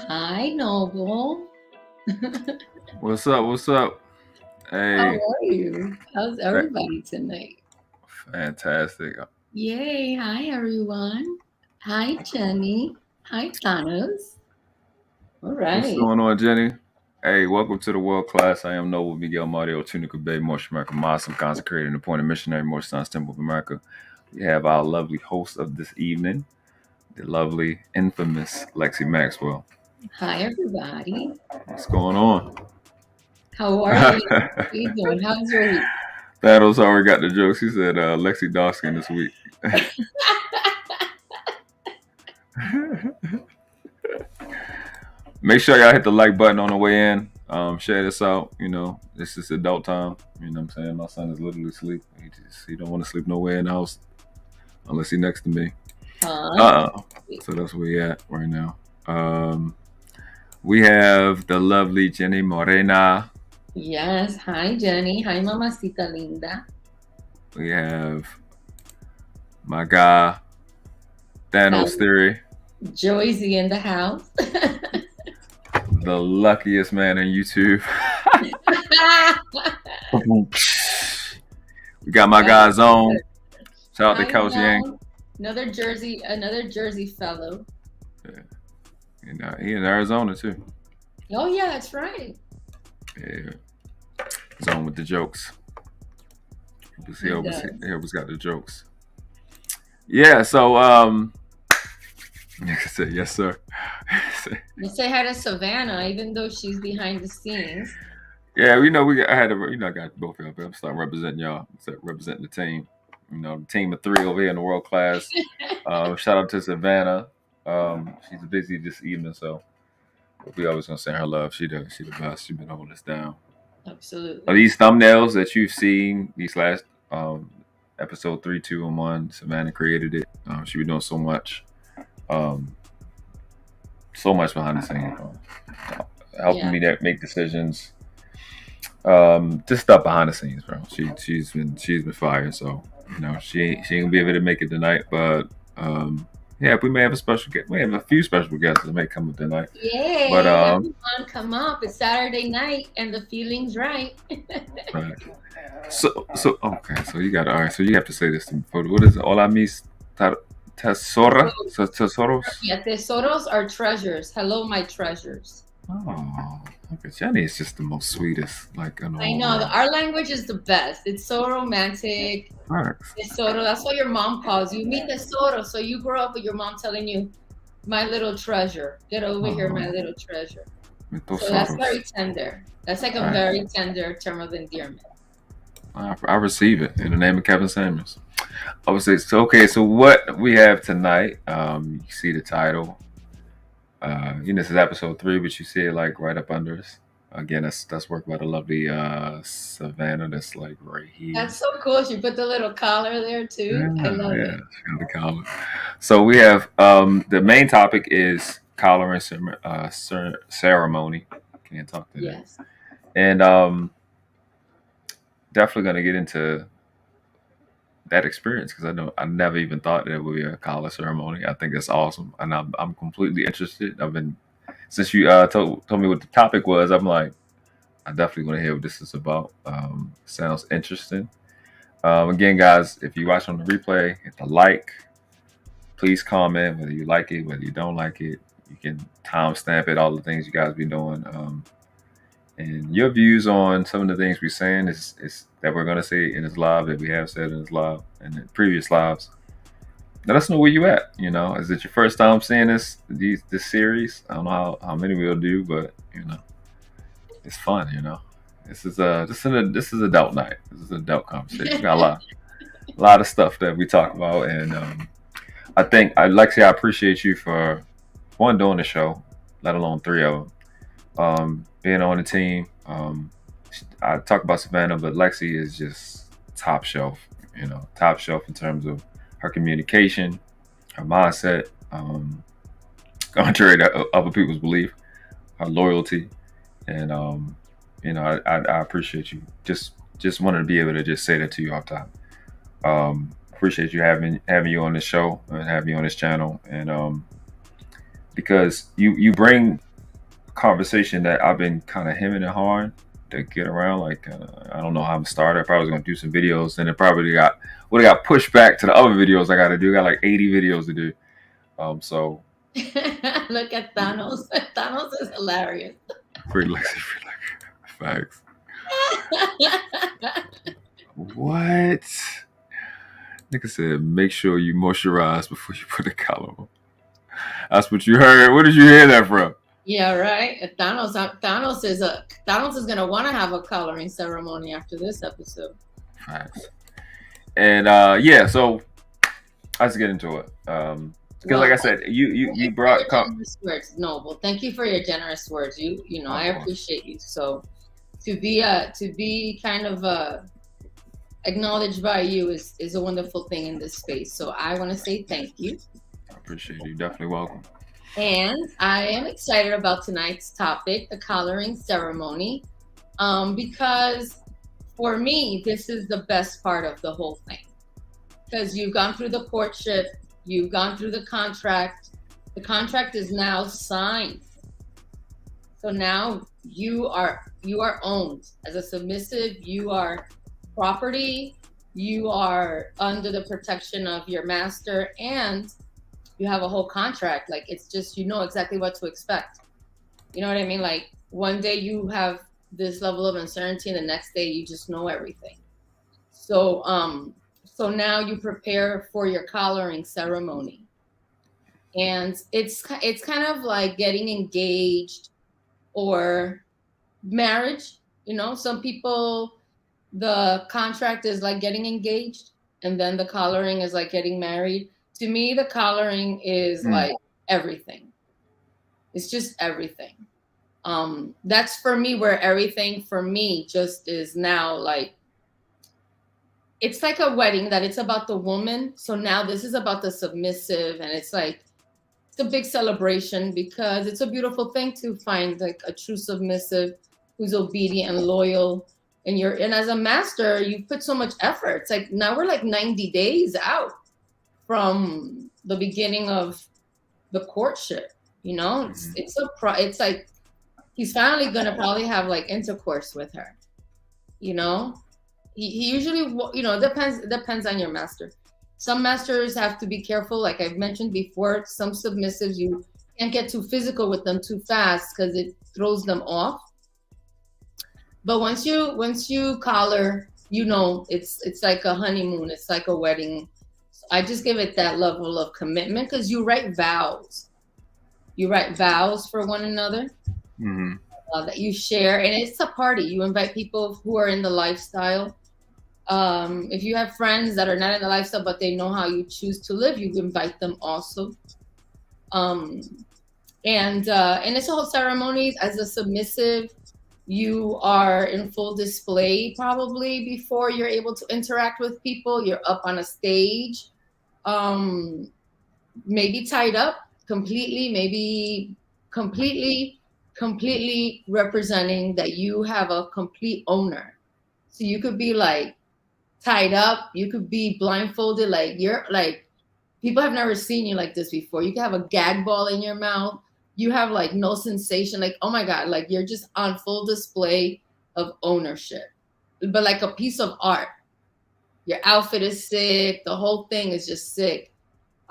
Hi, Noble. What's up? What's up? How Hey, are you? How's fa- everybody tonight? fantastic. Yay. Hi, everyone. Hi, Jenny. Hi, Thanos. All What's right. going on, Jenny? Hey, welcome to the world class. I am Noble Miguel Mario Tunica Bay, Morse America Muslim, consecrated and appointed missionary, Morse Science Temple of America. We have our lovely host of this evening, the lovely, infamous Lexie Maxwell. Hi, everybody. What's going on? How are you? How are you doing? How's your week? Thanos already got the jokes. He said Lexi Dawson this week. Make sure y'all hit the like button on the way in. Share this out. This is adult time. You know what I'm saying? My son is literally asleep. He don't want to sleep nowhere in the house unless he's next to me. So that's where we at right now. We have the lovely Jenny Morena. Yes. Hi, Jenny. Hi, Mamacita Linda. We have my guy, Thanos Theory. Joycey in the house. The luckiest man on YouTube. We got my guy Zone. Shout out to Couch Yang. Another Jersey fellow. Yeah. He in Arizona too. Oh yeah, that's right. Yeah. Zone with the jokes. He always got the jokes. Yeah, so say yes, sir. You say hi to Savannah, even though she's behind the scenes. Yeah, I got both of y'all. I'm starting representing y'all. Representing the team. The team of three over here in the world class. Shout out to Savannah. She's busy this evening, so we always gonna send her love. She the best. She's been holding us down. Absolutely. These thumbnails that you've seen, these last episode 3, 2, and 1, Savannah created it. She been doing so much behind the scenes, helping me make decisions. Just stuff behind the scenes, bro. She's been fired, so she ain't gonna be able to make it tonight, but yeah, we may have a special guest. We have a few special guests that may come up tonight. Yeah, but everyone come up. It's Saturday night, and the feeling's right. Right. So okay. So you got all right. So you have to say this to me. What is it? Hola, mis tesoros. Yeah, tesoros are treasures. Hello, my treasures. Oh, okay. Jenny is just the most sweetest. I know our language is the best. It's so romantic. Tesoro. That's what your mom calls you. Mi tesoro. So you grow up with your mom telling you, "My little treasure. Get over here, my little treasure." So that's very tender. That's like a very tender term of endearment. I receive it in the name of Kevin Samuels. I would say so. Okay, so what we have tonight? You see the title. This is episode 3, but you see it like right up under us. Again, that's work by the lovely Savannah. That's like right here. That's so cool. She put the little collar there too. I love it. She got the collar. So we have the main topic is collar and ceremony. Can't talk to that. Yes. And definitely going to get into that experience because I never even thought there would be a collar ceremony. I think that's awesome, and I'm completely interested. I've been since you told me what the topic was. I'm like, I definitely want to hear what this is about. Sounds interesting. Again, guys, if you watch on the replay, hit the like. Please comment whether you like it, whether you don't like it. You can timestamp it. All the things you guys be doing. And your views on some of the things we're saying is that we're going to say in this live, that we have said in this live and in previous lives. Let us know where you at. Is it your first time seeing this series? I don't know how many we'll do, but it's fun. This is adult night. This is an adult conversation. We got a lot of stuff that we talk about, and I think Lexie, I appreciate you for one doing the show, let alone 3 of them. Being on the team. I talk about Savannah, but Lexie is just top shelf, top shelf in terms of her communication, her mindset, contrary to other people's belief, her loyalty, and I appreciate you. Just wanted to be able to just say that to you off top. Appreciate you having you on this show and having you on this channel, and because you bring conversation that I've been kind of hemming and hawing to get around. Like I don't know how I'm started. I probably was gonna do some videos, and it probably would have got pushed back to the other videos I got to do. I got like 80 videos to do. So look at Thanos. Thanos is hilarious. free Lexie, facts. What? Nigga said, make sure you moisturize before you put the collar on. That's what you heard. Where did you hear that from? Yeah, right. Thanos is gonna want to have a coloring ceremony after this episode. Facts. And yeah, so let's get into it. Because like I said, you brought generous words. No, well, thank you for your generous words. You know, I appreciate you. So to be kind of acknowledged by you is a wonderful thing in this space. So I want to say thank you. I appreciate you. Definitely welcome. And I am excited about tonight's topic, the coloring ceremony, because for me, this is the best part of the whole thing. Because you've gone through the courtship, you've gone through the contract. The contract is now signed. So now you are owned. As a submissive, you are property, you are under the protection of your master, and you have a whole contract. Like, it's just, you know exactly what to expect. You know what I mean? Like, one day you have this level of uncertainty, and the next day you just know everything. So so now you prepare for your collaring ceremony, and it's kind of like getting engaged or marriage. You know, some people, the contract is like getting engaged, and then the collaring is like getting married. To me, the collaring is like everything. It's just everything. That's for me where everything for me just is now like, it's like a wedding that it's about the woman. So now this is about the submissive, and it's like, it's a big celebration because it's a beautiful thing to find like a true submissive who's obedient and loyal. And as a master, you put so much effort. It's like, now we're like 90 days out from the beginning of the courtship. You know, it's like he's finally gonna probably have like intercourse with her. You know, he usually, you know, depends on your master. Some masters have to be careful, like I've mentioned before. Some submissives, you can't get too physical with them too fast because it throws them off. But once you collar, you know, it's like a honeymoon. It's like a wedding. So I just give it that level of commitment because you write vows. You write vows for one another that you share, and it's a party. You invite people who are in the lifestyle. If you have friends that are not in the lifestyle but they know how you choose to live, you invite them also. And it's a whole ceremony. As a submissive, you are in full display probably before you're able to interact with people. You're up on a stage, maybe tied up completely, maybe completely representing that you have a complete owner. So you could be like tied up, you could be blindfolded, like you're like, people have never seen you like this before. You can have a gag ball in your mouth. You have like no sensation, like, oh my God, like you're just on full display of ownership, but like a piece of art. Your outfit is sick. The whole thing is just sick.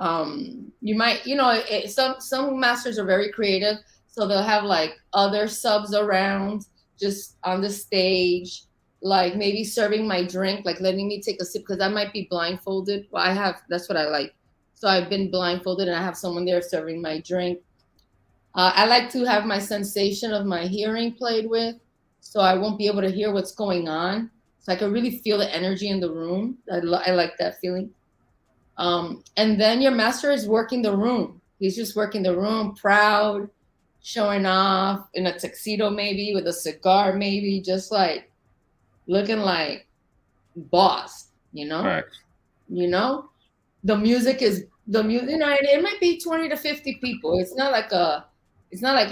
You might, you know, some masters are very creative. So they'll have like other subs around just on the stage, like maybe serving my drink, like letting me take a sip because I might be blindfolded. Well, that's what I like. So I've been blindfolded and I have someone there serving my drink. I like to have my sensation of my hearing played with, so I won't be able to hear what's going on. So I can really feel the energy in the room. I like that feeling. And then your master is working the room. He's just working the room, proud, showing off in a tuxedo maybe, with a cigar maybe, just like looking like boss, you know? Right. You know? The music, you know, it might be 20 to 50 people. It's not like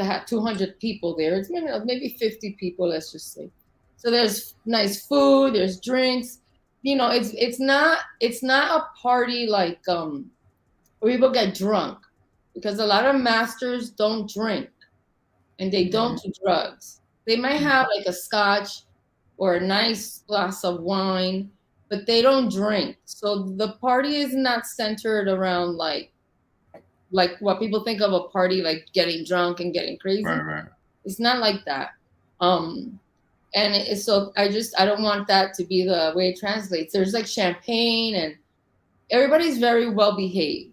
I have 200 people there. It's maybe 50 people, let's just say. So there's nice food, there's drinks. You know, it's not a party like where people get drunk. because a lot of masters don't drink and they don't do drugs. They might have like a scotch or a nice glass of wine, but they don't drink. So the party is not centered around like what people think of a party, like getting drunk and getting crazy. Right. It's not like that. And so I don't want that to be the way it translates. There's like champagne and everybody's very well behaved.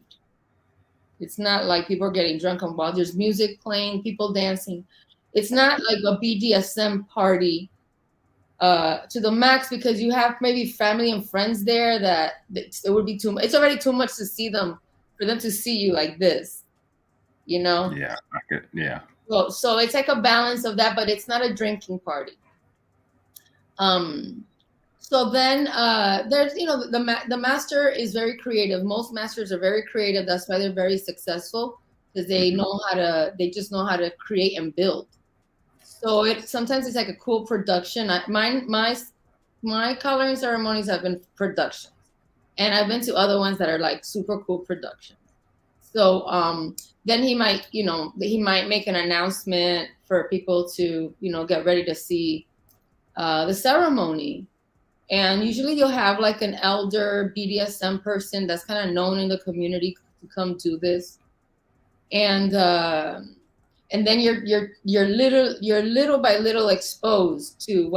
It's not like people are getting drunk and wild. There's music playing, people dancing. It's not like a BDSM party to the max, because you have maybe family and friends there that it would be too much. It's already too much to see them, for them to see you like this, you know? Yeah, I could, yeah. So it's like a balance of that, but it's not a drinking party. So then there's, the master is very creative. Most masters are very creative. That's why they're very successful, because they just know how to create and build. So sometimes it's like a cool production. My coloring ceremonies have been productions, and I've been to other ones that are like super cool productions. So then he might make an announcement for people to, get ready to see the ceremony. And usually you'll have like an elder BDSM person that's kind of known in the community to come do this. And then you're little by little exposed to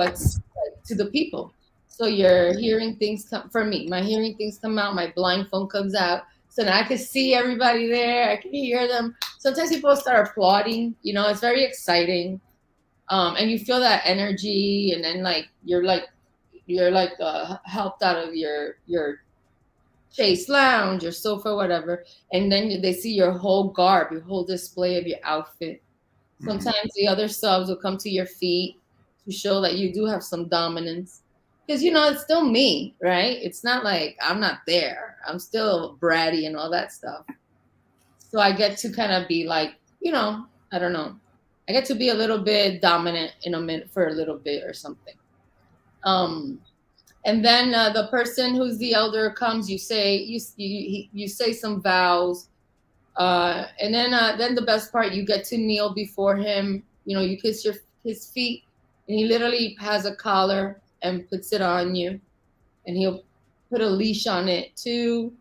to the people. So you're hearing things my hearing things come out, my blind phone comes out. So now I can see everybody there. I can hear them. Sometimes people start applauding, it's very exciting. And you feel that energy, and then you're helped out of your chase lounge, your sofa, whatever, and then they see your whole garb, your whole display of your outfit. Sometimes the other subs will come to your feet to show that you do have some dominance, because it's still me, right? It's not like I'm not there. I'm still bratty and all that stuff. So I get to kind of be like, I don't know. I get to be a little bit dominant in a minute for a little bit or something. And then the person who's the elder comes. You say some vows, and then the best part, you get to kneel before him. You kiss his feet, and he literally has a collar and puts it on you, and he'll put a leash on it too.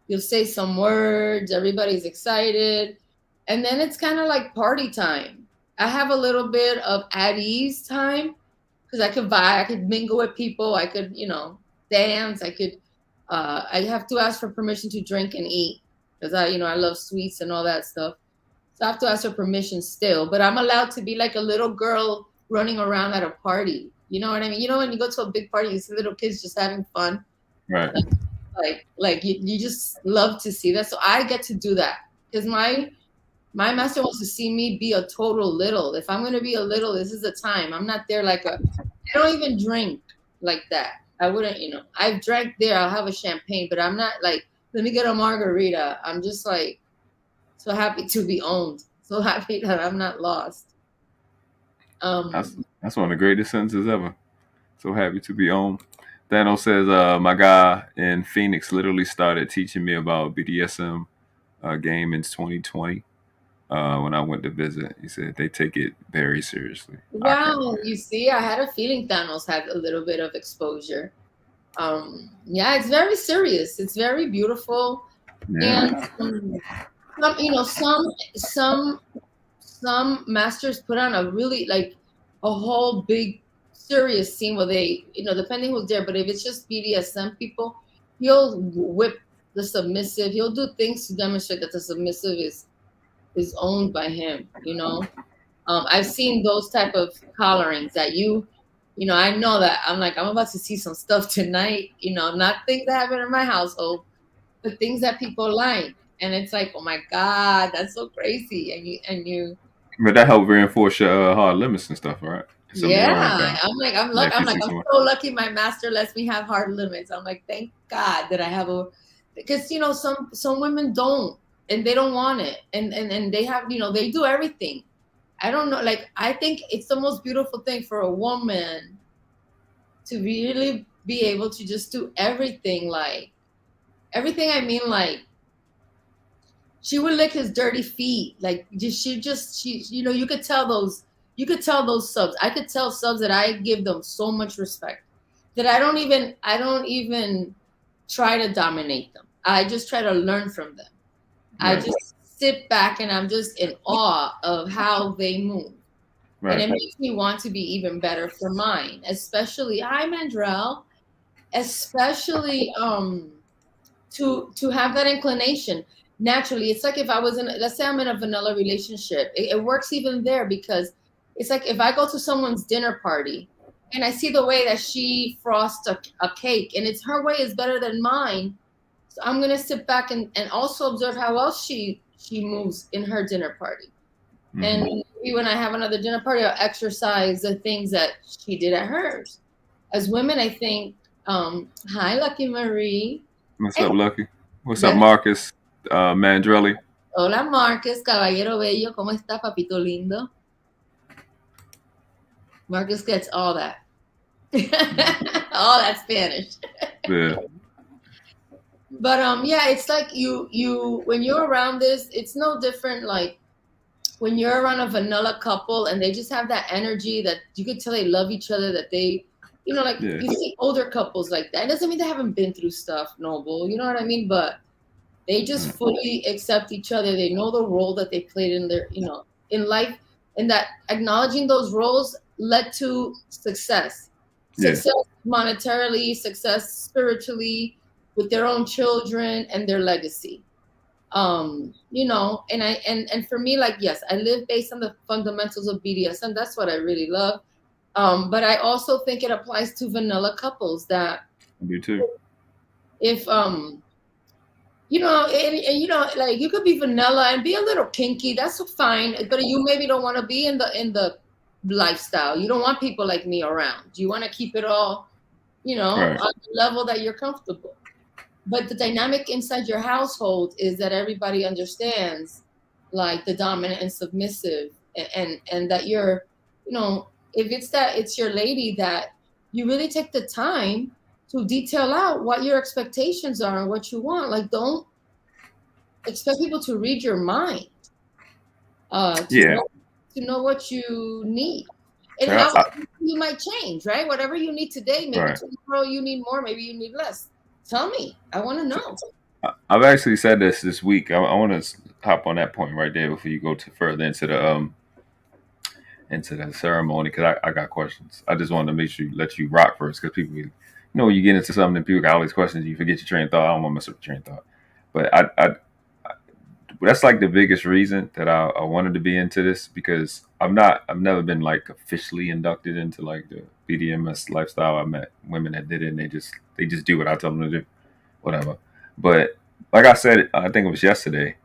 You'll say some words. Everybody's excited, and then it's kind of like party time. I have a little bit of at ease time, because I could vibe, I could mingle with people, I could, dance, I have to ask for permission to drink and eat, because I love sweets and all that stuff. So I have to ask for permission still, but I'm allowed to be like a little girl running around at a party. You know what I mean? When you go to a big party, you see little kids just having fun. Right. Like you just love to see that. So I get to do that, because my master wants to see me be a total little. If I'm going to be a little, this is the time. I'm not there I don't even drink like that. I wouldn't, I've drank there. I'll have a champagne, but I'm not like, let me get a margarita. I'm just like so happy to be owned. So happy that I'm not lost. That's one of the greatest sentences ever. So happy to be owned. Thanos says, my guy in Phoenix literally started teaching me about BDSM game in 2020. When I went to visit, he said they take it very seriously. Wow, you see, I had a feeling Thanos had a little bit of exposure. Yeah, it's very serious. It's very beautiful. Yeah. And some masters put on a really a whole big serious scene where they, depending who's there, but if it's just BDSM people, he'll whip the submissive. He'll do things to demonstrate that the submissive is owned by him. I've seen those type of collarings that I know that I'm about to see some stuff tonight, not things that happen in my household, but things that people like. And it's like, oh my God, that's so crazy. And you. But that helped reinforce your hard limits and stuff, right? Yeah, I'm so lucky my master lets me have hard limits. I'm like, thank God that I have because some women don't, and they don't want it, and they have, they do everything. I don't know, I think it's the most beautiful thing for a woman to really be able to just do everything. Everything, I mean, she would lick his dirty feet. Like she, you know, you could tell those subs. I could tell subs that I give them so much respect that I don't even try to dominate them. I just try to learn from them. Right. I just sit back and I'm just in awe of how they move. Right. And it makes me want to be even better for mine, especially, hi Mandrell, especially to have that inclination naturally. It's like if I was let's say I'm in a vanilla relationship, it works even there, because it's like if I go to someone's dinner party and I see the way that she frosts a cake and it's her way is better than mine, so I'm going to sit back and also observe how else she moves in her dinner party. Mm-hmm. And maybe when I have another dinner party, I'll exercise the things that she did at hers. As women, I think, hi, Lucky Maree. What's up, Lucky? What's up, Marcus Mandrelli? Hola, Marcus, caballero bello. ¿Cómo está, papito lindo? Marcus gets all that. All that Spanish. Yeah. But yeah, it's like you when you're around this, it's no different like when you're around a vanilla couple and they just have that energy that you could tell they love each other, that they, you know, like you see older couples like that. It doesn't mean they haven't been through stuff, Noble, you know what I mean? But they just fully accept each other. They know the role that they played in their, you know, in life, and that acknowledging those roles led to success. Success monetarily, success spiritually, with their own children and their legacy. You know, and for me, like, yes, I live based on the fundamentals of BDSM. That's what I really love. But I also think it applies to vanilla couples that you too. If you know, and you know, like you could be vanilla and be a little kinky, that's fine. But you maybe don't want to be in the lifestyle. You don't want people like me around. You want to keep it all, you know, on the level that you're comfortable. But the dynamic inside your household is that everybody understands, like, the dominant and submissive, and that you're, you know, if it's your lady, that you really take the time to detail out what your expectations are and what you want. Like, don't expect people to read your mind, to know what you need. And how you might change, right? Whatever you need today, maybe tomorrow you need more, maybe you need less. Tell me. I want to know. I've actually said this week. I want to hop on that point right there before you go further into the ceremony, because I got questions. I just wanted to make sure let you rock first, because people, you know, when you get into something and people got all these questions, you forget your train of thought. I don't want to mess up your train of thought. But I that's like the biggest reason that I wanted to be into this, because I've never been like officially inducted into like the BDMS lifestyle. I met women that did it, and they just do what I tell them to do, whatever. But like I said, I think it was yesterday,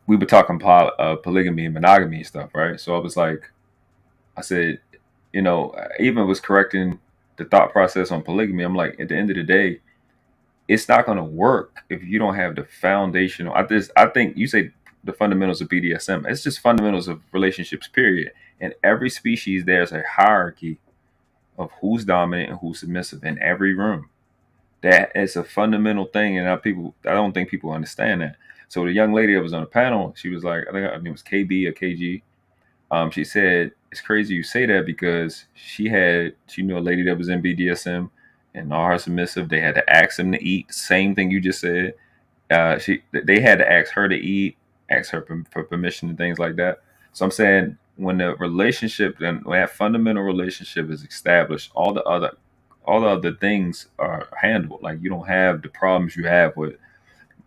we were talking polygamy and monogamy and stuff, right? So I was like, I said, you know, I even was correcting the thought process on polygamy. I'm like, at the end of the day, it's not going to work if you don't have the foundational. I think you say the fundamentals of BDSM. It's just fundamentals of relationships, period. And every species, there's a hierarchy of who's dominant and who's submissive in every room. That is a fundamental thing, and I don't think people understand that. So the young lady that was on the panel, she was like, I think her name was KB or KG. She said, it's crazy you say that, because she knew a lady that was in BDSM, and all her submissive, they had to ask them to eat. Same thing you just said. They had to ask her to eat, ask her for permission and things like that. So I'm saying, when the relationship, when that fundamental relationship is established, all the other things are handled. Like, you don't have the problems you have with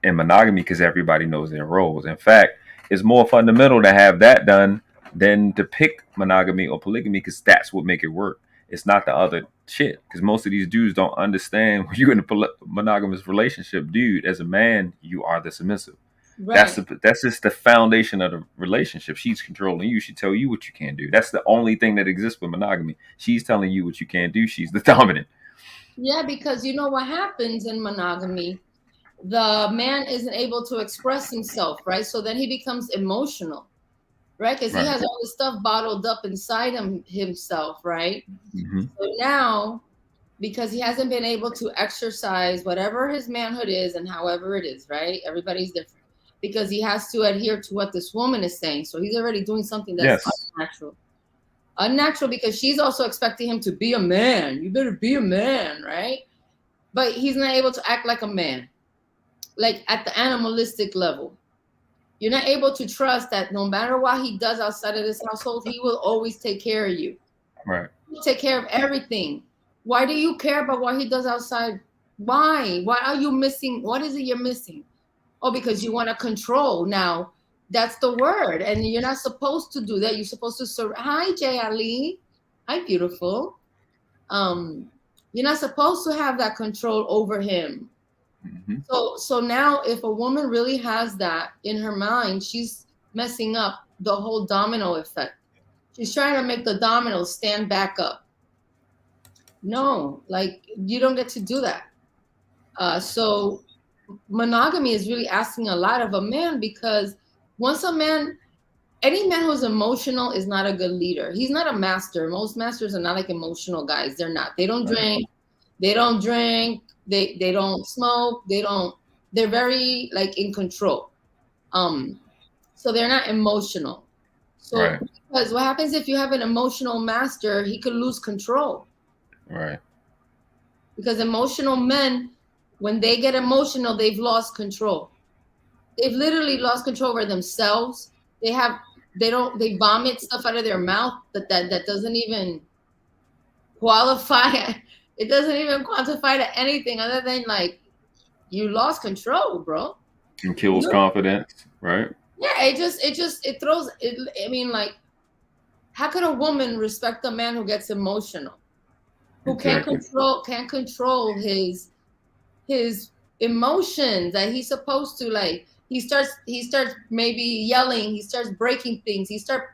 in monogamy, because everybody knows their roles. In fact, it's more fundamental to have that done than to pick monogamy or polygamy, because that's what make it work. It's not the other shit, because most of these dudes don't understand when you're in a monogamous relationship, dude, as a man, you are the submissive. Right. That's just the foundation of the relationship. She's controlling you. She tell you what you can do. That's the only thing that exists with monogamy. She's telling you what you can't do. She's the dominant. Yeah, because you know what happens in monogamy? The man isn't able to express himself, right? So then he becomes emotional, right? Because he has all this stuff bottled up inside himself, right? Mm-hmm. So now, because he hasn't been able to exercise whatever his manhood is and however it is, right? Everybody's different. because he has to adhere to what this woman is saying. So he's already doing something that's unnatural. Unnatural because she's also expecting him to be a man. You better be a man, right? But he's not able to act like a man, like at the animalistic level. You're not able to trust that no matter what he does outside of this household, he will always take care of you. Right. He'll take care of everything. Why do you care about what he does outside? Why? Why are you missing? What is it you're missing? Oh, because you want to control. Now, that's the word. And you're not supposed to do that. You're supposed to Hi, Jay Ali. Hi, beautiful. You're not supposed to have that control over him. Mm-hmm. So now if a woman really has that in her mind, she's messing up the whole domino effect. She's trying to make the dominoes stand back up. No, like you don't get to do that. So monogamy is really asking a lot of a man, because once a man, any man who's emotional is not a good leader. He's not a master. Most masters are not like emotional guys. They're not. They don't drink. They don't drink. They don't smoke. They're very like in control. So they're not emotional. So because what happens if you have an emotional master, he could lose control. Right. Because emotional men, when they get emotional, they've lost control. They've literally lost control over themselves. They vomit stuff out of their mouth that doesn't even qualify. It doesn't even quantify to anything other than like you lost control, bro. And kills confidence, right? Yeah, it throws it. I mean, like, how could a woman respect a man who gets emotional, who can't control his emotions that he's supposed to? Like, he starts maybe yelling, he starts breaking things, he starts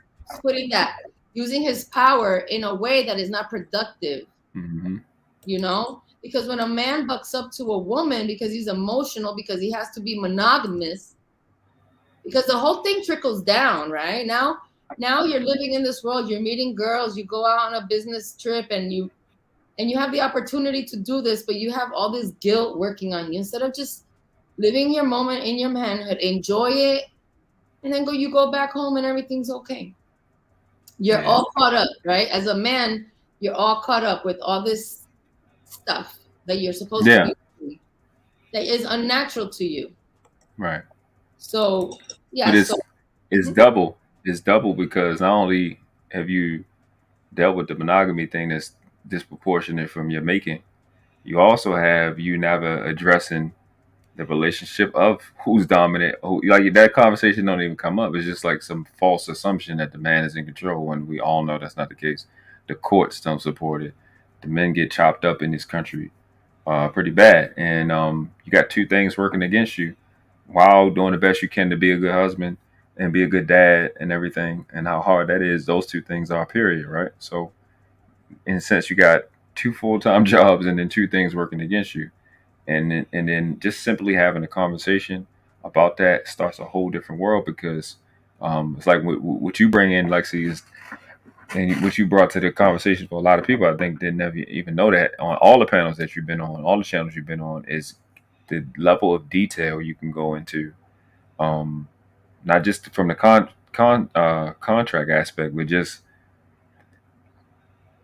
using his power in a way that is not productive. Mm-hmm. You know, because when a man bucks up to a woman because he's emotional, because he has to be monogamous, because the whole thing trickles down, right? Now you're living in this world, you're meeting girls, you go out on a business trip and you have the opportunity to do this, but you have all this guilt working on you. Instead of just living your moment in your manhood, enjoy it, and then you go back home and everything's okay. You're all caught up, right? As a man, you're all caught up with all this stuff that you're supposed to be doing that is unnatural to you. Right. So but it's double. It's double because not only have you dealt with the monogamy thing that's disproportionate from your making, you also have you never addressing the relationship of who's dominant. Like that conversation don't even come up. It's just like some false assumption that the man is in control when we all know that's not the case. The courts don't support it. The men get chopped up in this country pretty bad. And you got two things working against you while doing the best you can to be a good husband and be a good dad and everything, and how hard that is. Those two things are, period, right? So in a sense, you got two full-time jobs and then two things working against you. And then just simply having a conversation about that starts a whole different world, because it's like what you bring in, Lexie, is, and what you brought to the conversation for a lot of people, I think, didn't never even know that on all the panels that you've been on, all the channels you've been on, is the level of detail you can go into, not just from the contract aspect, but just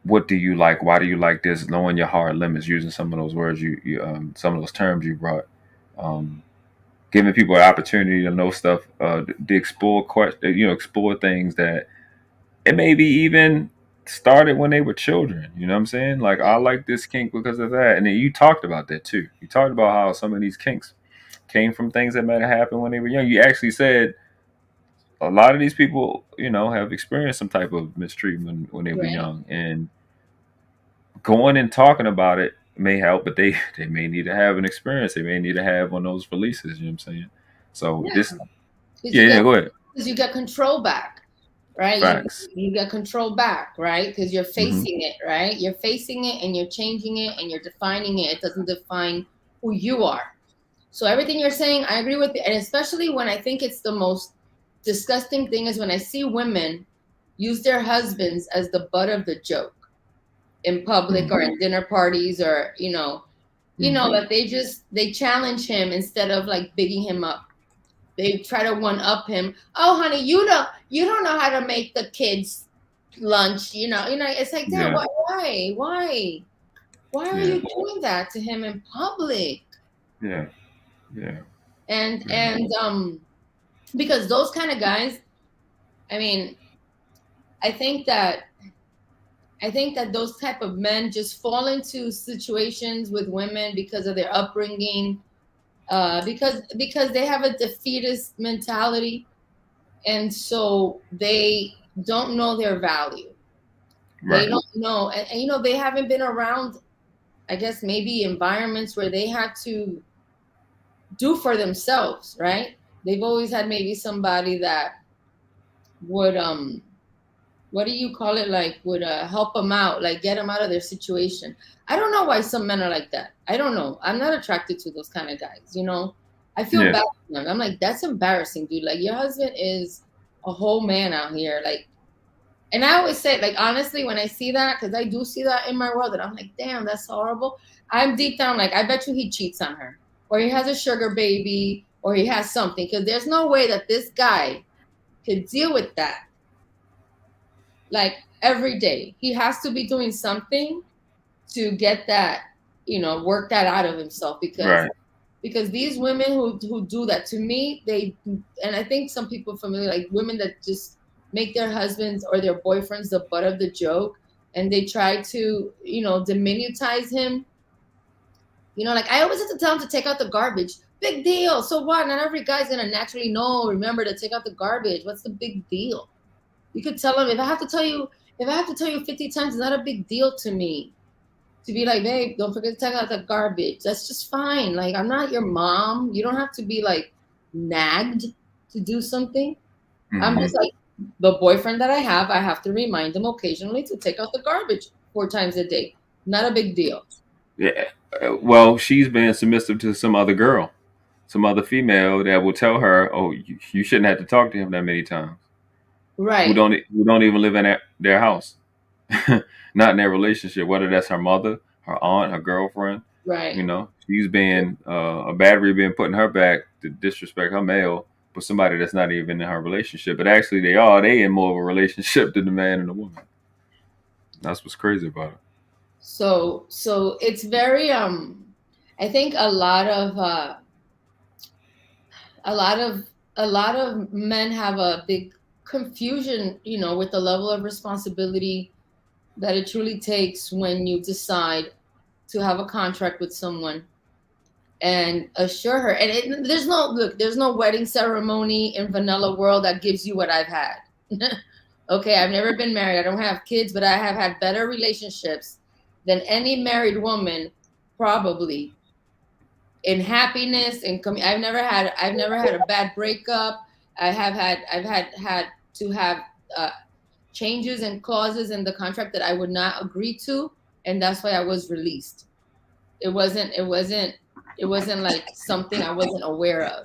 what do you like, why do you like this, knowing your hard limits, using some of those words you some of those terms you brought, giving people an opportunity to know stuff, to explore things that it maybe even started when they were children. You know what I'm saying? Like, I like this kink because of that. And then you talked about that too. You talked about how some of these kinks came from things that might have happened when they were young. You actually said a lot of these people, have experienced some type of mistreatment when they were young, and going and talking about it may help, but they may need to have an experience. They may need to have one of those releases. You know what I'm saying? So go ahead. Because you get control back, right? You get control back, right? Because you're facing it, right? You're facing it and you're changing it and you're defining it. It doesn't define who you are. So everything you're saying, I agree with it. And especially when I think it's the most disgusting thing is when I see women use their husbands as the butt of the joke in public or in dinner parties, or that they challenge him instead of like bigging him up. they try to one up him. Oh, honey, you don't know how to make the kids lunch. It's like, Dad, why are you doing that to him in public? Yeah. And because those kind of guys, I mean, I think that those type of men just fall into situations with women because of their upbringing, because they have a defeatist mentality, and so they don't know their value. Right. They don't know, and they haven't been around, I guess, maybe environments where they had to do for themselves, right? They've always had maybe somebody that would what do you call it, like would help them out, like get them out of their situation. I don't know why some men are like that. I don't know. I'm not attracted to those kind of guys, I feel bad for them. I'm like, that's embarrassing, dude. Like, your husband is a whole man out here, like. And I always say, like, honestly, when I see that, because I do see that in my world, and I'm like, damn, that's horrible. I'm deep down like, I bet you he cheats on her, or he has a sugar baby, or he has something, because there's no way that this guy could deal with that. Like, every day, he has to be doing something to get that, work that out of himself, because these women who do that, to me, and I think some people familiar, like women that just make their husbands or their boyfriends the butt of the joke, and they try to, diminutize him. Like, I always have to tell him to take out the garbage. Big deal. So what? Not every guy's gonna naturally remember to take out the garbage. What's the big deal? You could tell him, if I have to tell you 50 times, it's not a big deal to me. To be like, babe, don't forget to take out the garbage. That's just fine. Like, I'm not your mom. You don't have to be like nagged to do something. Mm-hmm. I'm just like, the boyfriend that I have to remind him occasionally to take out the garbage 4 times a day. Not a big deal. Yeah. Well, she's been submissive to some other girl, some other female that will tell her, oh, you shouldn't have to talk to him that many times. Right. Who don't even live in their house. Not in their relationship, whether that's her mother, her aunt, her girlfriend. Right. She's been a battery being put in her back to disrespect her male, but somebody that's not even in her relationship. But actually they in more of a relationship than the man and the woman. That's what's crazy about it. So it's very I think a lot of men have a big confusion, with the level of responsibility that it truly takes when you decide to have a contract with someone and assure her. And there's no wedding ceremony in vanilla world that gives you what I've had. Okay, I've never been married. I don't have kids, but I have had better relationships than any married woman, probably, in happiness and I've never had a bad breakup. I've had to have changes and clauses in the contract that I would not agree to, and that's why I was released. It wasn't like something I wasn't aware of,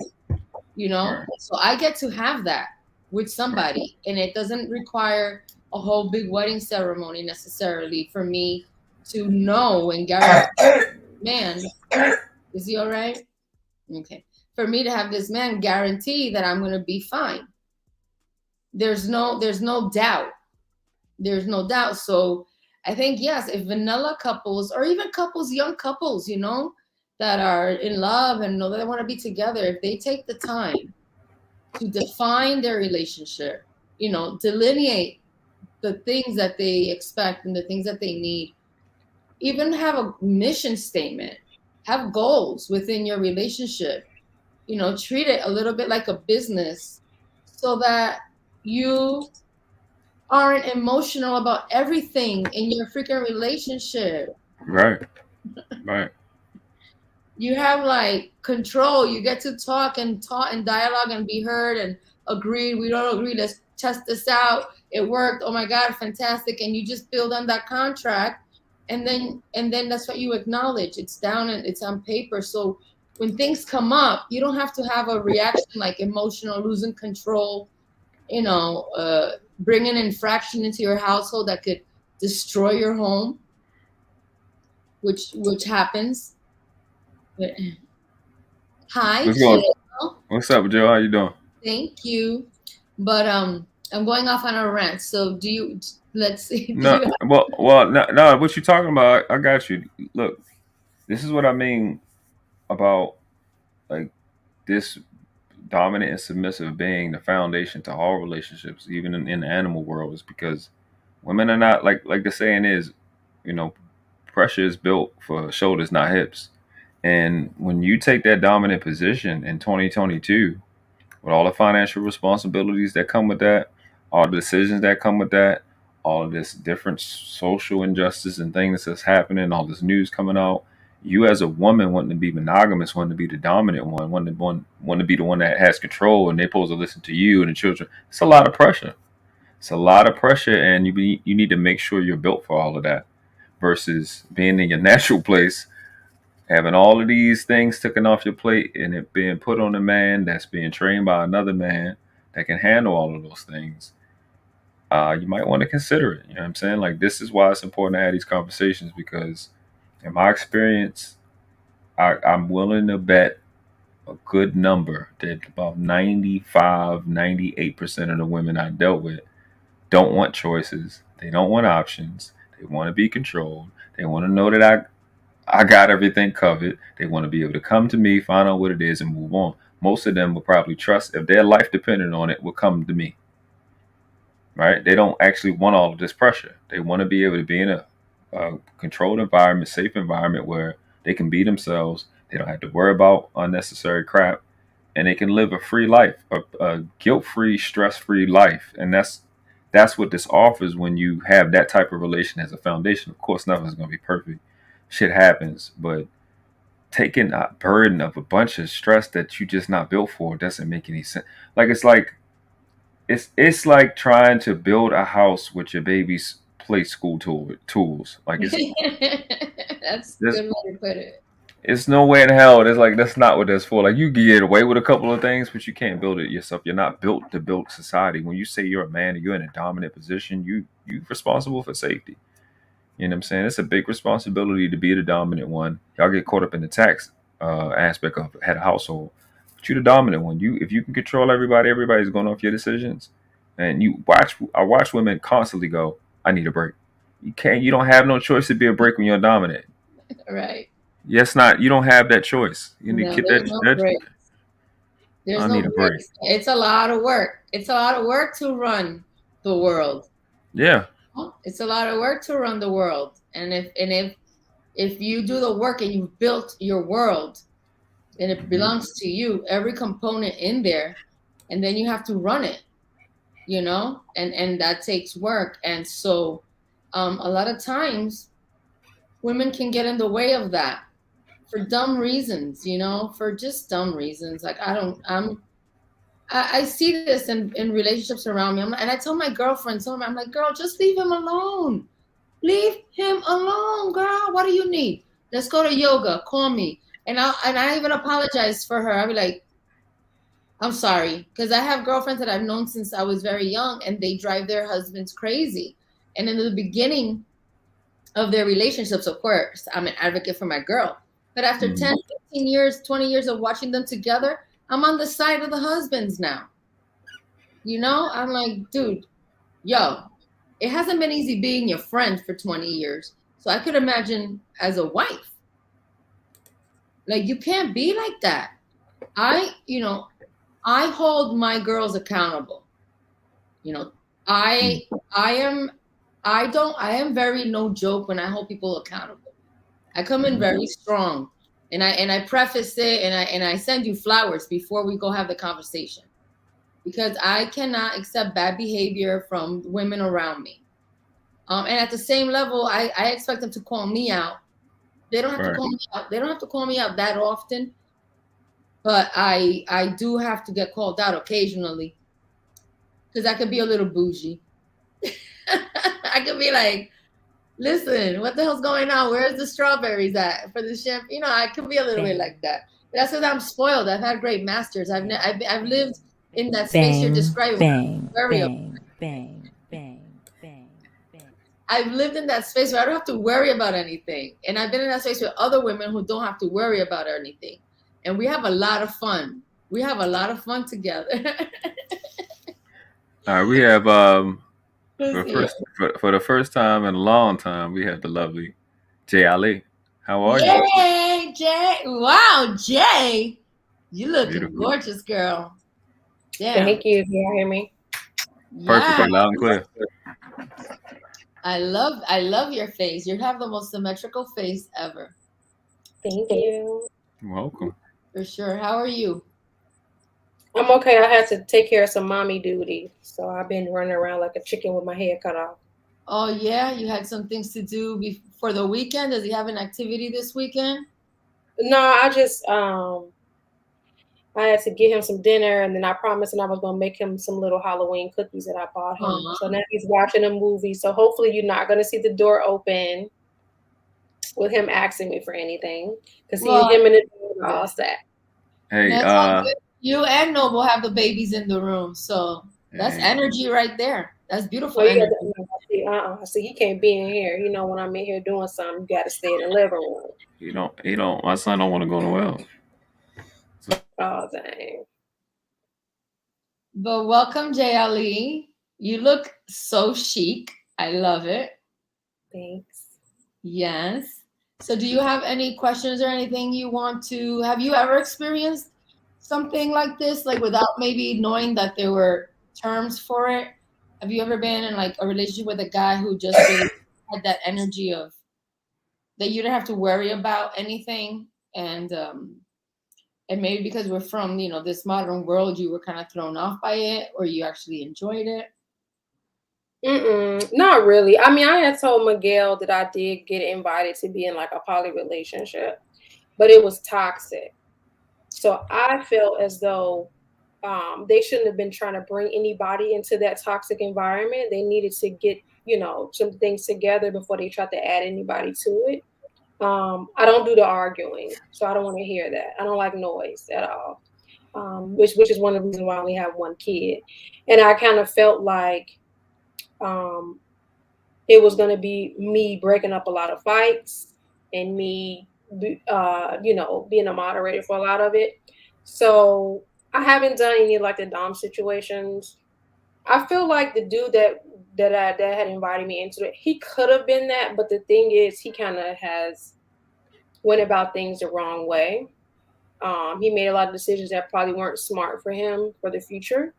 So I get to have that with somebody, and it doesn't require a whole big wedding ceremony necessarily for me to know and guarantee. Man, is he all right? Okay. For me to have this man guarantee that I'm going to be fine. There's no doubt. There's no doubt. So I think, yes, if vanilla couples or even young couples, that are in love and know that they want to be together, if they take the time to define their relationship, delineate the things that they expect and the things that they need, even have a mission statement, have goals within your relationship, treat it a little bit like a business so that you aren't emotional about everything in your freaking relationship. Right. You have like control. You get to talk and dialogue and be heard and agree. We don't agree. Let's test this out. It worked. Oh my God, fantastic. And you just build on that contract. And then that's what you acknowledge. It's down and it's on paper. So when things come up, you don't have to have a reaction like emotional, losing control, bring an infraction into your household that could destroy your home, which happens. Hi, know? What's up, Joe? How you doing? Thank you. But I'm going off on a rant. So do you? Let's see. Do No, you? well, no, no. What you talking about? I got you. Look, this is what I mean about like this dominant and submissive being the foundation to all relationships, even in the animal world, is because women are not like the saying is, you know, pressure is built for shoulders, not hips. And when you take that dominant position in 2022, with all the financial responsibilities that come with that, all the decisions that come with that, all of this different social injustice and things that's happening, all this news coming out. You as a woman wanting to be monogamous, wanting to be the dominant one, wanting to be the one that has control, and they're supposed to listen to you and the children. It's a lot of pressure. It's a lot of pressure, and you need to make sure you're built for all of that. Versus being in your natural place, having all of these things taken off your plate and it being put on a man that's being trained by another man that can handle all of those things, you might want to consider it. You know what I'm saying? Like, this is why it's important to have these conversations, because in my experience, I'm willing to bet a good number that about 95, 98% of the women I dealt with don't want choices. They don't want options. They want to be controlled. They want to know that I got everything covered. They want to be able to come to me, find out what it is, and move on. Most of them will probably trust, if their life depended on it, will come to me. Right? They don't actually want all of this pressure. They want to be able to be in a controlled environment, safe environment where they can be themselves. They don't have to worry about unnecessary crap, and they can live a free life, a guilt-free, stress-free life. And that's what this offers when you have that type of relation as a foundation. Of course, nothing's going to be perfect. Shit happens, but taking a burden of a bunch of stress that you just not built for doesn't make any sense. It's like trying to build a house with your baby's play school tools. Like, That's a good way to put it. it's no way in hell. It's like, that's not what that's for. Like, you can get away with a couple of things, but you can't build it yourself. You're not built to build society. When you say you're a man and you're in a dominant position, you're responsible for safety. You know what I'm saying? It's a big responsibility to be the dominant one. Y'all get caught up in the tax aspect of head of household. But you're the dominant one. If you can control everybody, everybody's going off your decisions. And I watch women constantly go, I need a break. You don't have no choice to be a break when you're dominant. Right. Yes, not. You don't have that choice. You need to get there's no break. There's I no need a break. It's a lot of work. It's a lot of work to run the world. Yeah. It's a lot of work to run the world. And if you do the work and you've built your world and it belongs to you, every component in there, and then you have to run it, you know, and that takes work. And so a lot of times women can get in the way of that for dumb reasons, you know, for just dumb reasons. Like, I see this in relationships around me. And I tell my girlfriends, I'm like, girl, just leave him alone. Leave him alone, girl. What do you need? Let's go to yoga. Call me. And I even apologize for her. I'll be like, I'm sorry. Because I have girlfriends that I've known since I was very young, and they drive their husbands crazy. And in the beginning of their relationships, of course, I'm an advocate for my girl. But after 10, 15 years, 20 years of watching them together, I'm on the side of the husbands now. You know, I'm like, dude, yo, it hasn't been easy being your friend for 20 years. So I could imagine as a wife. Like, you can't be like that. I hold my girls accountable. You know, I am very no joke when I hold people accountable. I come in very strong, and I preface it, and I send you flowers before we go have the conversation, because I cannot accept bad behavior from women around me. And at the same level, I expect them to call me out. They don't have to call me out. They don't have to call me out that often, but I do have to get called out occasionally, because I could be a little bougie. I could be like, listen, what the hell's going on? Where's the strawberries at for the champagne? You know, I could be a little bit like that. But that's because I'm spoiled. I've had great masters. I've lived in that space you're describing. I've lived in that space where I don't have to worry about anything. And I've been in that space with other women who don't have to worry about anything. And we have a lot of fun. We have a lot of fun together. All right, we have for the first time in a long time, we have the lovely Jay Ali. How are you? Yay, Jay! Wow, Jay, you looking Beautiful. gorgeous, girl. Damn. Thank you. Can you hear me? Perfectly, loud and clear. I love your face. You have the most symmetrical face ever. Thank you. You're welcome. For sure. How are you? I'm okay. I had to take care of some mommy duty, so I've been running around like a chicken with my head cut off. Oh yeah, you had some things to do for the weekend. Does he have an activity this weekend? No, I just I had to get him some dinner, and then I promised him I was gonna make him some little Halloween cookies that I bought him. So now he's watching a movie. So hopefully you're not gonna see the door open with him asking me for anything, because him and his all set. Hey, you and Noble have the babies in the room, so that's energy right there. That's beautiful energy. See, he can't be in here. You know, when I'm in here doing something, you got to stay in the living room. He don't. My son don't want to go nowhere. So. Oh dang! But welcome, Jay Ali. You look so chic. I love it. Thanks. Yes. So, do you have any questions or anything you want to? Have you ever experienced something like this, like without maybe knowing that there were terms for it? Have you ever been in like a relationship with a guy who just really had that energy of that you didn't have to worry about anything, and maybe because we're from this modern world, you were kind of thrown off by it, or you actually enjoyed it? Not really. I mean, I had told Miguel that I did get invited to be in like a poly relationship, but it was toxic. So I felt as though they shouldn't have been trying to bring anybody into that toxic environment. They needed to get, some things together before they tried to add anybody to it. I don't do the arguing, so I don't want to hear that. I don't like noise at all, which is one of the reasons why I only have one kid. And I kind of felt like it was going to be me breaking up a lot of fights and me, being a moderator for a lot of it. So I haven't done any like the Dom situations. I feel like the dude that had invited me into it, he could have been that, but the thing is, he kind of has went about things the wrong way. He made a lot of decisions that probably weren't smart for him for the future.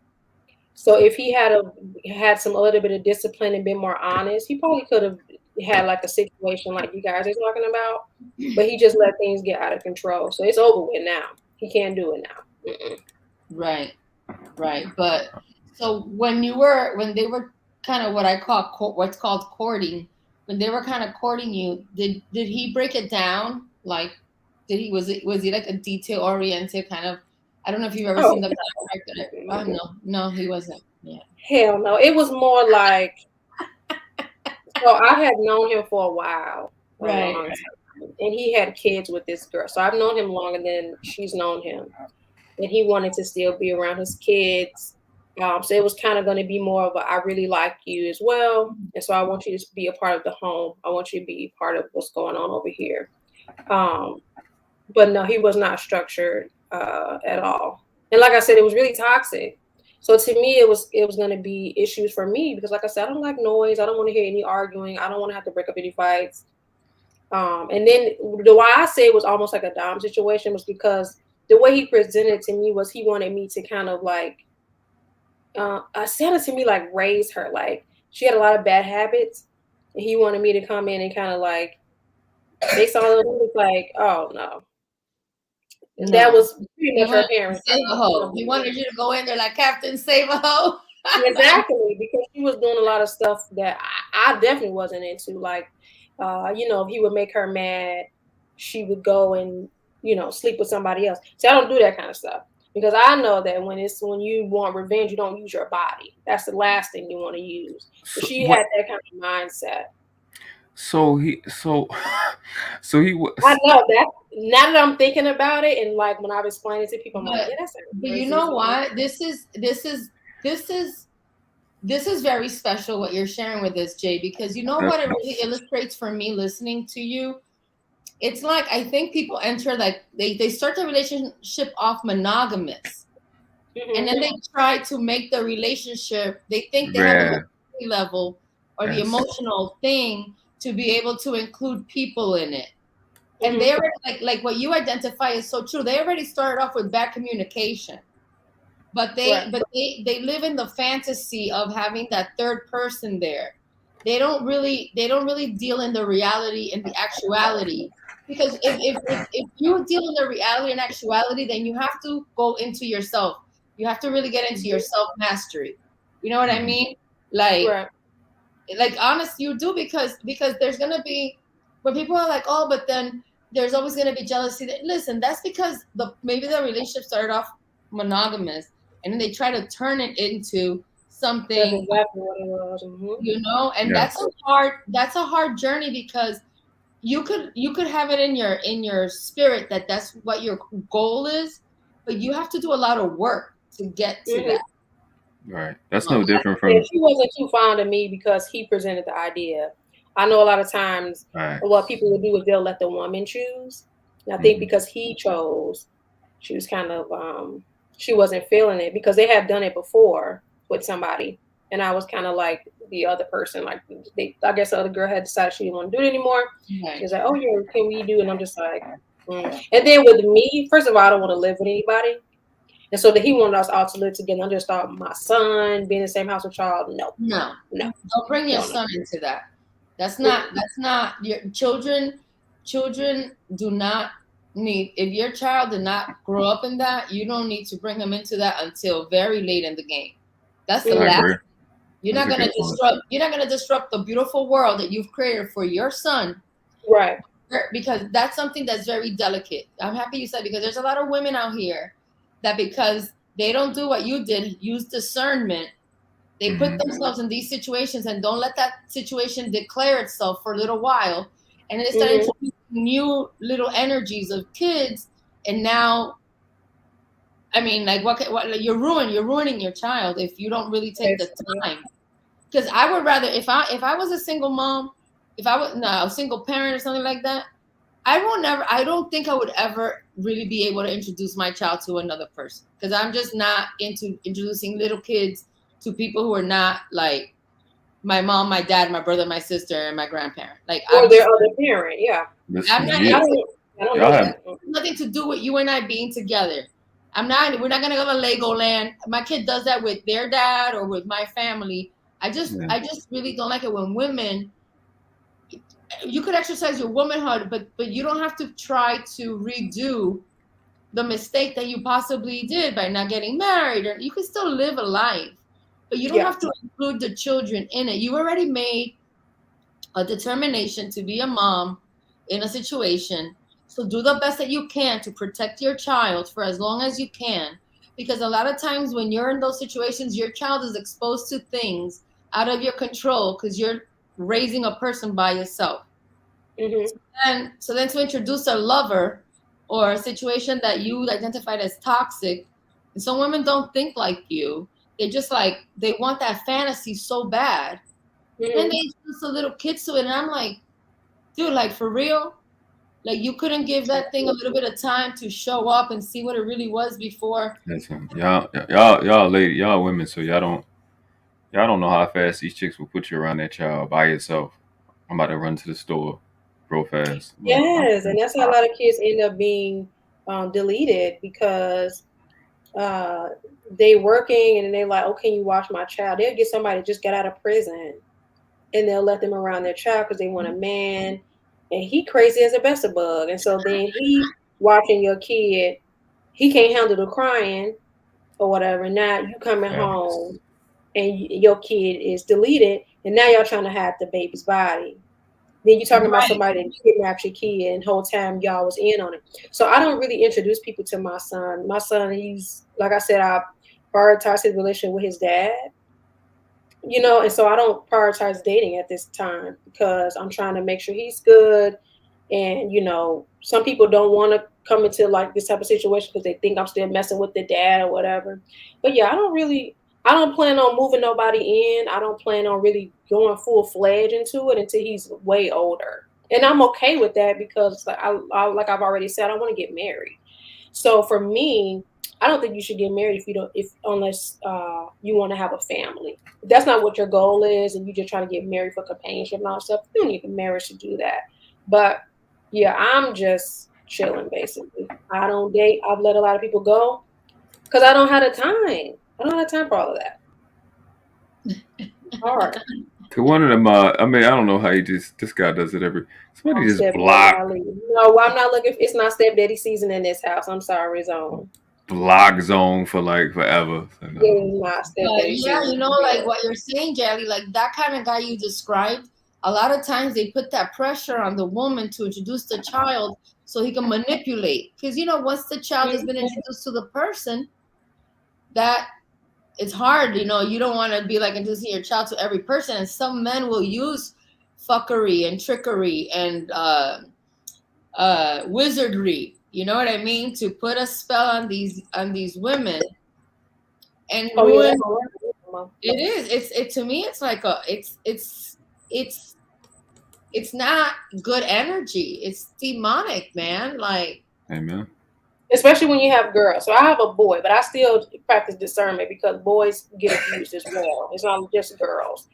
So if he had a little bit of discipline and been more honest, he probably could have had like a situation like you guys are talking about, but he just let things get out of control. So it's over with now. He can't do it now. Right. But so when they were kind of what's called courting, when they were kind of courting you, did he break it down? Like, was he like a detail oriented kind of? I don't know if you've ever seen the no, he wasn't. Yeah. Hell no. It was more like, so I had known him for a while, right? Long time, and he had kids with this girl. So I've known him longer than she's known him, and he wanted to still be around his kids. So it was kind of going to be more of I really like you as well, and so I want you to be a part of the home. I want you to be part of what's going on over here. But no, he was not structured at all. And like I said, it was really toxic. So to me, it was going to be issues for me because, like I said, I don't like noise. I don't want to hear any arguing. I don't want to have to break up any fights. And then why I say it was almost like a Dom situation was because the way he presented to me was he wanted me to kind of like, I sounded to me like raise her. Like she had a lot of bad habits, and he wanted me to come in and kind of like based on those like, oh no. No. That was pretty much her parents. Save a hoe. He wanted you to go in there like Captain Save a Hoe. Exactly, because she was doing a lot of stuff that I definitely wasn't into. Like, if he would make her mad, she would go and sleep with somebody else. See, I don't do that kind of stuff because I know that when you want revenge, you don't use your body. That's the last thing you want to use. So she had that kind of mindset. So he was. I know that now that I'm thinking about it, and like when I've explained it to people, I'm like, yeah, that's. But you know what? This is very special what you're sharing with us, Jay, because you know what it really illustrates for me listening to you it's like, I think people enter, like, they start the relationship off monogamous. And then they try to make the relationship, they think they have the level or the emotional thing to be able to include people in it. And they already, like what you identify is so true. They already started off with bad communication. But they live in the fantasy of having that third person there. They don't really deal in the reality and the actuality. Because if you deal in the reality and actuality, then you have to go into yourself. You have to really get into your self-mastery. You know what I mean? Like honest, you do, because there's gonna be, when people are like, oh, but then there's always gonna be jealousy. Listen, that's because maybe the relationship started off monogamous, and then they try to turn it into something. That's exactly what it was. You know, and that's a hard journey, because you could have it in your spirit that that's what your goal is, but you have to do a lot of work to get to that. Right. That's no different from. She wasn't too fond of me because he presented the idea. I know a lot of times what people will do is they'll let the woman choose. And I think because he chose, she was kind of she wasn't feeling it, because they have done it before with somebody, and I was kind of like the other person. Like I guess the other girl had decided she didn't want to do it anymore. She was like, "Oh yeah, can we do?" And I'm just like, And then with me, first of all, I don't want to live with anybody. And so that he wanted us all to live together. I just thought my son being in the same house with child. No. Don't bring your son into that. That's not your children. Children do not need, if your child did not grow up in that, you don't need to bring him into that until very late in the game. That's the last. You're not gonna disrupt the beautiful world that you've created for your son. Right. Because that's something that's very delicate. I'm happy you said, because there's a lot of women out here that, because they don't do what you did, use discernment, they put themselves in these situations and don't let that situation declare itself for a little while. And then they start introducing new little energies of kids. And now, I mean, like, what you're ruining your child if you don't really take the time. Because I would rather, if I was a single mom, a single parent or something like that, I don't think I would ever really be able to introduce my child to another person, because I'm just not into introducing little kids to people who are not like my mom, my dad, my brother, my sister, and my grandparent. Like, or their other parent, I'm not. I don't nothing to do with you and I being together. We're not gonna go to Legoland. My kid does that with their dad or with my family. I just really don't like it when women. You could exercise your womanhood, but you don't have to try to redo the mistake that you possibly did by not getting married. Or you can still live a life, but you don't have to include the children in it. You already made a determination to be a mom in a situation. So do the best that you can to protect your child for as long as you can. Because a lot of times when you're in those situations, your child is exposed to things out of your control because you're raising a person by yourself. And so then to introduce a lover or a situation that you identified as toxic, and some women don't think like you. They just like, they want that fantasy so bad. And they introduce a little kids to it. And I'm like, dude, like, for real? Like, you couldn't give that thing a little bit of time to show up and see what it really was before? Listen, y'all lady, y'all women, so y'all don't know how fast these chicks will put you around that child by yourself. I'm about to run to the store real fast. Yes, and that's how a lot of kids end up being deleted, because they working and they're like, oh, can you watch my child? They'll get somebody that just got out of prison and they'll let them around their child because they want a man, and he crazy as a Bessie-bug. And so then he watching your kid, he can't handle the crying or whatever. Now you coming home and your kid is deleted, and now y'all trying to hide the baby's body. Then you're talking about somebody that kidnapped your kid, and the whole time y'all was in on it. So I don't really introduce people to my son. My son, he's, like I said, I prioritize his relationship with his dad, you know, and so I don't prioritize dating at this time because I'm trying to make sure he's good. And, you know, some people don't want to come into like this type of situation because they think I'm still messing with the dad or whatever. But yeah, I don't plan on moving nobody in. I don't plan on really going full-fledged into it until he's way older. And I'm okay with that because like like I've already said, I want to get married. So for me, I don't think you should get married unless you want to have a family. If that's not what your goal is, and you just trying to get married for companionship and all that stuff, you don't need marriage to do that. But yeah, I'm just chilling basically. I don't date. I've let a lot of people go because I don't have the time. I don't have time for all of that. It's hard. To one of them, I mean, I don't know how this guy does it somebody just block. No, I'm not looking. It's not stepdaddy season in this house. I'm sorry, Zone. Block Zone for like forever. So no. Yeah, you know, like what you're saying, Jelly, like that kind of guy you described. A lot of times they put that pressure on the woman to introduce the child so he can manipulate. Because, you know, once the child has been introduced to the person, that it's hard. You know, you don't want to be like introducing your child to every person. And some men will use fuckery and trickery and wizardry. You know what I mean? To put a spell on these women. And ruin. It is. It's to me. It's like it's not good energy. It's demonic, man. Like, amen. Especially when you have girls. So I have a boy, but I still practice discernment because boys get abused as well. It's not just girls.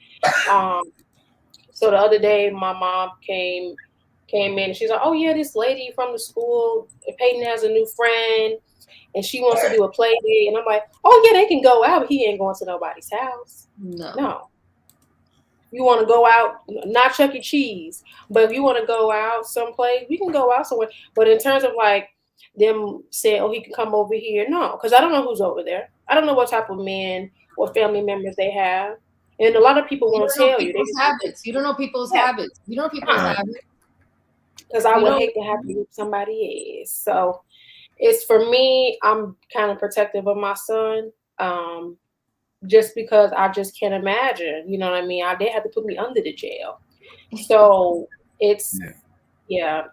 So the other day, my mom came in and she's like, "Oh yeah, this lady from the school, Peyton has a new friend, and she wants to do a play date." And I'm like, "Oh yeah, they can go out. But he ain't going to nobody's house. No. You want to go out, not Chuck E. Cheese, but if you want to go out someplace, we can go out somewhere. But in terms of like them saying, oh, he can come over here, no, because I don't know who's over there. I don't know what type of men or family members they have. And a lot of people won't tell you. Habits. You don't know people's habits. You don't know people's habits. Because I would hate to have to with somebody else. So it's for me, I'm kind of protective of my son. Just because I just can't imagine, you know what I mean? They had to put me under the jail. So it's,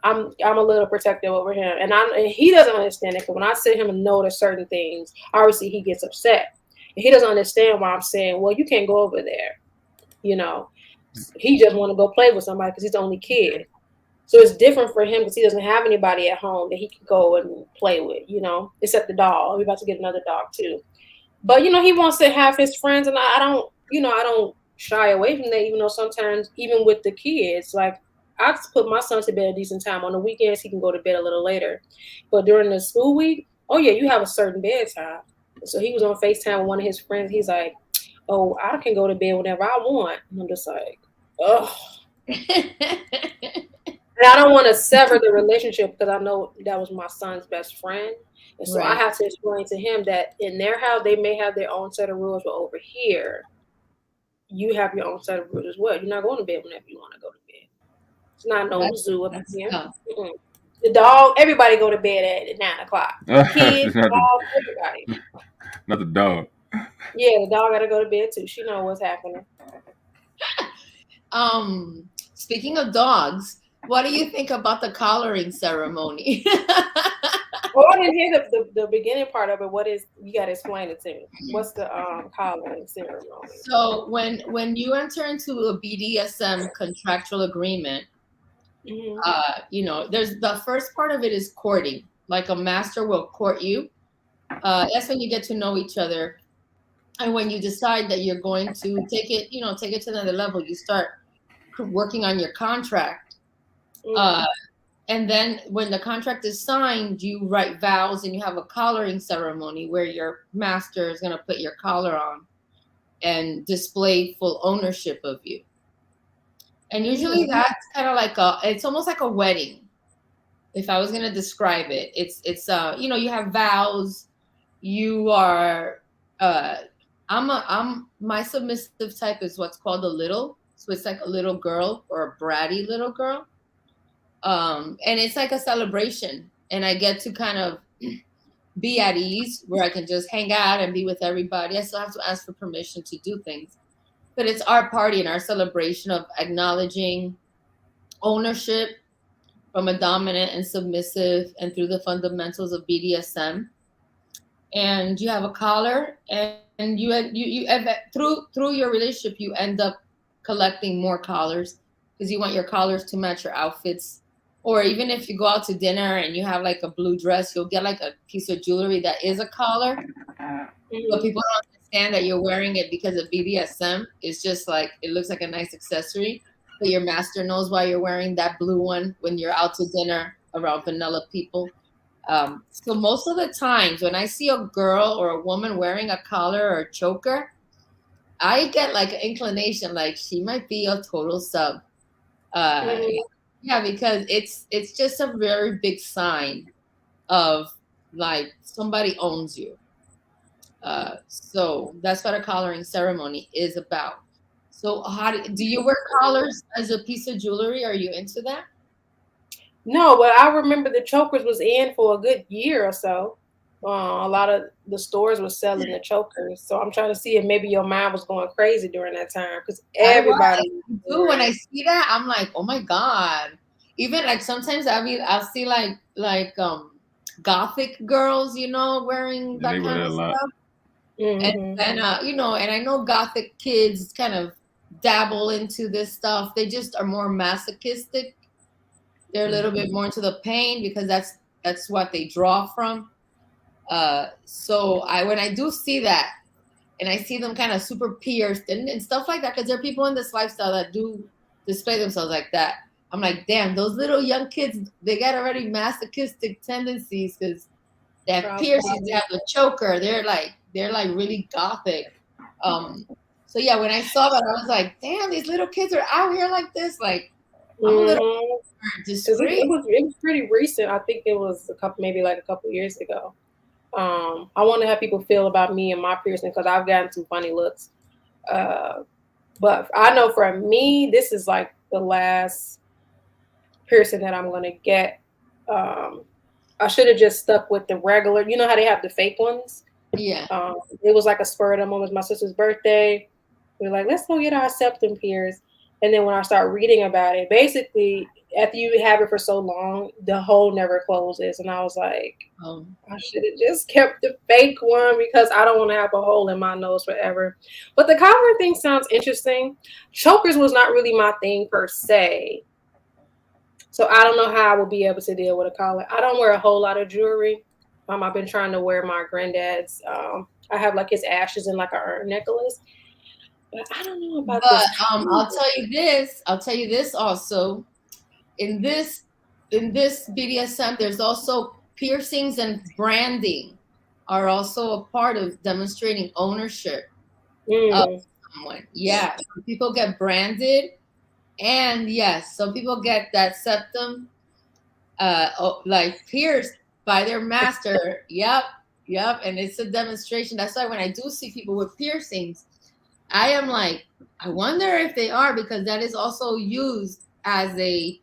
I'm a little protective over him. And he doesn't understand it. Because when I sit him and know to certain things, obviously he gets upset. And he doesn't understand why I'm saying, well, you can't go over there. You know, he just want to go play with somebody because he's the only kid. So it's different for him because he doesn't have anybody at home that he can go and play with, you know, except the dog. We're about to get another dog too. But, you know, he wants to have his friends, and I don't shy away from that, even though sometimes, even with the kids, like, I just put my son to bed a decent time. On the weekends, he can go to bed a little later. But during the school week, oh, yeah, you have a certain bedtime. So he was on FaceTime with one of his friends. He's like, oh, I can go to bed whenever I want. And I'm just like, ugh. And I don't want to sever the relationship because I know that was my son's best friend. And so I have to explain to him that in their house, they may have their own set of rules, but over here, you have your own set of rules as well. You're not going to bed whenever you want to go to bed. It's not no zoo up here. The dog, everybody go to bed at 9 o'clock. Kids, dog, everybody. Not the dog. Yeah, the dog got to go to bed too. She knows what's happening. Speaking of dogs, what do you think about the collaring ceremony? Well, I didn't hear the beginning part of it. What is, you got to explain it to me. What's the collaring ceremony? So when you enter into a BDSM contractual agreement, you know, there's the first part of it is courting. Like a master will court you. That's when you get to know each other. And when you decide that you're going to take it to another level, you start working on your contract. And then when the contract is signed, you write vows and you have a collaring ceremony where your master is going to put your collar on and display full ownership of you. And usually that's kind of like it's almost like a wedding. If I was going to describe it, it's you know, you have vows. You are, my submissive type is what's called a little. So it's like a little girl or a bratty little girl. And it's like a celebration, and I get to kind of be at ease where I can just hang out and be with everybody. I still have to ask for permission to do things, but it's our party and our celebration of acknowledging ownership from a dominant and submissive and through the fundamentals of BDSM. And you have a collar, and you through your relationship, you end up collecting more collars because you want your collars to match your outfits. Or even if you go out to dinner and you have like a blue dress, you'll get like a piece of jewelry that is a collar. But people don't understand that you're wearing it because of BDSM. It's just like, it looks like a nice accessory, but your master knows why you're wearing that blue one when you're out to dinner around vanilla people. So most of the times when I see a girl or a woman wearing a collar or a choker, I get like an inclination, like she might be a total sub. Yeah, because it's just a very big sign of like somebody owns you. So that's what a collaring ceremony is about. So how do you wear collars as a piece of jewelry? Are you into that? No, but I remember the chokers was in for a good year or so. A lot of the stores were selling the chokers. So I'm trying to see if maybe your mind was going crazy during that time, because everybody. When I see that, I'm like, oh my God. Even like sometimes I'll see like gothic girls, wearing that kind of stuff. And and I know gothic kids kind of dabble into this stuff. They just are more masochistic. They're a little bit more into the pain because that's what they draw from. So when I do see that, and I see them kind of super pierced and stuff like that, because there are people in this lifestyle that do display themselves like that. I'm like, damn, those little young kids, they got already masochistic tendencies because they have piercings, they have the choker, they're like really gothic. So yeah, when I saw that, I was like, damn, these little kids are out here like this. Like, I'm a little discreet. It was pretty recent. I think it was a couple years ago. I want to have people feel about me and my piercing because I've gotten some funny looks. But I know for me, this is like the last piercing that I'm going to get. I should have just stuck with the regular. You know how they have the fake ones? Yeah. It was like a spur of the moment. It was my sister's birthday. We were like, let's go get our septum pierced. And then when I start reading about it, basically, after you have it for so long, the hole never closes. And I was like, I should have just kept the fake one because I don't want to have a hole in my nose forever. But the collar thing sounds interesting. Chokers was not really my thing per se. So I don't know how I will be able to deal with a collar. I don't wear a whole lot of jewelry. I've been trying to wear my granddad's. I have like his ashes in like a necklace. But I don't know about this. I'll tell you this also. In this BDSM, there's also piercings and branding are also a part of demonstrating ownership of someone. Yeah, some people get branded, and yes, some people get that septum like pierced by their master. Yep, and it's a demonstration. That's why when I do see people with piercings, I am like, I wonder if they are, because that is also used as a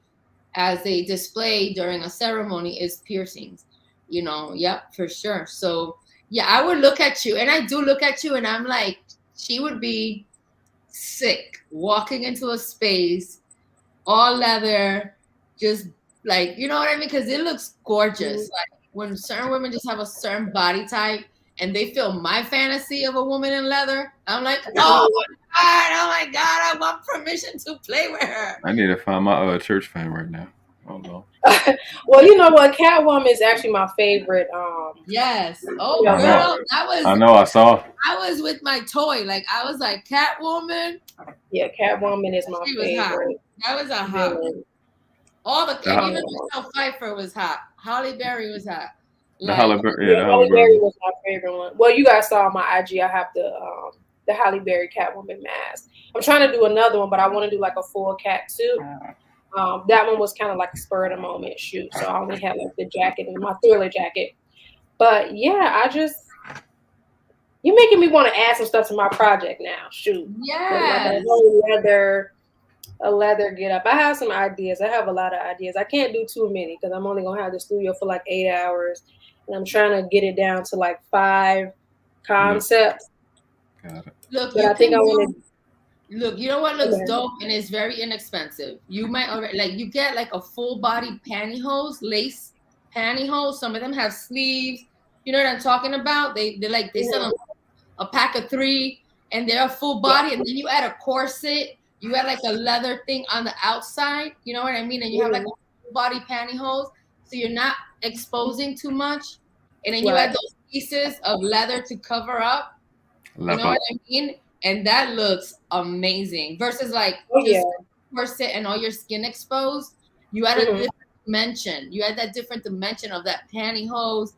display during a ceremony is piercings, Yep, for sure. So yeah, I would look at you, and I do look at you, and I'm like, she would be sick walking into a space, all leather, just like, you know what I mean? Because it looks gorgeous. Like when certain women just have a certain body type, and they feel my fantasy of a woman in leather, I'm like, oh my God, I want permission to play with her. I need to find my church fan right now. Oh no. Well, you know what? Catwoman is actually my favorite. Yes. Oh, girl, that was. I know. I saw. I was with my toy. Like I was like Catwoman. Yeah, Catwoman is my favorite. That was a hot one. All the even Michelle Pfeiffer was hot. Halle Berry was hot. Like, Halle Berry was my favorite one. Well, you guys saw on my IG. I have the Halle Berry Catwoman mask. I'm trying to do another one, but I want to do like a full cat suit. That one was kind of like a spur of the moment shoot, so I only had like the jacket and my Thriller jacket. But yeah, you're making me want to add some stuff to my project now. Shoot, yeah, like a leather get up. I have some ideas. I have a lot of ideas. I can't do too many because I'm only gonna have the studio for like 8 hours, and I'm trying to get it down to like 5 concepts. Got it. Look, but I think I want to. Look, you know what looks dope and is very inexpensive? You might already you get like a full body pantyhose, lace pantyhose. Some of them have sleeves. You know what I'm talking about? They sell them a pack of 3 and they're a full body, and then you add a corset you had like a leather thing on the outside, you know what I mean? And you have like a full body pantyhose, so you're not exposing too much. And then you had those pieces of leather to cover up. You know what I mean? And that looks amazing. Versus like just corset and all your skin exposed. You had a different dimension. You had that different dimension of that pantyhose,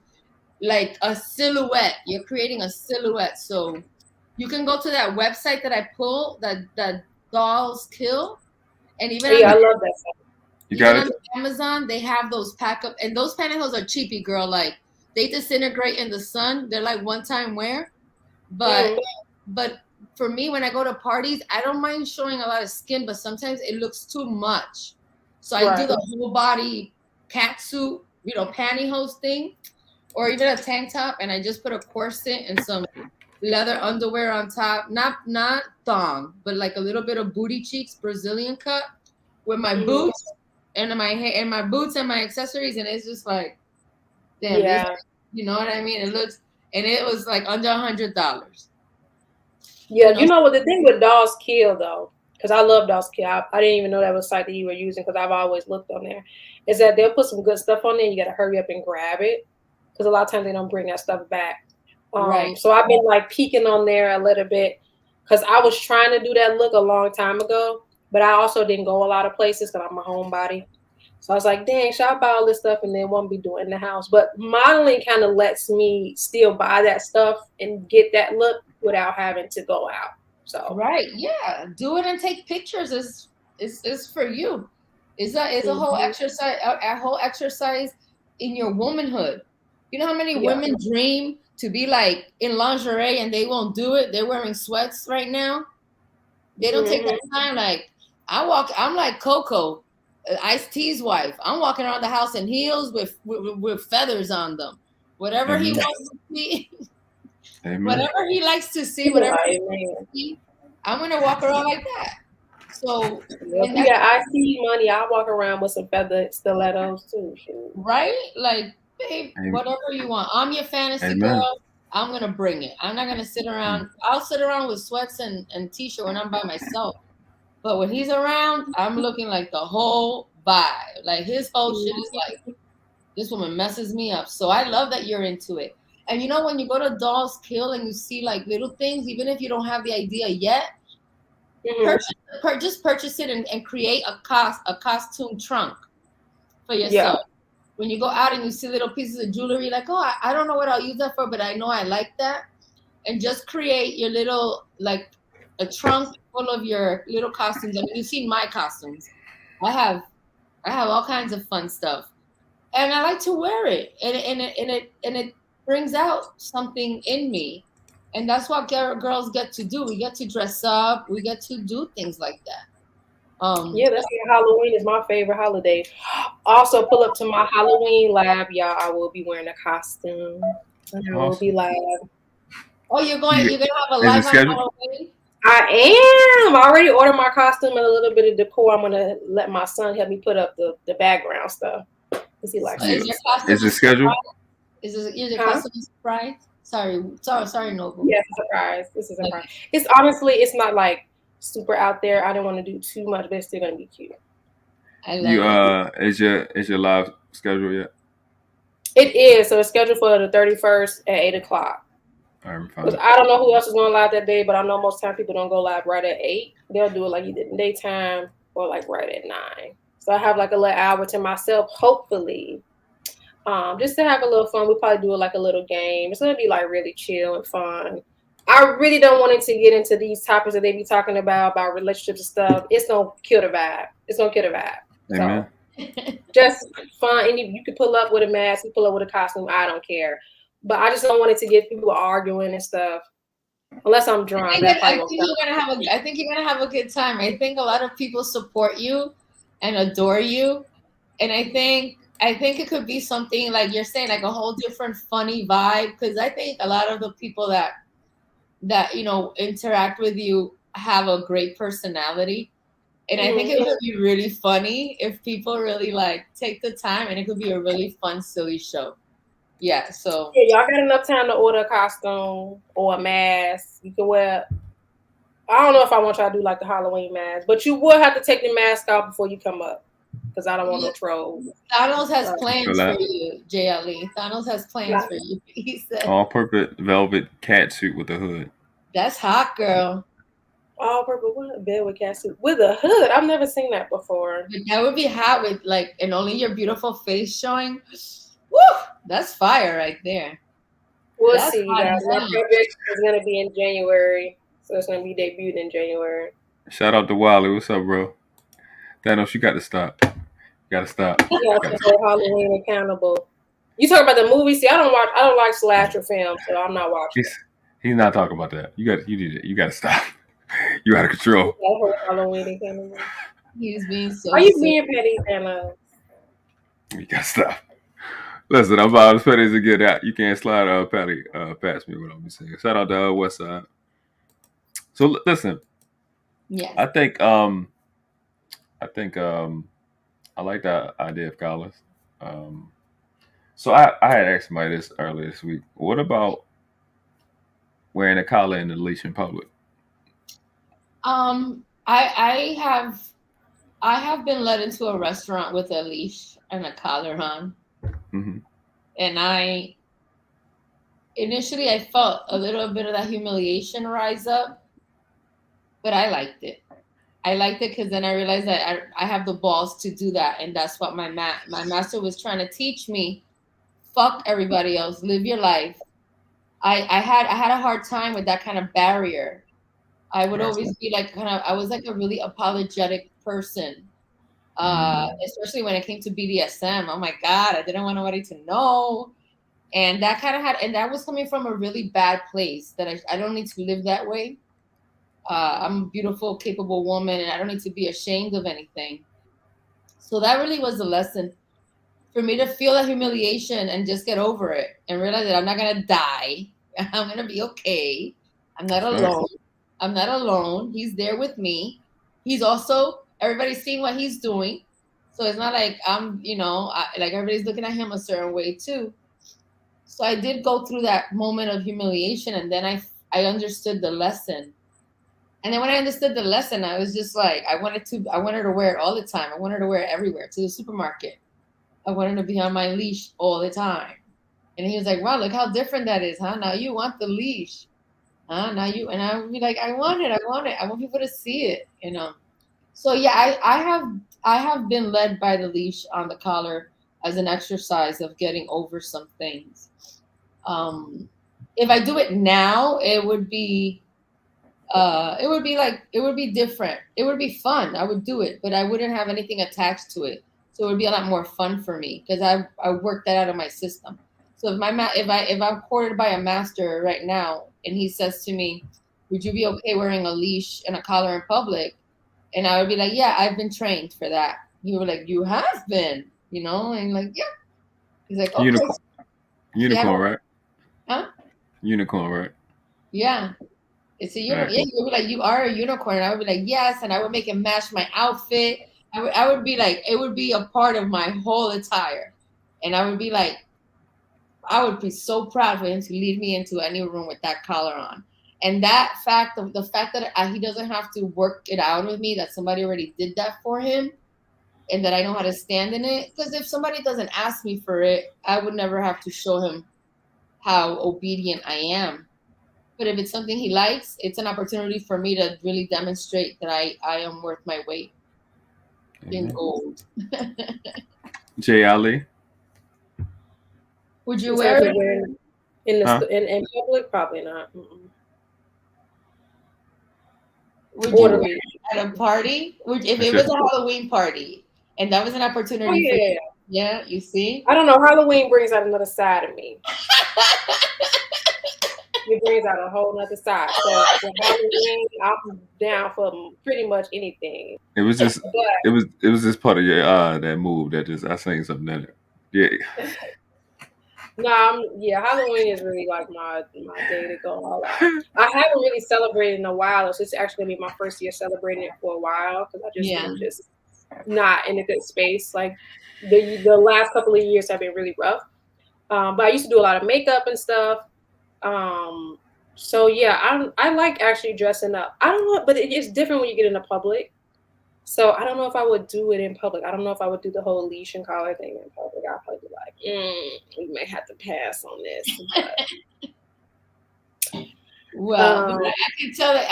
like a silhouette. You're creating a silhouette. So you can go to that website that I pull, that Dolls Kill, and even I love that stuff. You got it? On Amazon, they have those pack up, and those pantyhose are cheapy, girl. Like they disintegrate in the sun. They're like one-time wear. But for me, when I go to parties, I don't mind showing a lot of skin, but sometimes it looks too much. So I do the whole body pantsuit, pantyhose thing, or even a tank top, and I just put a corset and some leather underwear on top. Not thong, but like a little bit of booty cheeks, Brazilian cut, with my boots and my hair and my boots and my accessories, and it's just like, damn, you know what I mean? It looks, and it was like under $100. Yeah, you know what the thing with Dolls Kill though, because I love Dolls Kill. I didn't even know that was a site that you were using because I've always looked on there. Is that they'll put some good stuff on there. And you got to hurry up and grab it because a lot of times they don't bring that stuff back. So I've been like peeking on there a little bit because I was trying to do that look a long time ago, but I also didn't go a lot of places because I'm a homebody. So I was like, dang, should I buy all this stuff and then won't be doing it in the house? But modeling kind of lets me still buy that stuff and get that look without having to go out. So do it and take pictures is for you. It's a whole exercise in your womanhood. You know how many women dream to be like in lingerie and they won't do it? They're wearing sweats right now. They don't take that time. Like I'm like Coco, Ice-T's wife. I'm walking around the house in heels with feathers on them. Whatever he wants to see. Whatever he likes to see, whatever he likes to see, I'm gonna walk around like that. So if you got Ice-T money, I'll walk around with some feather stilettos too. Right? Like, babe, whatever you want. I'm your fantasy girl. I'm gonna bring it. I'm not gonna sit around. I'll sit around with sweats and t-shirt when I'm by myself. But when he's around, I'm looking like the whole vibe. Like his whole shit is like, this woman messes me up. So I love that you're into it. And you know, when you go to Dolls Kill and you see like little things, even if you don't have the idea yet, just purchase it and create a costume trunk for yourself. When you go out and you see little pieces of jewelry, like, oh, I don't know what I'll use that for, but I know I like that. And just create your little, like a trunk full of your little costumes. I mean, you've seen my costumes. I have all kinds of fun stuff. And I like to wear it. And it brings out something in me, and that's what girls get to do. We get to dress up. We get to do things like that. That's why Halloween is my favorite holiday. Also, pull up to my Halloween lab, y'all. I will be wearing a costume. And I will be live. Oh, you're gonna have a live on Halloween? I am. I already ordered my costume and a little bit of decor. I'm gonna let my son help me put up the background stuff because he likes it. Is it scheduled? Is your costume a surprise? Sorry, Noble. Yeah, it's a surprise. This is a surprise. It's honestly, it's not like super out there. I don't want to do too much, but it's still gonna be cute. I love it. Is your live schedule yet? It is. So it's scheduled for the 31st at 8:00. Because I don't know who else is going live that day, but I know most time people don't go live right at 8. They'll do it like either in daytime or like right at 9. So I have like a little hour to myself, hopefully. Just to have a little fun. We'll probably do it like a little game. It's gonna be like really chill and fun. I really don't want it to get into these topics that they be talking about relationships and stuff. It's gonna kill the vibe. Amen. So just fun. And you can pull up with a mask, you pull up with a costume. I don't care. But I just don't want it to get people arguing and stuff. Unless I'm drunk. I think you're gonna have a good time. I think a lot of people support you and adore you, and I think it could be something like you're saying, like a whole different funny vibe. Because I think a lot of the people that interact with you have a great personality, and I think it would be really funny if people really like take the time, and it could be a really fun, silly show. Yeah. So y'all got enough time to order a costume or a mask. You can wear I don't know if I want y'all to do like the Halloween mask, but you will have to take the mask out before you come up, because I don't want no trolls. Thanos has plans for you, JLE. Thanos has plans for you. He said all-purpose velvet cat suit with a hood. That's hot, girl. All-purpose what? Bed with cat suit with a hood. I've never seen that before. But that would be hot with like, and only your beautiful face showing. Woo! That's fire right there. We'll see, you guys. My project is gonna be in January, so it's gonna be debuted in January. Shout out to Wiley. What's up, bro? Thanos, you got to stop. You got to stop. You got to hold Halloween accountable. You talking about the movie? See, I don't like slasher films, so I'm not watching. He's not talking about that. You got to stop. You out of control. Hold Halloween accountable. He's being so. Are you being petty, Thanos? You got to stop. Listen, I'm about as petty as it get out. You can't slide Patty past me. What I'm saying. Shout out to West Side. So listen. Yeah. I think I like that idea of collars. So I had asked somebody this earlier this week. What about wearing a collar in the leash in public? I have been led into a restaurant with a leash and a collar on. Mm-hmm. And initially I felt a little bit of that humiliation rise up, but I liked it. I liked it because then I realized that I have the balls to do that, and that's what my master was trying to teach me. Fuck everybody else. Live your life. I had a hard time with that kind of barrier. I would always be like I was like a really apologetic person, especially when it came to BDSM. Oh my God, I didn't want nobody to know. And that that was coming from a really bad place that I don't need to live that way. I'm a beautiful, capable woman, and I don't need to be ashamed of anything. So that really was the lesson for me, to feel that humiliation and just get over it and realize that I'm not going to die. I'm going to be okay. I'm not alone. I'm not alone. He's there with me. He's also, everybody's seeing what he's doing. So it's not like I'm, like everybody's looking at him a certain way too. So I did go through that moment of humiliation, and then I understood the lesson. And then when I understood the lesson, I was just like, I wanted to wear it all the time. I wanted to wear it everywhere, to the supermarket. I wanted to be on my leash all the time. And he was like, wow, look how different that is, huh? Now you want the leash. Huh? Now you, and I would be like, I want it. I want people to see it, So yeah, I have been led by the leash on the collar as an exercise of getting over some things. If I do it now, it would be different. It would be fun. I would do it, but I wouldn't have anything attached to it. So it would be a lot more fun for me because I worked that out of my system. So if I'm courted by a master right now and he says to me, would you be okay wearing a leash and a collar in public? And I would be like, yeah, I've been trained for that. He would be like, you have been, and like, yeah. He's like, okay. Unicorn, right? Huh? Unicorn, right? Yeah. It's a unicorn. Yeah, you would be like, you are a unicorn. And I would be like, yes. And I would make it match my outfit. I would be like, it would be a part of my whole attire. And I would be like, I would be so proud for him to lead me into any room with that collar on. And the fact that he doesn't have to work it out with me, that somebody already did that for him, and that I know how to stand in it. Because if somebody doesn't ask me for it, I would never have to show him how obedient I am. But if it's something he likes, it's an opportunity for me to really demonstrate that I am worth my weight in gold. Jay Ali, would you wear it in public? Probably not. Would you wear it at a party? If it was a Halloween party and that was an opportunity for you? Yeah, you see? I don't know. Halloween brings out another side of me. It brings out a whole nother side. So for Halloween, I'm down for pretty much anything. It was just it was just part of your that move that just I seen something in it. Yeah. Halloween is really like my day to go all out. I haven't really celebrated in a while. It's actually gonna be my first year celebrating it for a while because I'm just not in a good space. Like the last couple of years have been really rough. But I used to do a lot of makeup and stuff. So yeah, I like actually dressing up. I don't know, but it's different when you get in the public. So I don't know if I would do it in public. I don't know if I would do the whole leash and collar thing in public. I'd probably be like, we may have to pass on this. Well, but I could tell that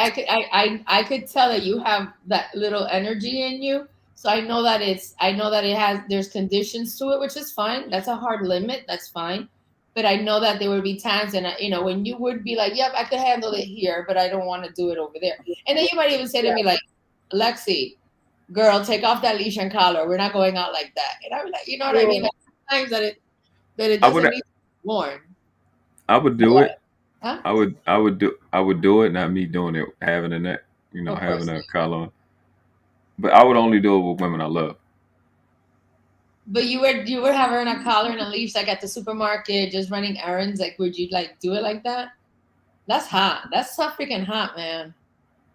I could tell that you have that little energy in you. So I know that there's conditions to it, which is fine. That's a hard limit. That's fine. But I know that there would be times, and when you would be like, "Yep, I could handle it here, but I don't want to do it over there." And then you might even say to me like, "Lexie, girl, take off that leash and collar. We're not going out like that." And I'm like, you know what I mean? Like, sometimes that it doesn't need to be worn. I would do it. Huh? I would do it, not me doing it, having a neck, having a collar on. But I would only do it with women I love. But you would have her in a collar and a leash, like at the supermarket, just running errands. Like, would you like do it like that? That's hot. That's so freaking hot, man.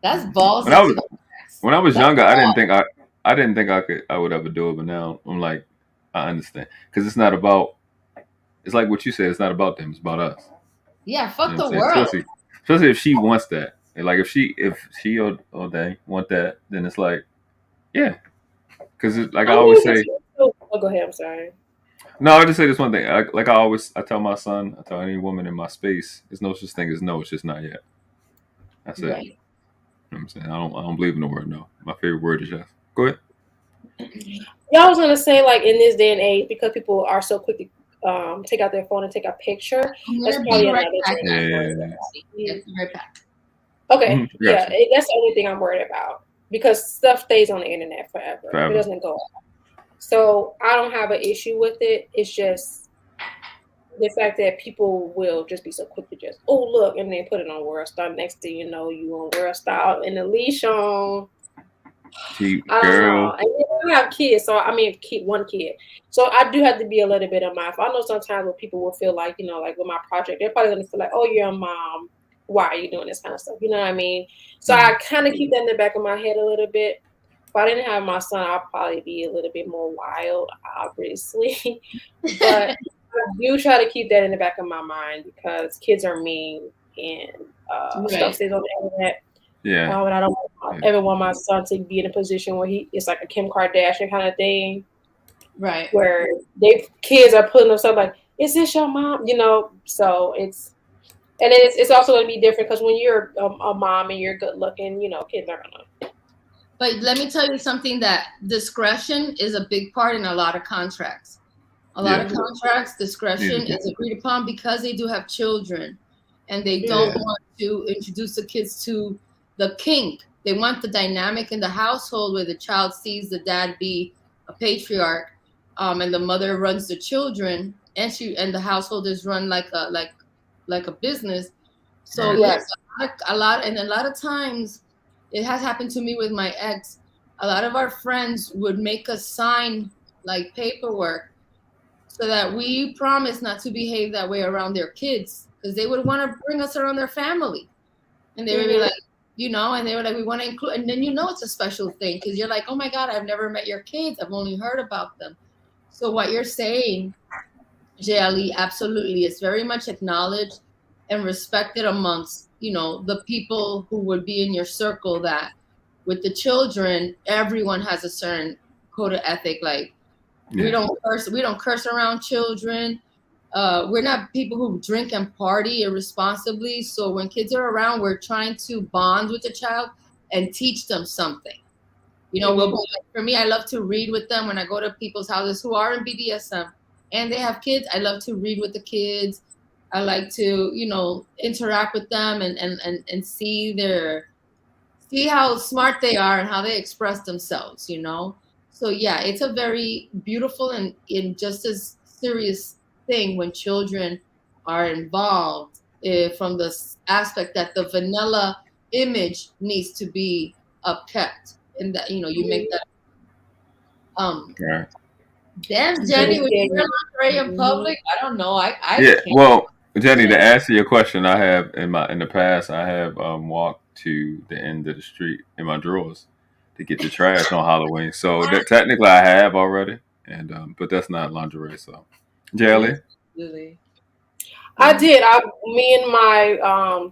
That's balls. When I was younger, I didn't think I would ever do it. But now I'm like, I understand, because it's not about. It's like what you said. It's not about them. It's about us. Yeah, fuck the world. Especially if she wants that. And like if she or they want that, then it's like, yeah. Because like I always say. Oh, go ahead. I'm sorry. No, I just say this one thing. I tell my son, I tell any woman in my space, there's no such thing as no. It's just not yet. That's it. Right. You know what I'm saying? I don't believe in the word no. My favorite word is yes. Go ahead. Yeah, I was gonna say, like, in this day and age, because people are so quick to take out their phone and take a picture. That's probably another thing. Okay. Yeah, that's the only thing I'm worried about, because stuff stays on the internet forever. It doesn't go out. So I don't have an issue with it. It's just the fact that people will just be so quick to just, oh, look, and then put it on World Star. Next thing you know, you on World Star and the leash on. Cheap girl. And then I have kids, so I mean, one kid. So I do have to be a little bit of mindful. I know sometimes when people will feel like, like with my project, they're probably going to feel like, oh, you're a mom. Why are you doing this kind of stuff? You know what I mean? So I kind of keep that in the back of my head a little bit. If I didn't have my son, I'd probably be a little bit more wild, obviously. But I do try to keep that in the back of my mind, because kids are mean and stuff stays on the internet. Yeah. And I don't ever want my son to be in a position where it's like a Kim Kardashian kind of thing. Right. Where kids are putting themselves like, is this your mom? So it's also going to be different, because when you're a mom and you're good looking, kids are going to. But let me tell you something, that discretion is a big part in a lot of contracts. A lot of contracts, discretion is agreed upon, because they do have children and they don't want to introduce the kids to the kink. They want the dynamic in the household where the child sees the dad be a patriarch, and the mother runs the children, and the household is run like a business. So yes, a lot of times, it has happened to me with my ex. A lot of our friends would make us sign like paperwork so that we promise not to behave that way around their kids, because they would want to bring us around their family. And they would be like, and they were like, we want to include, and then it's a special thing, because you're like, oh my God, I've never met your kids. I've only heard about them. So what you're saying, Jayali, absolutely, is very much acknowledged and respected amongst, the people who would be in your circle, that with the children, everyone has a certain code of ethic. Like, we don't curse around children. We're not people who drink and party irresponsibly. So when kids are around, we're trying to bond with the child and teach them something. For me, I love to read with them when I go to people's houses who are in BDSM and they have kids. I love to read with the kids. I like to, interact with them and see how smart they are and how they express themselves, So yeah, it's a very beautiful and just as serious thing when children are involved, from the aspect that the vanilla image needs to be upkept, and that you make that. Damn, Jenny, when you wear lingerie in public, I don't know. I can't. Well, Jenny, to answer your question, I have in the past, I have walked to the end of the street in my drawers to get the trash on Halloween. So that technically I have already, and but that's not lingerie. So, Jelly. I did. Me and my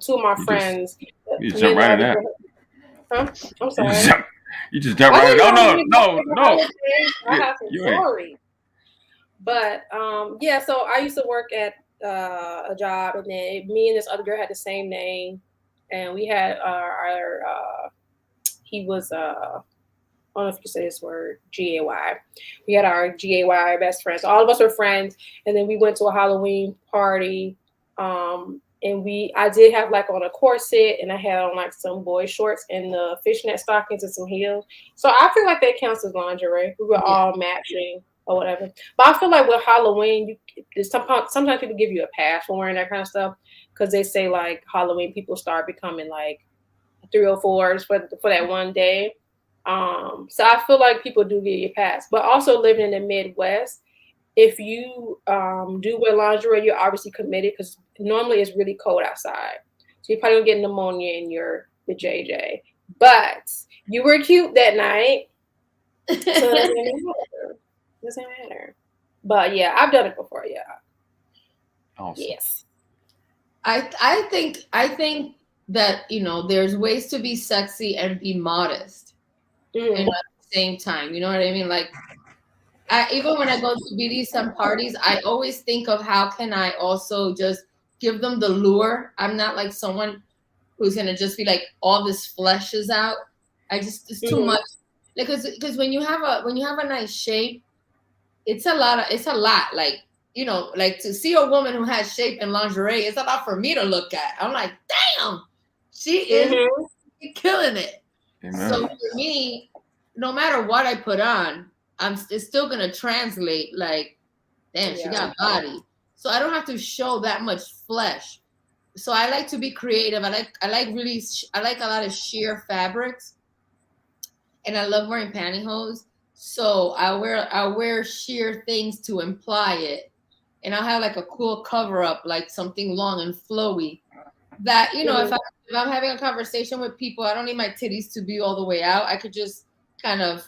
two of my friends. You just jump right in that. Huh? I'm sorry. You just jump right in. Oh no. I have some story. But yeah, so I used to work at a job, and then me and this other girl had the same name, and we had he was I don't know if you can say this word, GAY. We had our GAY best friends. So all of us were friends, and then we went to a Halloween party. And I did have like on a corset, and I had on like some boy shorts and the fishnet stockings and some heels. So I feel like that counts as lingerie. We were all matching or whatever. But I feel like with Halloween, sometimes people give you a pass for wearing that kind of stuff because they say like Halloween people start becoming like 304s for that one day. So I feel like people do give you a pass. But also living in the Midwest, if you do wear lingerie, you're obviously committed because normally it's really cold outside. So you're probably going to get pneumonia in your JJ. But you were cute that night. So it doesn't matter. But yeah, I've done it before, yeah. Awesome. Yes. I think that, there's ways to be sexy and be modest and at the same time. You know what I mean? Like, even when I go to BDSM parties, I always think of how can I also just give them the lure. I'm not like someone who's gonna just be like all this flesh is out. It's too much. Because when you have a nice shape, it's a lot. Like, like to see a woman who has shape in lingerie, it's a lot for me to look at. I'm like, damn, she is killing it. Amen. So for me, no matter what I put on, it's still gonna translate like, damn, she got body. So I don't have to show that much flesh. So I like to be creative. I like a lot of sheer fabrics, and I love wearing pantyhose. So I wear sheer things to imply it, and I'll have like a cool cover up, like something long and flowy. That if I'm having a conversation with people, I don't need my titties to be all the way out. I could just kind of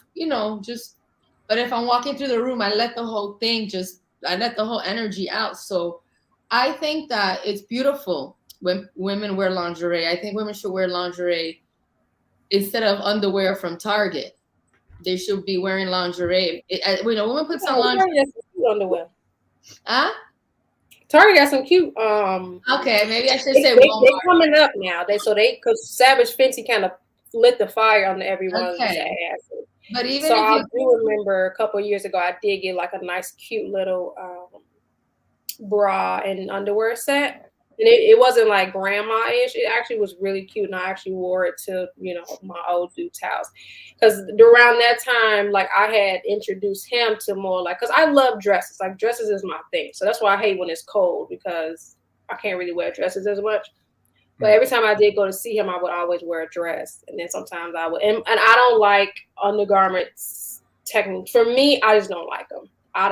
But if I'm walking through the room, I let the whole energy out. So I think that it's beautiful when women wear lingerie. I think women should wear lingerie instead of underwear from Target. They should be wearing lingerie. When a woman puts on lingerie, underwear. Huh? Target got some cute. Okay, maybe I should say Walmart. They're coming up now. Because Savage Fenty kind of lit the fire on everyone's ass. But even so I do remember a couple of years ago, I did get like a nice, cute little bra and underwear set. And it wasn't like grandma-ish. It actually was really cute. And I actually wore it to, my old dude's house. Because around that time, like I had introduced him to more like, because I love dresses. Like dresses is my thing. So that's why I hate when it's cold because I can't really wear dresses as much. But every time I did go to see him, I would always wear a dress. And then sometimes I would. And I don't like undergarments. For me, I just don't like them. I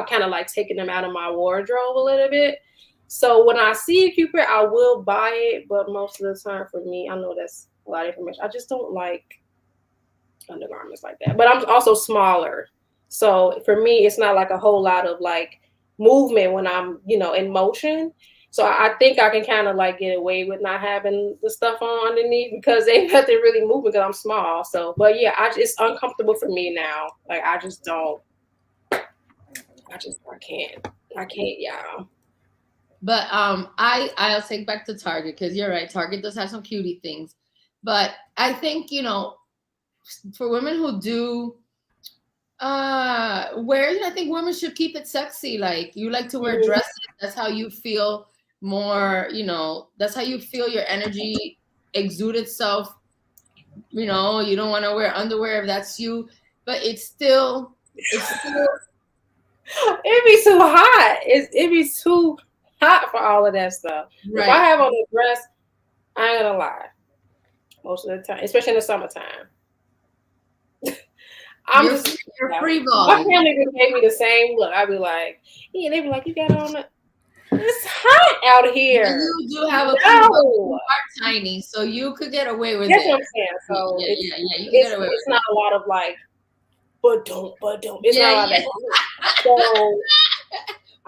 kind of like taking them out of my wardrobe a little bit. So when I see a cute pair, I will buy it. But most of the time for me, I know that's a lot of information. I just don't like undergarments like that. But I'm also smaller. So for me, it's not like a whole lot of like movement when I'm, in motion. So I think I can kind of like get away with not having the stuff on underneath because they have to really move because I'm small. So, but yeah, it's uncomfortable for me now. Like I just don't. I can't. Yeah. But I'll take back to Target because you're right. Target does have some cutie things, but I think for women who do wear, I think women should keep it sexy. Like you like to wear dresses. That's how you feel more. That's how you feel your energy exude itself. You don't want to wear underwear if that's you, but it's still. It'd be too hot. It'd be too hot for all of that stuff. Right. If I have on a dress, I ain't gonna lie. Most of the time, especially in the summertime. You're free balling. My family just gave me the same look. I'd be like, yeah, they be like, you got on it. It's hot out here. And you do have a you are tiny, so you could get away with That's it. What I'm saying. So you can get away with it. It's not a lot of like, but don't. It's not a lot of that. So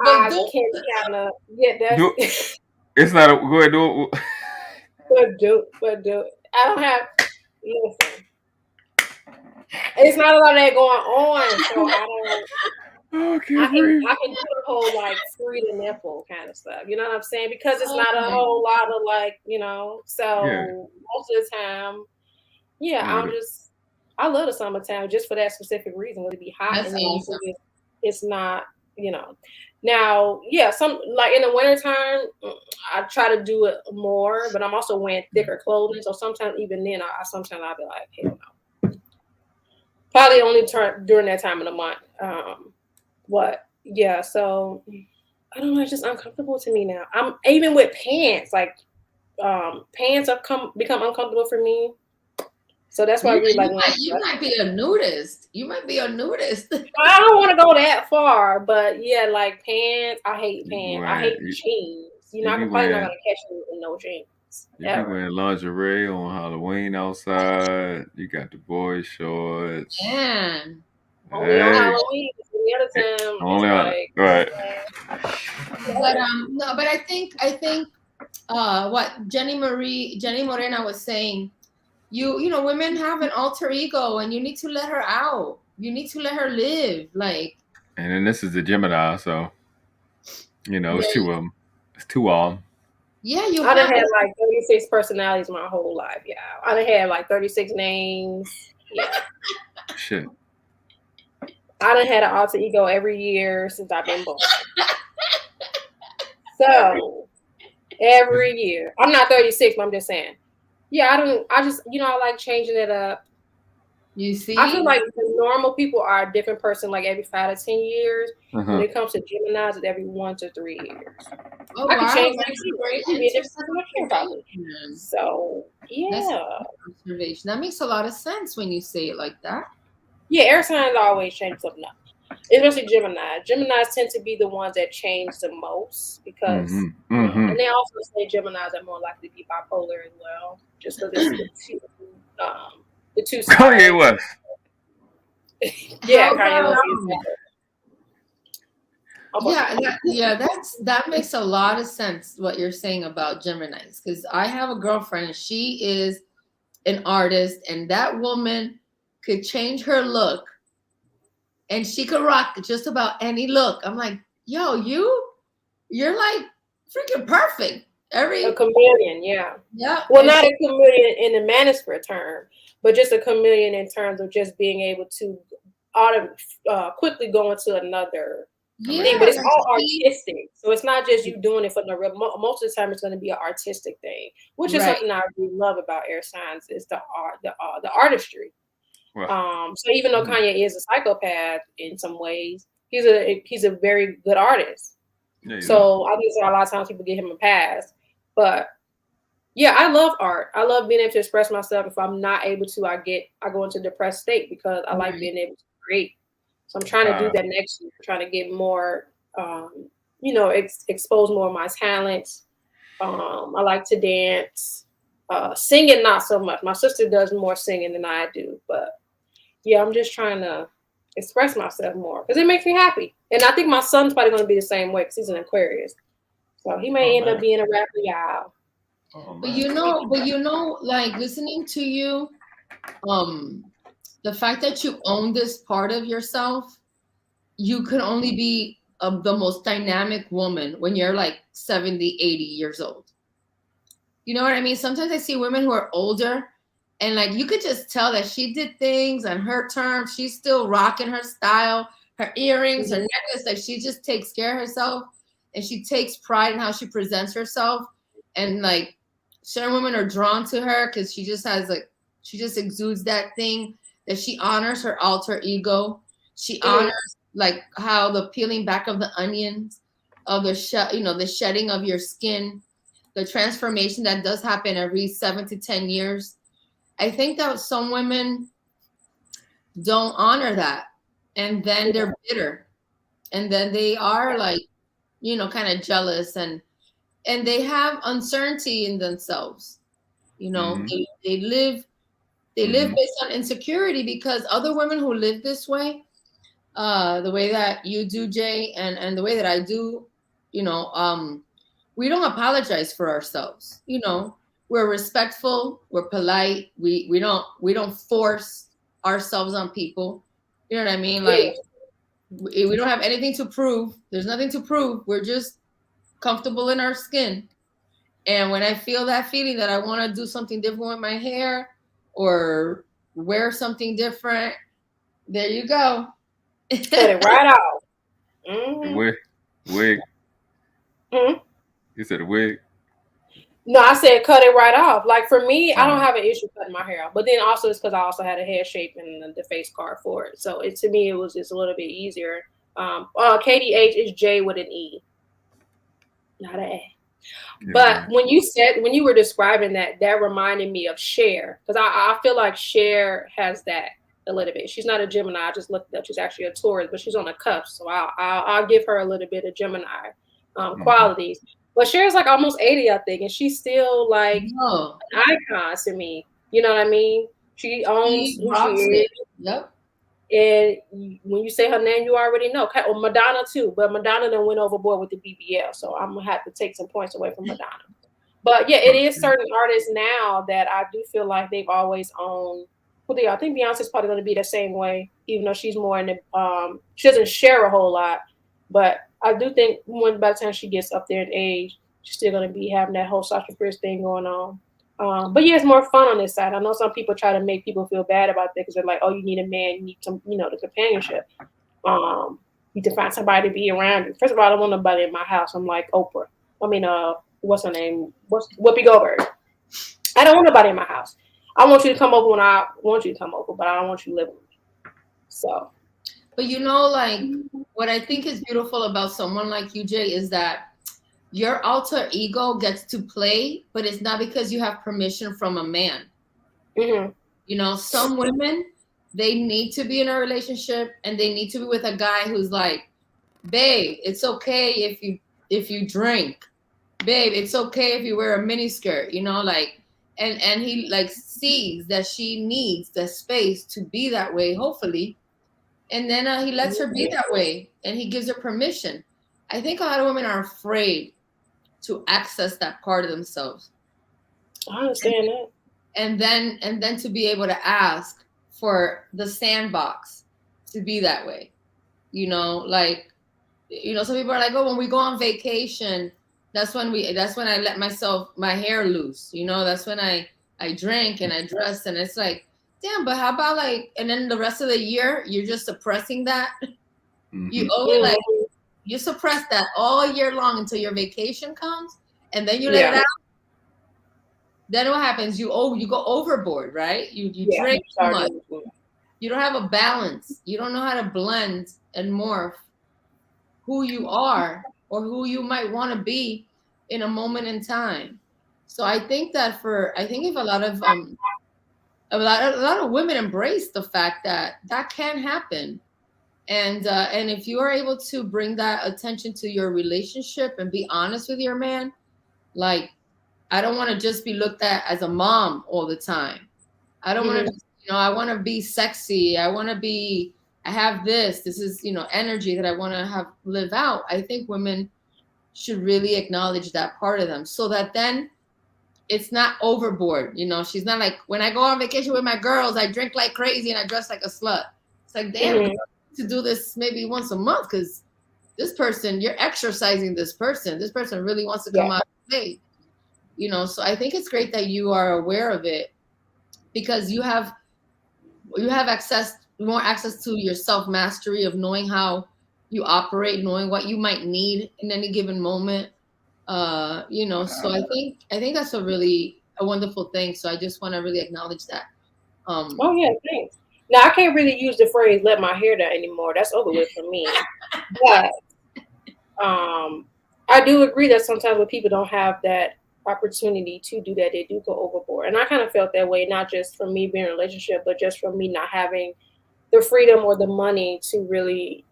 I can kind of that's. It's not a go ahead do it. But do it. I don't have. Listen, it's not a lot of that going on, so I don't. Okay, I can do the whole like free the nipple kind of stuff. You know what I'm saying? Because it's not a whole lot of like, so most of the time, I love the summertime just for that specific reason. It'll be hot and then it's not, Now, some like in the wintertime, I try to do it more, but I'm also wearing thicker clothing. So sometimes even then sometimes I'll be like, hell no. Probably only during that time of the month. So I don't know, it's just uncomfortable to me now. I'm even with pants, like pants have become uncomfortable for me. So that's why I really like you might be a nudist. You might be a nudist. I don't want to go that far, but like pants, I hate pants. I hate jeans. I'm probably not gonna catch me with no jeans. You be wearing lingerie on Halloween outside. You got the boy shorts. Yeah. Only on Halloween. The other time, only on right. But I think what Jenny Morena was saying, women have an alter ego, and you need to let her out. You need to let her live, like. And then this is the Gemini, so it's two of them. It's two of them. Yeah, I done had like 36 personalities my whole life. Yeah, I done had like 36 names. Yeah. Shit. I done had an alter ego every year since I've been born. So every year, I'm not 36, but I'm just saying. Yeah, I like changing it up. You see, I feel like the normal people are a different person like every 5 to 10 years. When it comes to Geminis, it's every 1 to 3 years. Oh, I can change my So observation. That makes a lot of sense when you say it like that. Yeah, air signs always change something up. Especially Gemini. Geminis tend to be the ones that change the most because, and they also say Geminis are more likely to be bipolar as well, just because it's the two sides. Kanye West. Kanye West. That makes a lot of sense what you're saying about Geminis, because I have a girlfriend. She is an artist, and that woman could change her look. And she could rock just about any look. I'm like, yo, you're like freaking perfect. A chameleon, yeah. Yeah. Well, not a chameleon in the manosphere term, but just a chameleon in terms of just being able to quickly go into another thing. But it's all artistic. So it's not just you doing it for the real. Most of the time, it's going to be an artistic thing, which is something I really love about air signs is the art, the artistry. Wow. So even though Kanye is a psychopath in some ways, he's a very good artist. So I think a lot of times people give him a pass. But yeah, I love art. I love being able to express myself. If I'm not able to, I go into a depressed state because I like being able to create. So I'm trying to do that next year, trying to get more, expose more of my talents. I like to dance. Singing, not so much. My sister does more singing than I do, but yeah, I'm just trying to express myself more because it makes me happy. And I think my son's probably going to be the same way because he's an Aquarius, so he may end up being a rapper, y'all. But like listening to you, the fact that you own this part of yourself, you can only be the most dynamic woman when you're like 70, 80 years old. You know what I mean? Sometimes I see women who are older and like you could just tell that she did things on her terms. She's still rocking her style, her earrings, her necklace. Like she just takes care of herself and she takes pride in how she presents herself. And like certain women are drawn to her because she just exudes that thing that she honors her alter ego. She honors like how the peeling back of the onions, of the shedding of your skin, the transformation that does happen every 7 to 10 years. I think that some women don't honor that. And then they're bitter. And then they are like, kind of jealous and they have uncertainty in themselves. They live based on insecurity because other women who live this way, the way that you do, Jay, and the way that I do, you know, we don't apologize for ourselves. You know, we're respectful, we're polite, we don't force ourselves on people. You know what I mean? Like we don't have anything to prove. There's nothing to prove. We're just comfortable in our skin. And when I feel that feeling that I want to do something different with my hair or wear something different, there you go. Cut it right off. Mm-hmm. Wig. Mm-hmm. You said a wig? No, I said cut it right off. Like for me, I don't have an issue cutting my hair off. But then also it's because I also had a hair shape and the face card for it. So to me, it was just a little bit easier. KDH is J with an E, not an A. Yeah. But when you were describing that reminded me of Cher, because I feel like Cher has that a little bit. She's not a Gemini. I just looked up. She's actually a Taurus, but she's on a cusp. So I'll give her a little bit of Gemini qualities. But Cher's like almost 80, I think, and she's still like an icon to me. You know what I mean? She owns who she is. Yep. And when you say her name, you already know. Well, Madonna too, but Madonna then went overboard with the BBL, so I'm gonna have to take some points away from Madonna. But yeah, it is certain artists now that I do feel like they've always owned who they are. I think Beyonce's probably gonna be the same way, even though she's more in the she doesn't share a whole lot. But I do think by the time she gets up there in age, she's still gonna be having that whole Sasha Fierce thing going on. But yeah, it's more fun on this side. I know some people try to make people feel bad about that because they're like, oh, you need a man, you need some, the companionship. You need to find somebody to be around you. First of all, I don't want nobody in my house. I'm like Oprah. I mean, what's her name? Whoopi Goldberg. I don't want nobody in my house. I want you to come over when I want you to come over, but I don't want you to live with me. So. But like what I think is beautiful about someone like you, Jay, is that your alter ego gets to play, but it's not because you have permission from a man. Mm-hmm. Some women, they need to be in a relationship and they need to be with a guy who's like, babe, it's okay if you drink. Babe, it's okay if you wear a miniskirt, and he like sees that she needs the space to be that way, hopefully. And then he lets her be that way and he gives her permission. I think a lot of women are afraid to access that part of themselves. I understand that. And then to be able to ask for the sandbox to be that way. Some people are like, oh, when we go on vacation, that's when I let my hair loose. That's when I drink and I dress, and it's like, damn, but how about and then the rest of the year you're just suppressing that? Mm-hmm. You always you suppress that all year long until your vacation comes, and then you let it out. Then what happens? You go overboard, right? You drink too much. You don't have a balance. You don't know how to blend and morph who you are or who you might want to be in a moment in time. So I think that if a lot of women embrace the fact that can happen. And if you are able to bring that attention to your relationship and be honest with your man, like, I don't want to just be looked at as a mom all the time. I don't want to, I want to be sexy. I have this is, energy that I want to live out. I think women should really acknowledge that part of them so that then it's not overboard. She's not like, when I go on vacation with my girls, I drink like crazy and I dress like a slut. It's like, damn, to do this maybe once a month because this person, you're exercising this person. This person really wants to come out and play. So I think it's great that you are aware of it because you have more access to your self-mastery of knowing how you operate, knowing what you might need in any given moment. So I think that's a wonderful thing. So I just want to really acknowledge that. Oh yeah, thanks. Now I can't really use the phrase "let my hair down" anymore. That's over with for me. But I do agree that sometimes when people don't have that opportunity to do that, they do go overboard. And I kind of felt that way, not just from me being in a relationship, but just from me not having the freedom or the money to really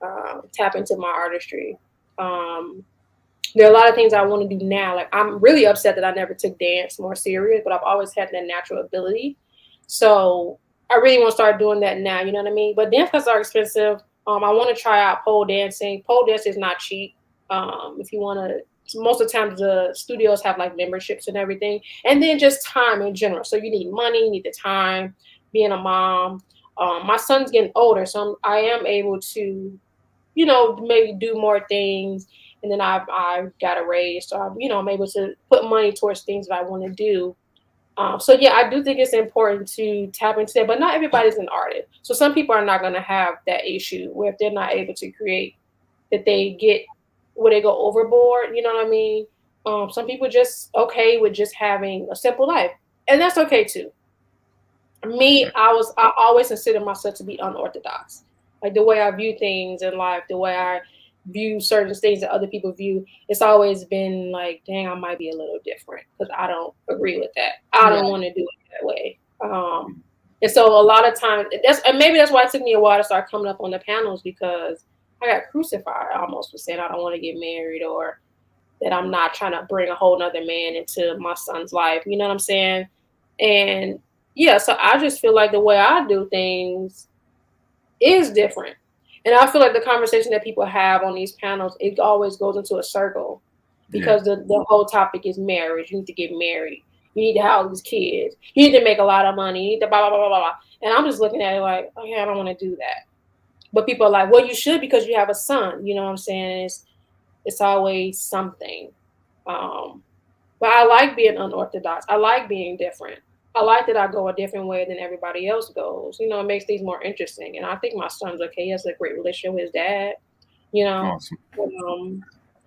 tap into my artistry. There are a lot of things I want to do now. Like, I'm really upset that I never took dance more serious, but I've always had that natural ability. So I really want to start doing that now. You know what I mean? But dance classes are expensive. I want to try out pole dancing. Pole dancing is not cheap. If you want to, most of the times the studios have like memberships and everything, and then just time in general. So you need money, you need the time. Being a mom, my son's getting older, so I am able to, maybe do more things. And then I've got a raise, so I'm able to put money towards things that I want to do. So yeah, I do think it's important to tap into that, but not everybody's an artist. So some people are not going to have that issue where if they're not able to create, that they get where they go overboard. You know what I mean? Some people just okay with just having a simple life, and that's okay too. Me, I always consider myself to be unorthodox. Like the way I view things in life, the way I view certain things that other people view, it's always been like, dang, I might be a little different because I don't agree with that. I don't want to do it that way. And so a lot of times, maybe that's why it took me a while to start coming up on the panels, because I got crucified almost for saying I don't want to get married, or that I'm not trying to bring a whole nother man into my son's life. You know what I'm saying? And yeah, so I just feel like the way I do things is different. And I feel like the conversation that people have on these panels, it always goes into a circle, because the whole topic is marriage. You need to get married. You need to have all these kids. You need to make a lot of money. You need to blah, blah, blah, blah, blah. And I'm just looking at it like, okay, I don't want to do that. But people are like, well, you should, because you have a son. You know what I'm saying? It's always something. But I like being unorthodox. I like being different. I like that I go a different way than everybody else goes. It makes things more interesting. And I think my son's okay. He has a great relationship with his dad. Awesome.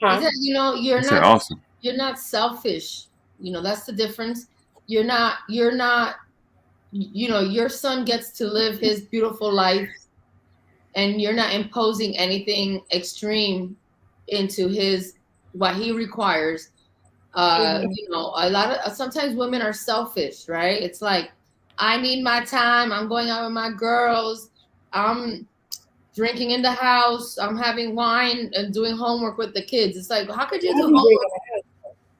You're not selfish. That's the difference. You're not, your son gets to live his beautiful life, and you're not imposing anything extreme into what he requires. Sometimes women are selfish, right? It's like, I need my time. I'm going out with my girls. I'm drinking in the house. I'm having wine and doing homework with the kids. It's like, how could you do homework?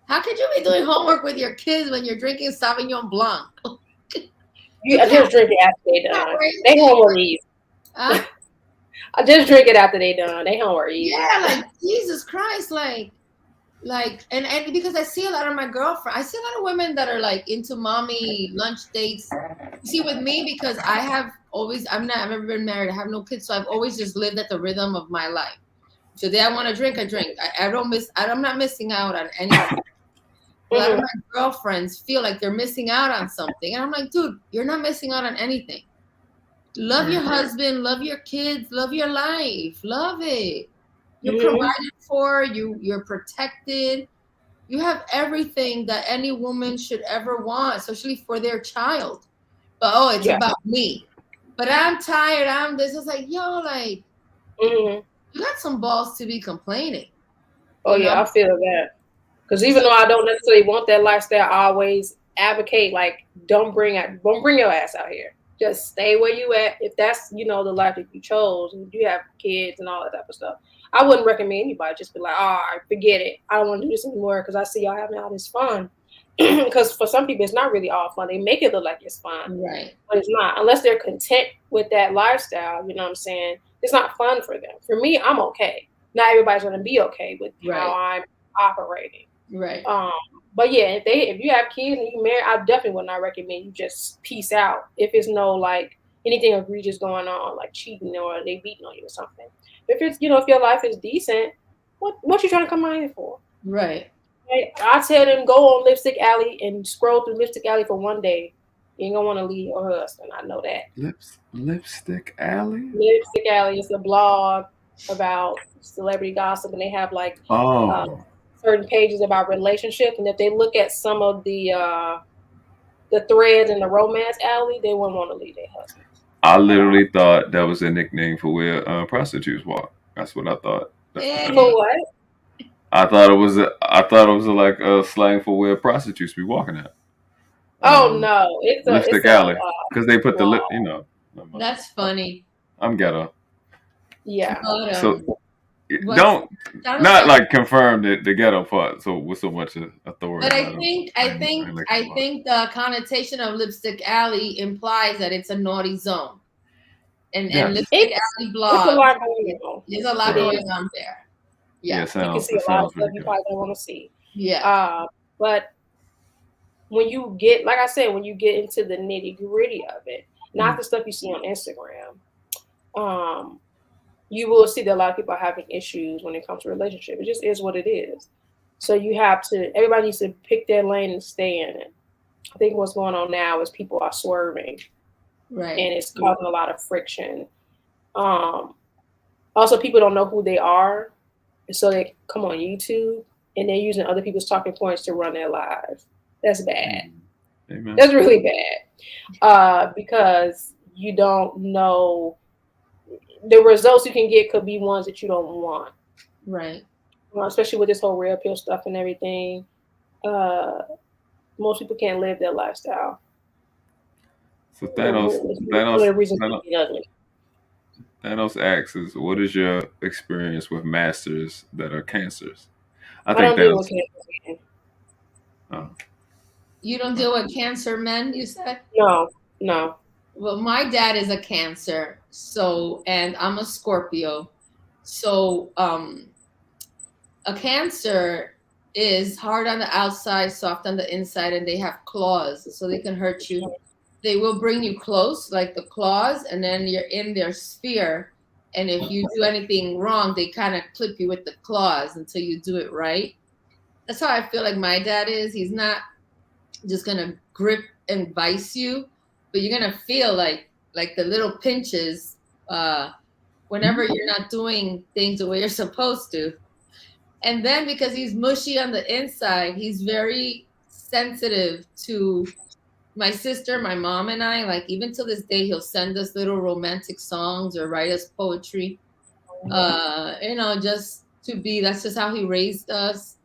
How could you be doing homework with your kids when you're drinking Sauvignon Blanc? I just drink it after they done. They homework easy. I just drink it after they done. They homework easy. Yeah, like Jesus Christ, and because I see a lot of my girlfriends, I see a lot of women that are like into mommy lunch dates. You see, with me, because I've never been married. I have no kids, so I've always just lived at the rhythm of my life. Today I want to drink, I drink. I'm not missing out on anything. A lot of my girlfriends feel like they're missing out on something, and I'm like, dude, you're not missing out on anything. Love your husband, love your kids, love your life, love it. You're provided for, you're protected. You have everything that any woman should ever want, especially for their child. But it's about me. But I'm tired. I'm this. It's like, you got some balls to be complaining. Oh yeah, I feel that. Because even though I don't necessarily want that lifestyle, I always advocate, like, don't bring your ass out here. Just stay where you at. If that's, the life that you chose, and you have kids and all that type of stuff, I wouldn't recommend anybody just be like, forget it. I don't want to do this anymore because I see y'all having all this fun. Because for some people, it's not really all fun. They make it look like it's fun. Right. But it's not. Unless they're content with that lifestyle, you know what I'm saying? It's not fun for them. For me, I'm okay. Not everybody's going to be okay with how I'm operating. Right. But yeah, if you have kids and you married, I definitely would not recommend you just peace out if it's no like anything egregious going on, like cheating or they beating on you or something. If it's, if your life is decent, what you trying to come out here for? Right. I tell them, go on Lipstick Alley and scroll through Lipstick Alley for one day. You ain't gonna want to leave your husband. I know that. Lipstick Alley? Lipstick Alley is a blog about celebrity gossip, and they have like certain pages about relationships. And if they look at some of the threads in the romance alley, they wouldn't want to leave their husband. I literally thought that was a nickname for where prostitutes walk. That's what I thought. For what? I thought it was like a slang for where prostitutes be walking at. Oh no, it's a Lipstick Alley, because they put the lip. That's funny. I'm ghetto. Yeah. But, so not like confirm the ghetto part. So with so much authority. But I think the connotation of Lipstick Alley implies that it's a naughty zone. and Yes. Lipstick Alley blog. It's a lot going on. There's a lot going on there. Yeah, Yeah, you can see it a lot of sounds stuff really you good. probably don't want to see. Yeah. But when you get, like I said, when you get into the nitty gritty of it, not the stuff you see on Instagram, you will see that a lot of people are having issues when it comes to relationship. It just is what it is. So you have to, everybody needs to pick their lane and stay in it. I think what's going on now is people are swerving, right, and it's causing a lot of friction. Also, people don't know who they are, and so they come on YouTube and they're using other people's talking points to run their lives. That's bad. Amen. That's really bad, because you don't know. The results you can get could be ones that you don't want. Right. Especially with this whole red pill stuff and everything. Most people can't live their lifestyle. So Thanos asks is, what is your experience with masters that are cancers? I don't deal with cancer. You don't deal with cancer men, you said? No. Well, my dad is a Cancer, and I'm a Scorpio. So a Cancer is hard on the outside, soft on the inside, and they have claws, so they can hurt you. They will bring you close, like the claws, and then you're in their sphere. And if you do anything wrong, they kind of clip you with the claws until you do it right. That's how I feel like my dad is. He's not just gonna grip and vice you, but you're gonna feel like the little pinches whenever you're not doing things the way you're supposed to. And then because he's mushy on the inside, he's very sensitive to my sister, my mom, and I. Like, even to this day, he'll send us little romantic songs or write us poetry. Just to be, that's just how he raised us.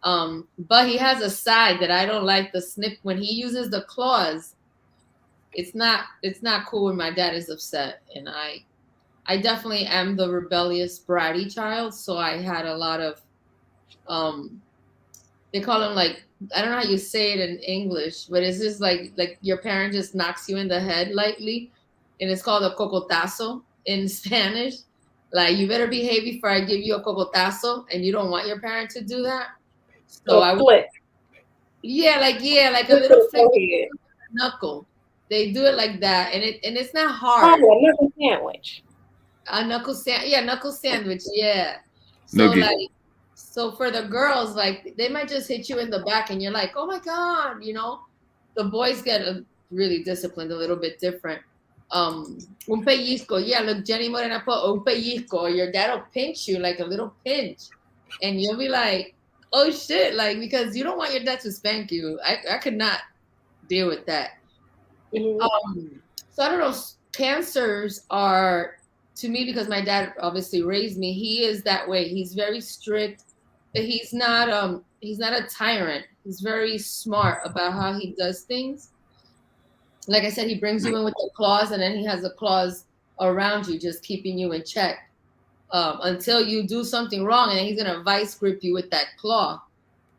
But he has a side that I don't like, the snip. When he uses the claws, it's not cool when my dad is upset. And I definitely am the rebellious bratty child. So I had a lot of, they call them, like, I don't know how you say it in English, but it's just like your parent just knocks you in the head lightly. And it's called a cocotazo in Spanish. Like, you better behave before I give you a cocotazo, and you don't want your parent to do that. So I would, like a little flick knuckle. They do it like that, and it's not hard. Oh, a knuckle sandwich. A knuckle sandwich. Yeah. So so for the girls, like, they might just hit you in the back, and you're like, oh my God, The boys get really disciplined, a little bit different. Un pellizco. Yeah, look, Jenny Morena put un pellizco. Or your dad will pinch you, like a little pinch, and you'll be like, oh shit, like, because you don't want your dad to spank you. I could not deal with that. Mm-hmm. So I don't know. Cancers are, to me, because my dad obviously raised me, he is that way. He's very strict, but he's not a tyrant. He's very smart about how he does things. Like I said, he brings you in with the claws, and then he has the claws around you, just keeping you in check. Until you do something wrong, and he's gonna vice grip you with that claw,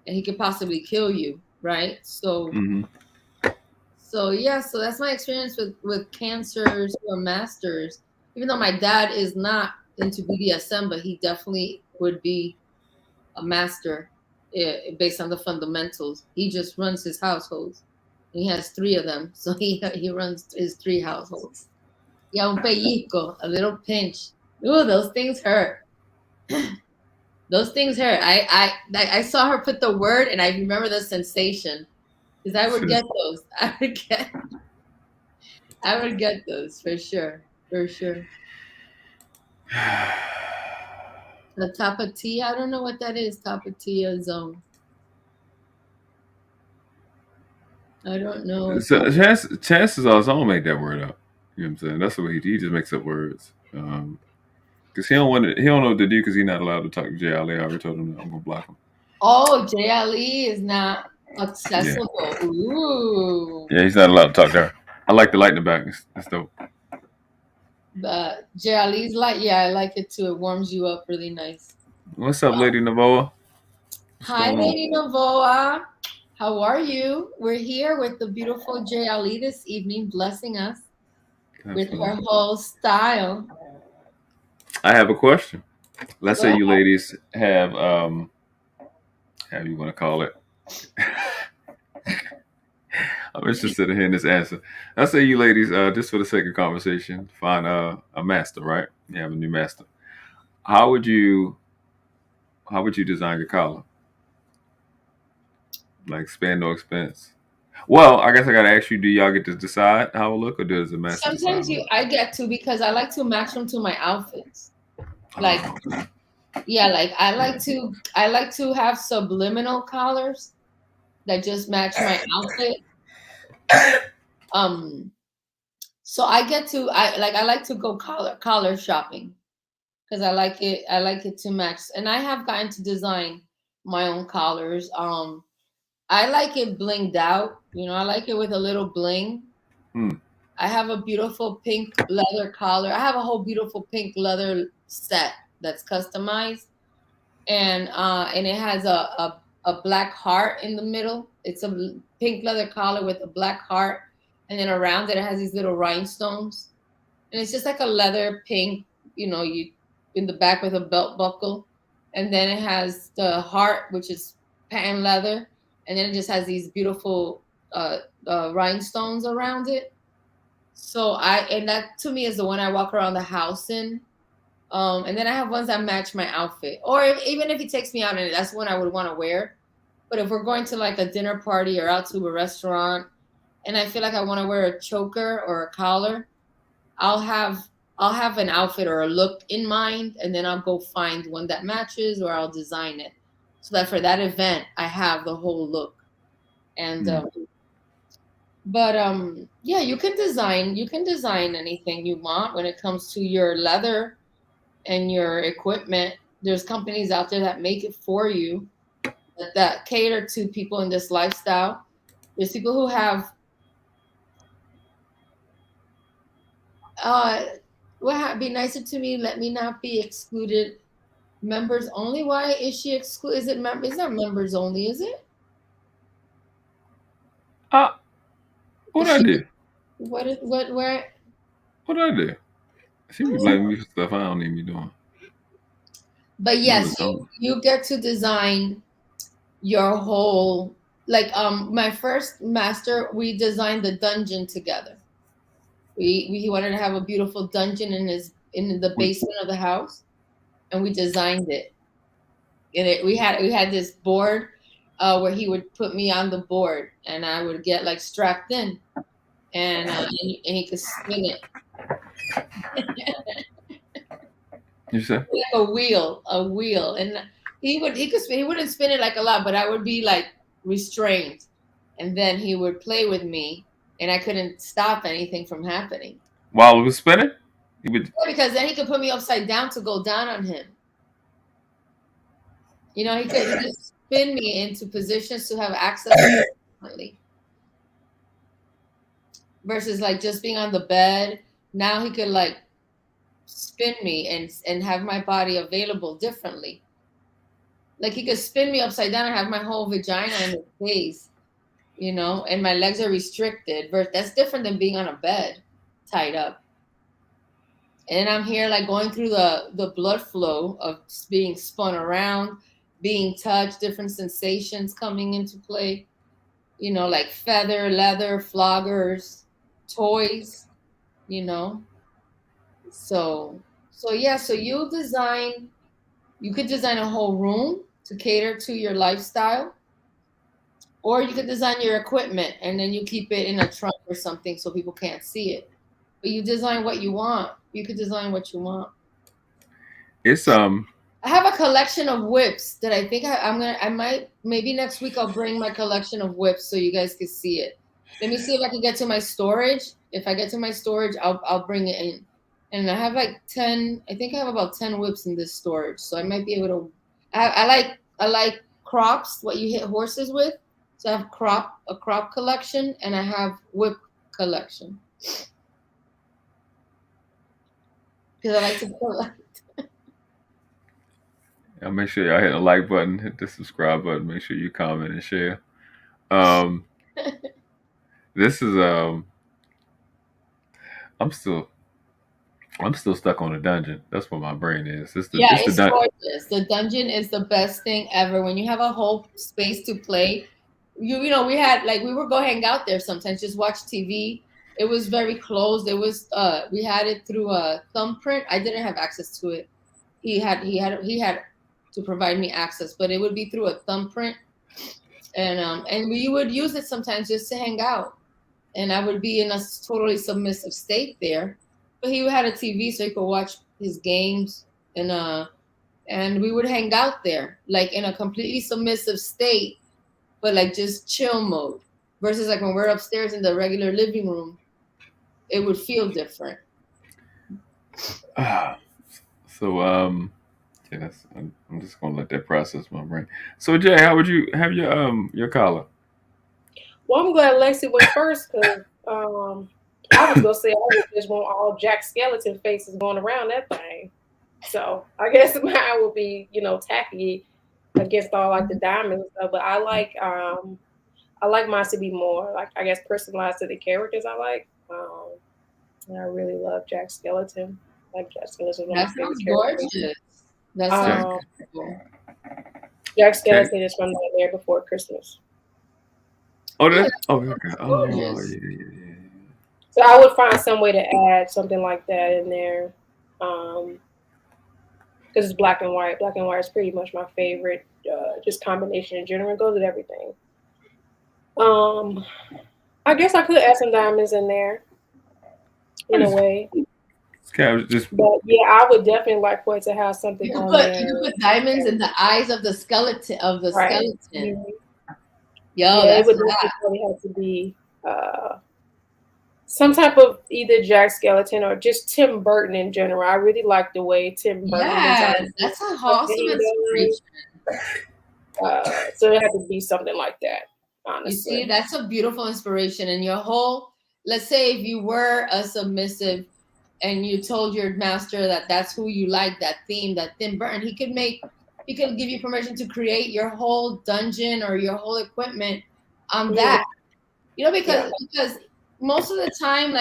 and he could possibly kill you, right? So, so that's my experience with cancers who are masters. Even though my dad is not into BDSM, but he definitely would be a master based on the fundamentals. He just runs his households. He has 3 of them, so he runs his 3 households. Yeah, un pellizco, a little pinch. Ooh, those things hurt. Those things hurt. I saw her put the word, and I remember the sensation, because I would get those. I would get those for sure. The tapatia, I don't know what that is. Tapatia zone. I don't know. So chances are Zone made that word up. You know what I'm saying? That's the way he just makes up words. Because he don't know what to do, because he's not allowed to talk to Jay Ali. I already told him that I'm gonna block him. Oh, Jay Ali is not accessible. Yeah. Ooh. Yeah, he's not allowed to talk to her. I like the light in the back. It's dope. But Jay Ali's light, yeah, I like it too. It warms you up really nice. What's up, Lady Navoa? Hi, Lady Navoa. How are you? We're here with the beautiful Jay Ali this evening, blessing us. with her whole style. I have a question. Let's say you ladies have how do you want to call it? I'm interested in hearing this answer. Let's say you ladies, just for the sake of conversation, find a master, right? You have a new master. How would you design your collar? Like spend no expense. Well, I guess I gotta ask you: do y'all get to decide how it look, or does the master? Sometimes I get to, because I like to match them to my outfits. Like, yeah, like I like to have subliminal collars that just match my outfit. So I like to go collar shopping because I like it to match, and I have gotten to design my own collars. I like it blinged out. I like it with a little bling. I have a beautiful pink leather collar. I have a whole beautiful pink leather set that's customized, and it has a black heart in the middle. It's a pink leather collar with a black heart, and then around it has these little rhinestones, and it's just like a leather pink, you in the back with a belt buckle, and then it has the heart, which is patent leather, and then it just has these beautiful rhinestones around it. So and that to me is the one I walk around the house in. And then I have ones that match my outfit, or even if he takes me out in it, that's one I would want to wear. But if we're going to like a dinner party or out to a restaurant, and I feel like I want to wear a choker or a collar, I'll have an outfit or a look in mind, and then I'll go find one that matches, or I'll design it so that for that event I have the whole look. And yeah, you can design anything you want when it comes to your leather and your equipment. There's companies out there that make it for you, that cater to people in this lifestyle. There's people who have be nicer to me, let me not be excluded. Members only. Why is she excluded? Is it It's not members only, is it? What I do? Where? What I do? She be blaming me for stuff I don't even be doing. But yes, you get to design your whole, like my first master, we designed the dungeon together. He wanted to have a beautiful dungeon in the basement of the house, and we designed it. And we had this board where he would put me on the board, and I would get like strapped in, and he could spin it. You said like a wheel, and he wouldn't spin it like a lot, but I would be like restrained, and then he would play with me, and I couldn't stop anything from happening while it was spinning. Because then he could put me upside down to go down on him. He could just spin me into positions to have access to differently. Versus like just being on the bed. Now he could like spin me and have my body available differently. Like he could spin me upside down and have my whole vagina in his face, and my legs are restricted. That's different than being on a bed tied up. And I'm here like going through the blood flow of being spun around, being touched, different sensations coming into play, like feather, leather, floggers, toys, So yeah, so you could design a whole room to cater to your lifestyle, or you could design your equipment and then you keep it in a trunk or something so people can't see it. But you design what you want. You could design what you want. It's I have a collection of whips that I think maybe next week I'll bring my collection of whips so you guys can see it. Let me see if I can get to my storage. If I get to my storage, I'll bring it in. And I have like 10, I think I have about 10 whips in this storage. So I might be able to, I like crops, what you hit horses with. So I have a crop collection, and I have whip collection. Because I like to collect. I'll make sure y'all hit the like button, hit the subscribe button, make sure you comment and share. This is I'm still stuck on the dungeon. That's what my brain is. It's gorgeous. The dungeon is the best thing ever. When you have a whole space to play, we would go hang out there sometimes, just watch TV. It was very closed. It was we had it through a thumbprint. I didn't have access to it. He had to provide me access, but it would be through a thumbprint, and we would use it sometimes just to hang out. And I would be in a totally submissive state there, but he had a TV so he could watch his games, and we would hang out there like in a completely submissive state, but like just chill mode. Versus like when we're upstairs in the regular living room, it would feel different. So yeah, I'm just gonna let that process my brain. So Jay, how would you have your collar? Well, I'm glad Lexie went first because I was gonna say I just want all Jack Skeleton faces going around that thing. So I guess mine would be, tacky against all like the diamonds and stuff. But I like mine to be more like, I guess, personalized to the characters I like. And I really love Jack Skeleton. Like Jack Skeleton. That sounds gorgeous. That sounds cool. Jack Skeleton is from Nightmare Before Christmas. Oh, okay. Oh, yeah. So I would find some way to add something like that in there, because it's black and white. Black and white is pretty much my favorite, just combination in general. It goes with everything. I guess I could add some diamonds in there, in a way. But yeah, I would definitely like for it to have something on there. You put diamonds in the eyes of the skeleton. Mm-hmm. Yeah, it would definitely have to be some type of either Jack Skeleton or just Tim Burton in general. I really like the way Tim Burton. Yes, that's a awesome inspiration. So it had to be something like that. Honestly, you see, that's a beautiful inspiration. And your whole, let's say, if you were a submissive and you told your master that that's who you like, that theme, that Tim Burton, he could give you permission to create your whole dungeon or your whole equipment on that. Because most of the time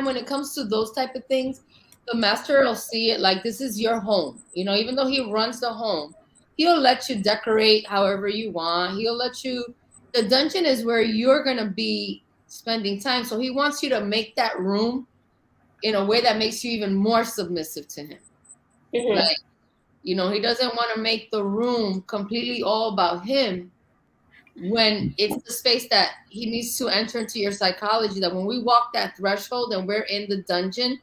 when it comes to those type of things, the master will see it like this is your home. Even though he runs the home, he'll let you decorate however you want. The dungeon is where you're going to be spending time. So he wants you to make that room in a way that makes you even more submissive to him. Mm-hmm. Like, he doesn't want to make the room completely all about him when it's the space that he needs to enter into your psychology, that when we walk that threshold and we're in the dungeon,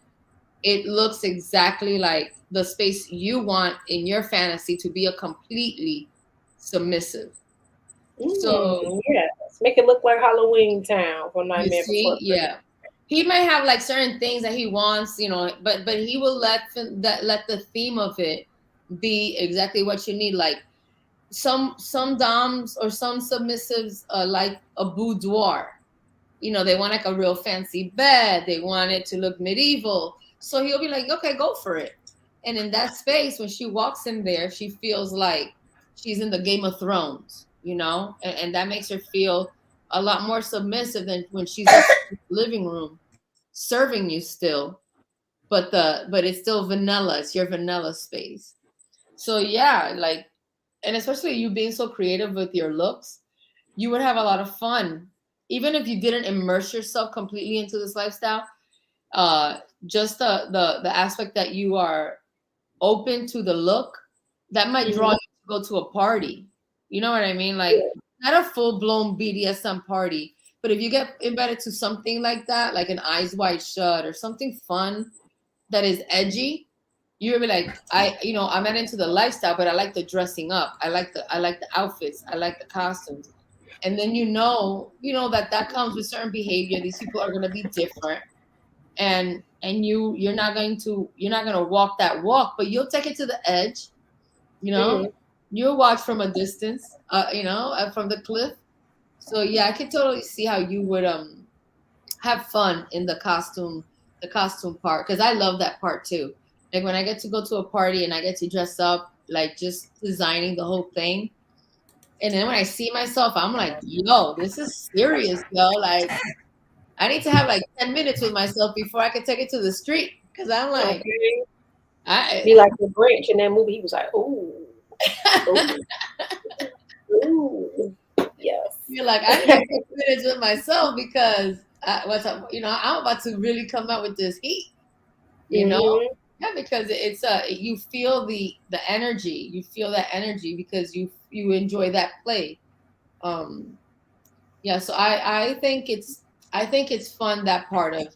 it looks exactly like the space you want in your fantasy to be a completely submissive. So yes, make it look like Halloween Town for Nightmare Before Christmas. Yeah. He might have like certain things that he wants, but he will let the theme of it be exactly what you need. Like some doms or some submissives like a boudoir. They want like a real fancy bed. They want it to look medieval. So he'll be like, okay, go for it. And in that space, when she walks in there, she feels like she's in the Game of Thrones, and that makes her feel a lot more submissive than when she's in the living room serving you still, but it's still vanilla. It's your vanilla space. So yeah, like, and especially you being so creative with your looks, you would have a lot of fun. Even if you didn't immerse yourself completely into this lifestyle, just the aspect that you are open to the look, that might draw you to go to a party. You know what I mean? Like, not a full-blown BDSM party, but if you get embedded to something like that, like an Eyes Wide Shut or something fun that is edgy, you'll be like, I'm not into the lifestyle, but I like the dressing up. I like the outfits. I like the costumes. And then that comes with certain behavior. These people are going to be different, and you're not going to walk that walk, but you'll take it to the edge. You'll watch from a distance, from the cliff. So yeah, I can totally see how you would have fun in the costume part, because I love that part too. Like when I get to go to a party and I get to dress up, like just designing the whole thing. And then when I see myself, I'm like, yo, this is serious, yo. Like, I need to have like 10 minutes with myself before I can take it to the street. Because I'm like, be like the Grinch in that movie. He was like, ooh. Ooh. Yes. You're like, I need 10 minutes with myself because I'm about to really come out with this heat. You know? Yeah, because it's you feel the energy. You feel that energy because you enjoy that play. Yeah, so I think it's fun, that part of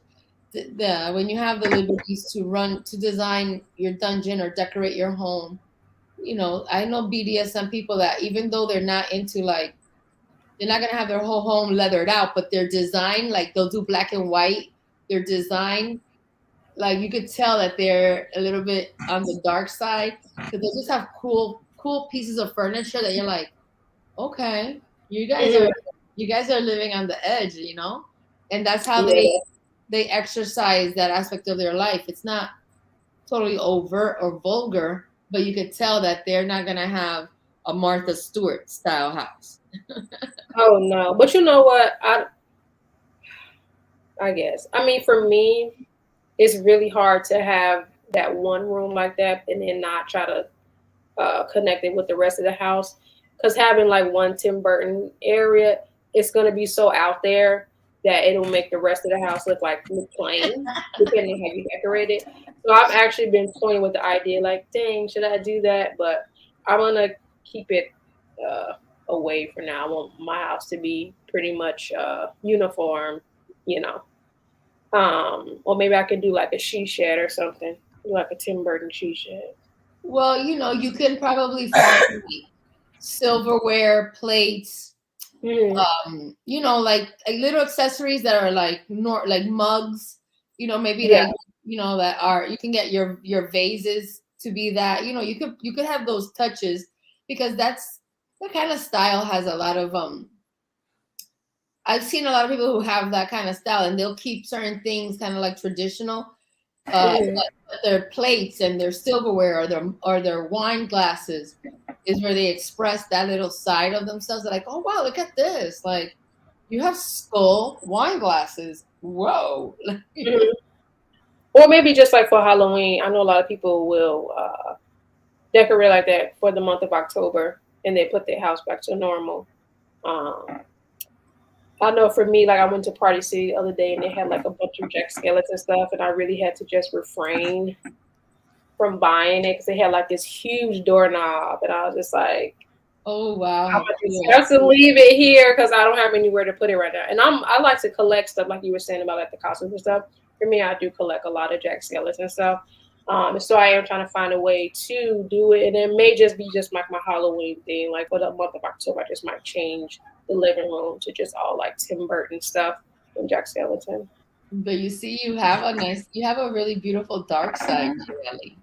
the when you have the liberties to design your dungeon or decorate your home. You know, I know BDSM people that even though they're not into like, they're not gonna have their whole home leathered out, but their design, like they'll do black and white. Their design, like you could tell that they're a little bit on the dark side because they just have cool pieces of furniture that you're like, okay, you guys are living on the edge, you know, and that's how they exercise that aspect of their life. It's not totally overt or vulgar, but you could tell that they're not gonna have a Martha Stewart style house. Oh no, but you know what? I guess. I mean, for me, it's really hard to have that one room like that and then not try to connect it with the rest of the house. Because having like one Tim Burton area, it's going to be so out there that it'll make the rest of the house look plain, depending on how you decorate it. So I've actually been toying with the idea, like, dang, should I do that? But I'm going to keep it away for now. I want my house to be pretty much uniform, you know. Or maybe I could do like a she shed or something, like a Tim Burton she shed. Well, you know, you can probably find silverware, plates, you know, like little accessories that are like mugs, you know, maybe like, you know, that are, you can get your vases to be that, you know, you could have those touches because that's the kind of style has a lot of I've seen a lot of people who have that kind of style and they'll keep certain things kind of like traditional. Their plates and their silverware or their wine glasses is where they express that little side of themselves. They're like, oh wow, look at this! Like, you have skull wine glasses. Whoa! Or maybe just like for Halloween, I know a lot of people will decorate like that for the month of October, and they put their house back to normal. I know for me, like I went to Party City the other day and they had like a bunch of Jack skeleton stuff, and I really had to just refrain from buying it because they had like this huge doorknob, and I was just like, "Oh wow, I'm gonna have to leave it here because I don't have anywhere to put it right now." And I like to collect stuff, like you were saying about like the costumes and stuff. For me, I do collect a lot of Jack skeleton stuff. And so I am trying to find a way to do it, and it may just be just like my Halloween thing. Like for the month of October, I just might change the living room to just all like Tim Burton stuff and Jack skeleton. But you see, you have a really beautiful dark side, Ellie.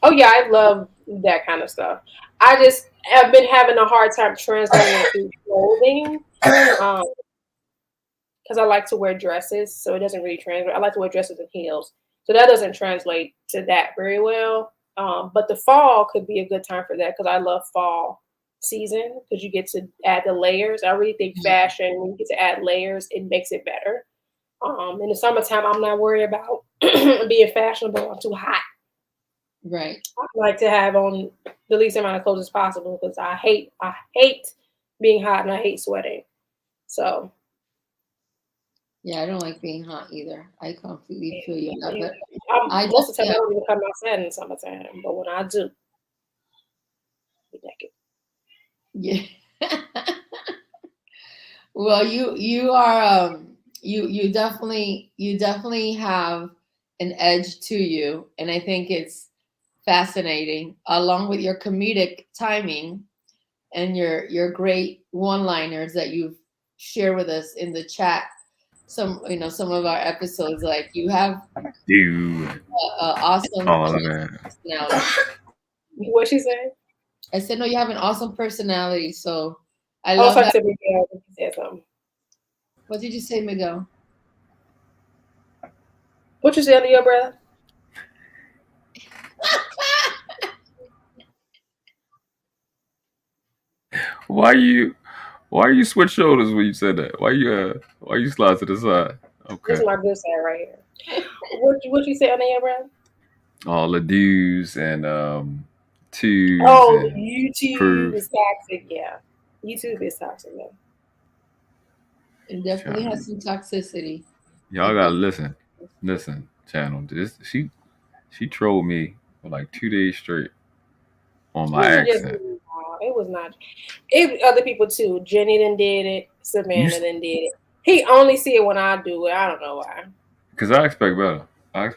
Oh yeah, I love that kind of stuff. I just have been having a hard time translating it through clothing. Because I like to wear dresses, so it doesn't really translate. I like to wear dresses and heels, so that doesn't translate to that very well. But the fall could be a good time for that because I love fall season because you get to add the layers. I really think fashion, when you get to add layers, it makes it better. In the summertime, I'm not worried about being fashionable. I'm too hot. Right. I like to have on the least amount of clothes as possible because I hate being hot and I hate sweating. So. Yeah, I don't like being hot either. I completely feel you. Most of the time, I don't even come outside in the summertime, but when I do, be naked. Yeah. Well, you are you definitely have an edge to you, and I think it's fascinating, along with your comedic timing and your great one-liners that you've shared with us in the chat. Some of our episodes, like you have awesome personality. What she said? I said no, you have an awesome personality, so I love that. Miguel, you said something. What did you say, Miguel? What you say under your breath? Why you switch shoulders when you said that? Why you slide to the side? Okay. This is my good side right here. What you say on there, bro? All the do's and twos. Oh, and YouTube proof. is toxic. Yeah, YouTube is toxic. Yeah. It definitely has some toxicity. Y'all gotta listen, channel. She trolled me for like 2 days straight on my accent. It was not. It other people too. Jenny then did it. Savannah then did it. He only see it when I do it. I don't know why. Because I expect better. I'm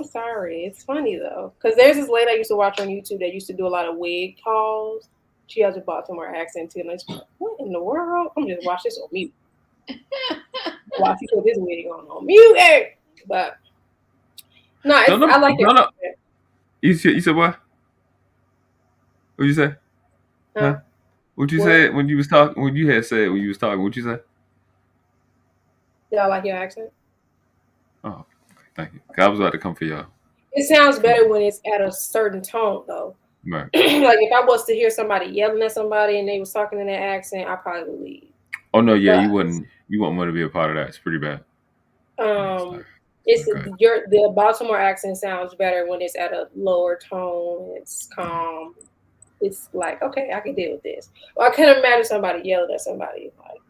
sorry. It's funny though. Because there's this lady I used to watch on YouTube that used to do a lot of wig hauls. She has a Baltimore accent too. And I was like, what in the world? I'm just watch this on mute. Watch you put this wig on mute. Hey! But no, I like it. No. You said what? What you say? Huh? What you said when you was talking? When you had said when you was talking? What you say? Y'all like your accent? Oh, thank you. I was about to come for y'all. It sounds better when it's at a certain tone, though. Right. Like if I was to hear somebody yelling at somebody and they was talking in that accent, I probably would leave. Oh no, yeah, you wouldn't want to be a part of that. It's pretty bad. The Baltimore accent sounds better when it's at a lower tone. It's calm. It's like, okay, I can deal with this. Well, I can't imagine somebody yelling at somebody like,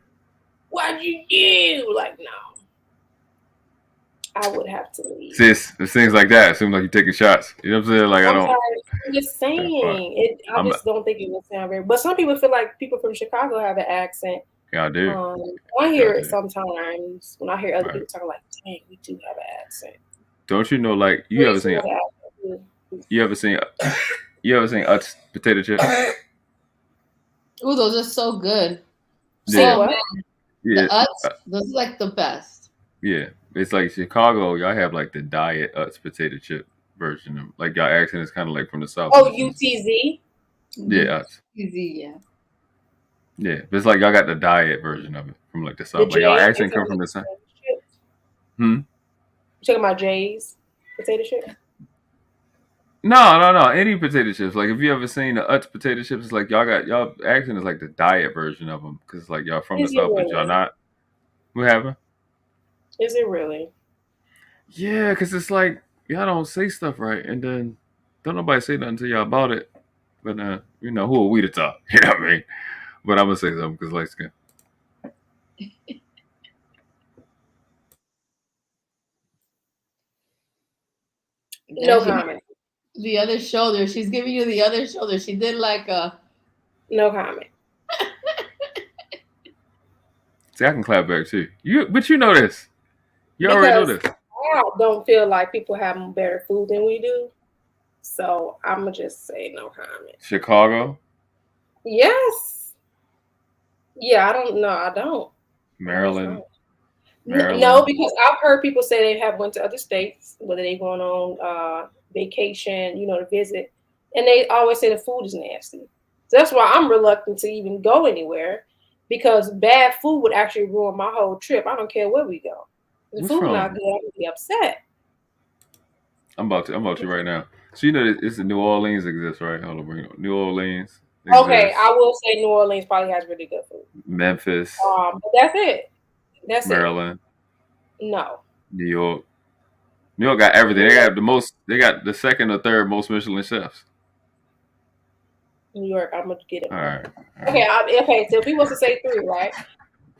"What'd you do?" Like, no, I would have to leave. Sis, it's things like that. It seems like you're taking shots. You know what I'm saying? Like I'm just saying it. I just don't think it would sound very. But some people feel like people from Chicago have an accent. Yeah, I do. I hear it sometimes when I hear other people talking like, "Dang, we do have an accent." Don't you know? Like you ever seen Utz potato chips? Oh, those are so good. Yeah. Oh, man. Yeah. The Utz, those are like the best. Yeah. It's like Chicago, y'all have like the diet Utz potato chip version of like y'all accent is kind of like from the South. Oh, UTZ? Yeah, Utz. UTZ, yeah. Yeah, but it's like y'all got the diet version of it from like the South. Like y'all accent come from the South. You talking about Jay's potato chip? No. Any potato chips. Like if you ever seen the Utz potato chips, it's like y'all accent is like the diet version of them because like y'all from the South, but y'all not. What happened? Is it really? Yeah, because it's like y'all don't say stuff right, and then don't nobody say nothing to y'all about it. But you know, who are we to talk? You know what I mean? But I'm gonna say something because light skin. No comment. The other shoulder. She's giving you the other shoulder. She did like a. No comment. See, I can clap back too. But you know this. You already know this. I don't feel like people have better food than we do. So I'm gonna just say no comment. Chicago? Yes. Yeah, I don't know. I don't. Maryland. No, because I've heard people say they have went to other states, whether they're going on vacation, to visit, and they always say the food is nasty. So that's why I'm reluctant to even go anywhere, because bad food would actually ruin my whole trip. I don't care where we go. The food not good, I'm gonna be upset. I'm about to right now. So it's the New Orleans exists, right? Hold on, bring it up. New Orleans. Okay, I will say New Orleans probably has really good food. Memphis. But that's it. That's Maryland. No. New York. New York got everything. They got They got the second or third most Michelin chefs. New York, I'm gonna get it. All right. Okay. So if he wants to say 3, right?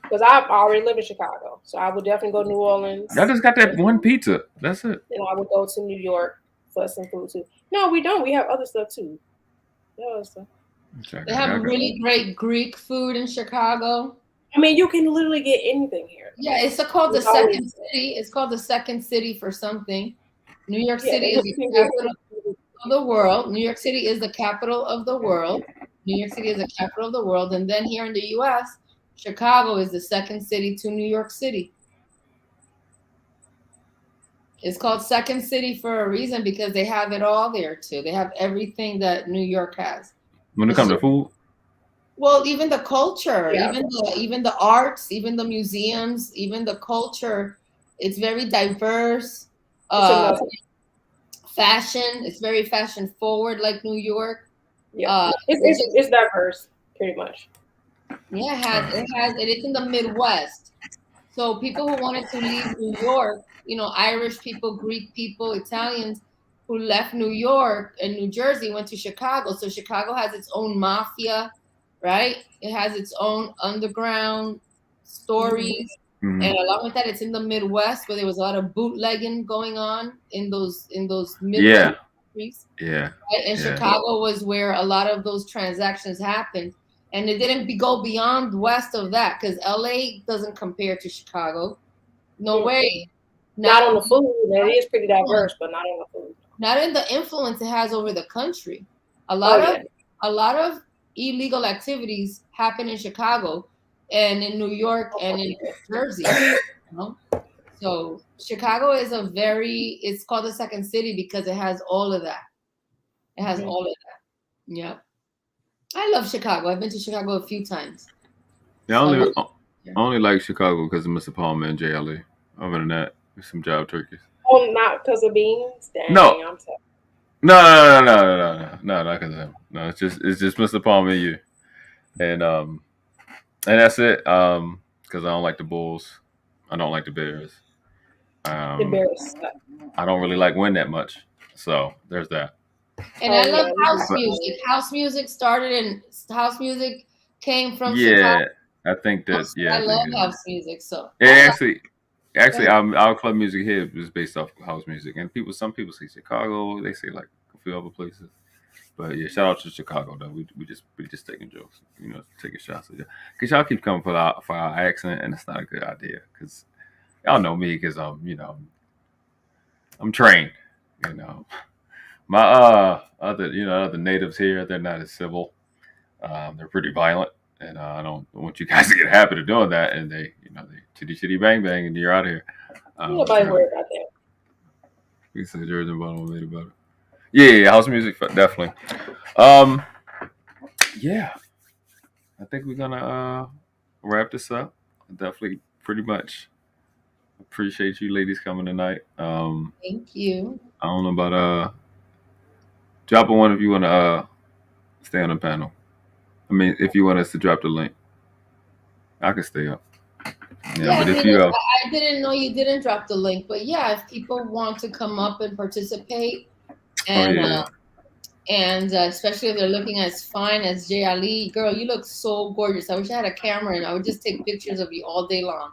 Because I already live in Chicago, so I would definitely go to New Orleans. Y'all just got that one pizza. That's it. And I would go to New York for some food too. No, we don't. We have other stuff too. They have really great Greek food in Chicago. I mean, you can literally get anything here. Yeah, it's called the second city. It's called the second city for something. New York City is the capital of the world. New York City is the capital of the world. New York City is the capital of the world. And then here in the U.S., Chicago is the second city to New York City. It's called Second City for a reason, because they have it all there too. They have everything that New York has. When it comes to food? Well, even the culture, even the arts, even the museums, even the culture, it's very diverse. Fashion, it's very fashion forward, like New York. Yeah, it's diverse, pretty much. Yeah, it is in the Midwest. So people who wanted to leave New York, you know, Irish people, Greek people, Italians who left New York and New Jersey went to Chicago. So Chicago has its own mafia, right? It has its own underground stories. Mm-hmm. And along with that, it's in the Midwest where there was a lot of bootlegging going on in those Yeah. Midwest countries. Yeah. Right? And Chicago was where a lot of those transactions happened. And it didn't go beyond west of that because LA doesn't compare to Chicago. No way. Not on the food. It is pretty diverse, but not on the food. Not in the influence it has over the country. A lot of illegal activities happen in Chicago and in New York and in Jersey. You know? So Chicago is it's called the second city because it has all of that. It has all of that. Yeah. I love Chicago. I've been to Chicago a few times. Yeah, I only like Chicago because of Mr. Palmer and JLE. Other than that, there's some job turkeys. Oh, not because of beans? Dang, No. I'm sorry. No, not because of him. No, it's just Mr. Palmer and you. And that's it. Because I don't like the Bulls. I don't like the Bears. The Bears. I don't really like Win that much. So there's that. And I love house music. House music started and house music came from Chicago. I think that. Yeah, I love house music. So actually, our club music here is based off of house music, and some people say Chicago. They say like a few other places. But yeah, shout out to Chicago though. We just taking jokes, you know, taking shots at you. Cause y'all keep coming for our accent, and it's not a good idea. Cause y'all know me, cause I'm trained. You know, my other natives here, they're not as civil. They're pretty violent, and I don't want you guys to get happy to doing that. And they chitty bang bang, and you're out of here. Nobody worry about that. We say Jersey bottom made about it. Yeah, house music definitely. Yeah, I think we're gonna wrap this up. Definitely, pretty much. Appreciate you ladies coming tonight. Thank you. I don't know about dropping one if you want to stay on the panel. I mean, if you want us to drop the link, I can stay up. Yeah, but if you I didn't know you didn't drop the link, but yeah, if people want to come up and participate. And especially if they're looking as fine as Jay Ali, girl, you look so gorgeous. I wish I had a camera and I would just take pictures of you all day long.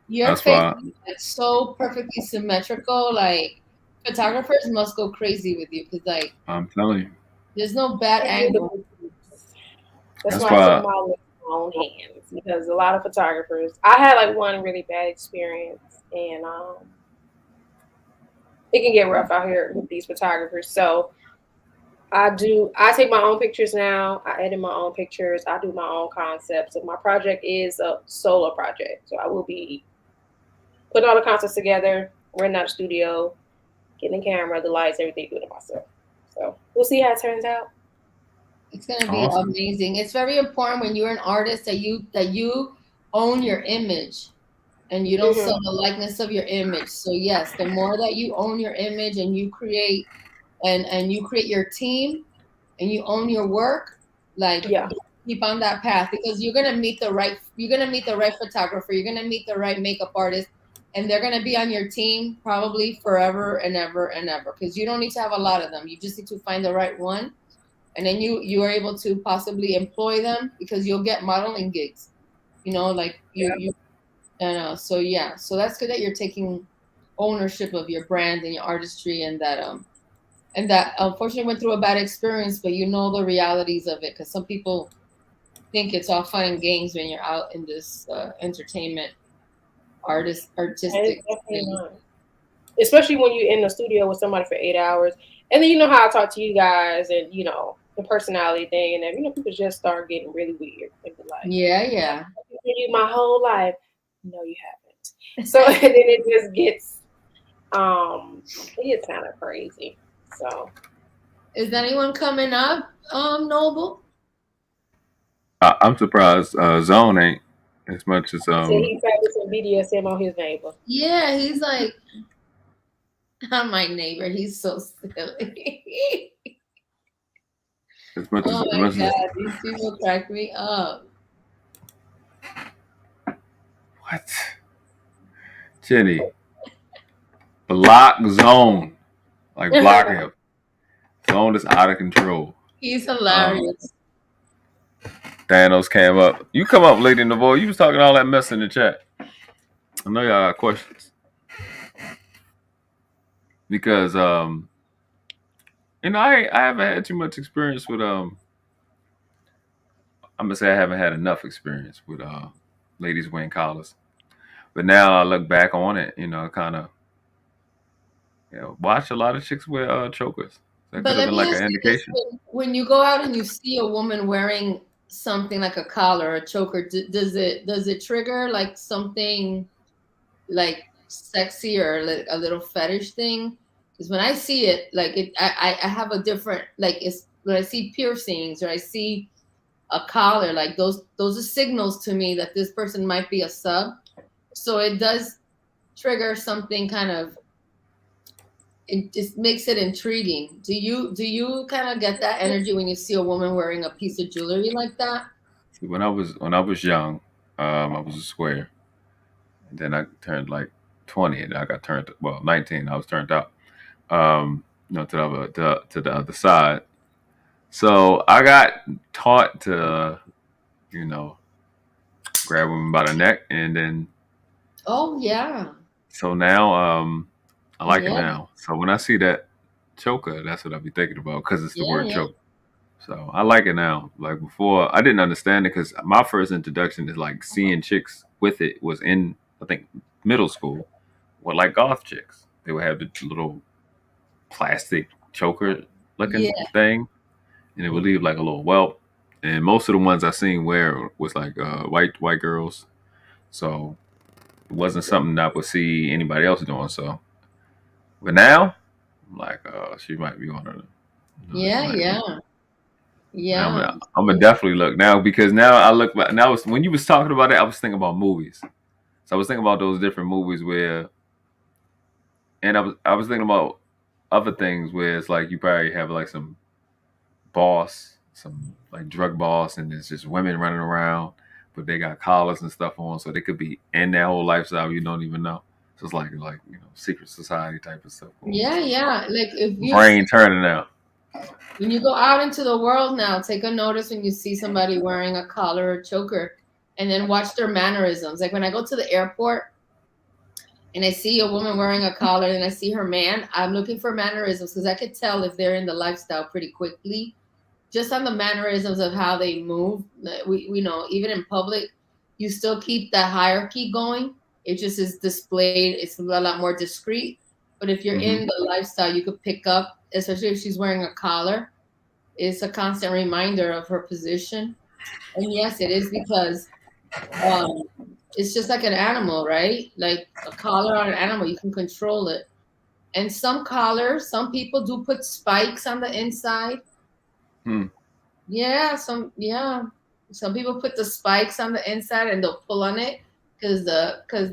Your face is so perfectly symmetrical. Like photographers must go crazy with you because, like, I'm telling you, there's no bad angle. That's why I put my own hands because a lot of photographers. I had like one really bad experience and it can get rough out here with these photographers. So I take my own pictures now. I edit my own pictures. I do my own concepts. So my project is a solo project. So I will be putting all the concepts together, renting out a studio, getting the camera, the lights, everything, doing it myself. So we'll see how it turns out. It's going to be amazing. It's very important when you're an artist that you own your image. And you don't sell the likeness of your image. So yes, the more that you own your image and you create and you create your team and you own your work, like keep on that path because you're gonna meet the right photographer, you're gonna meet the right makeup artist, and they're gonna be on your team probably forever and ever and ever. Because you don't need to have a lot of them. You just need to find the right one. And then you are able to possibly employ them because you'll get modeling gigs. You know, like you so that's good that you're taking ownership of your brand and your artistry and that unfortunately went through a bad experience, but you know the realities of it because some people think it's all fun and games when you're out in this entertainment artistic. Especially when you're in the studio with somebody for 8 hours, and then you know how I talk to you guys, and you know the personality thing, and then people just start getting really weird and be like, yeah, I've been you my whole life. No, you haven't. So and then it just gets kind of crazy. So is anyone coming up, Noble? I'm surprised Zone ain't as much as so he's practicing BDSM on his neighbor. Yeah, he's like on my neighbor. He's so silly. As much God, these people crack me up. What? Jenny. Block zone. Like block him. Zone is out of control. He's hilarious. Thanos came up. You come up, Lady in the Void. You was talking all that mess in the chat. I know y'all got questions. Because I haven't had too much experience with I'm gonna say I haven't had enough experience with ladies wearing collars. But now I look back on it, kind of watch a lot of chicks wear chokers. That could have been like an indication. When you go out and you see a woman wearing something like a collar or a choker, does it trigger like something like sexy or like a little fetish thing? Because when I see it, like I have a different, like, it's when I see piercings or I see a collar, like those are signals to me that this person might be a sub. So it does trigger something kind of. It just makes it intriguing. Do you kind of get that energy when you see a woman wearing a piece of jewelry like that? When I was young, I was a square. And then I turned like 20, and I got 19. I was turned out, to the other side. So I got taught to, grab women by the neck, and then. Oh yeah. So now, I like it now. So when I see that choker, that's what I be thinking about, because it's the word choker. So I like it now. Like before, I didn't understand it because my first introduction is like seeing chicks with it was in, I think, middle school, with like goth chicks. They would have the little plastic choker looking thing, and it would leave like a little welt. And most of the ones I seen wear was like white girls. So it wasn't something I would see anybody else doing. So. But now, I'm like, she might be on her. Yeah. I'm gonna definitely look now, because now I look back. Now, when you was talking about it, I was thinking about movies. So I was thinking about those different movies and I was thinking about other things where it's like you probably have like some boss, some like drug boss, and it's just women running around, but they got collars and stuff on, so they could be in that whole lifestyle you don't even know. So it's like secret society type of stuff. Yeah. Like if you brain turning out. When you go out into the world now, take a notice when you see somebody wearing a collar or choker, and then watch their mannerisms. Like when I go to the airport and I see a woman wearing a collar and I see her man, I'm looking for mannerisms, because I could tell if they're in the lifestyle pretty quickly, just on the mannerisms of how they move. We know even in public, you still keep that hierarchy going. It just is displayed. It's a lot more discreet. But if you're in the lifestyle, you could pick up, especially if she's wearing a collar. It's a constant reminder of her position. And yes, it is, because it's just like an animal, right? Like a collar on an animal, you can control it. And some collars, some people do put spikes on the inside. Yeah, some people put the spikes on the inside and they'll pull on it, because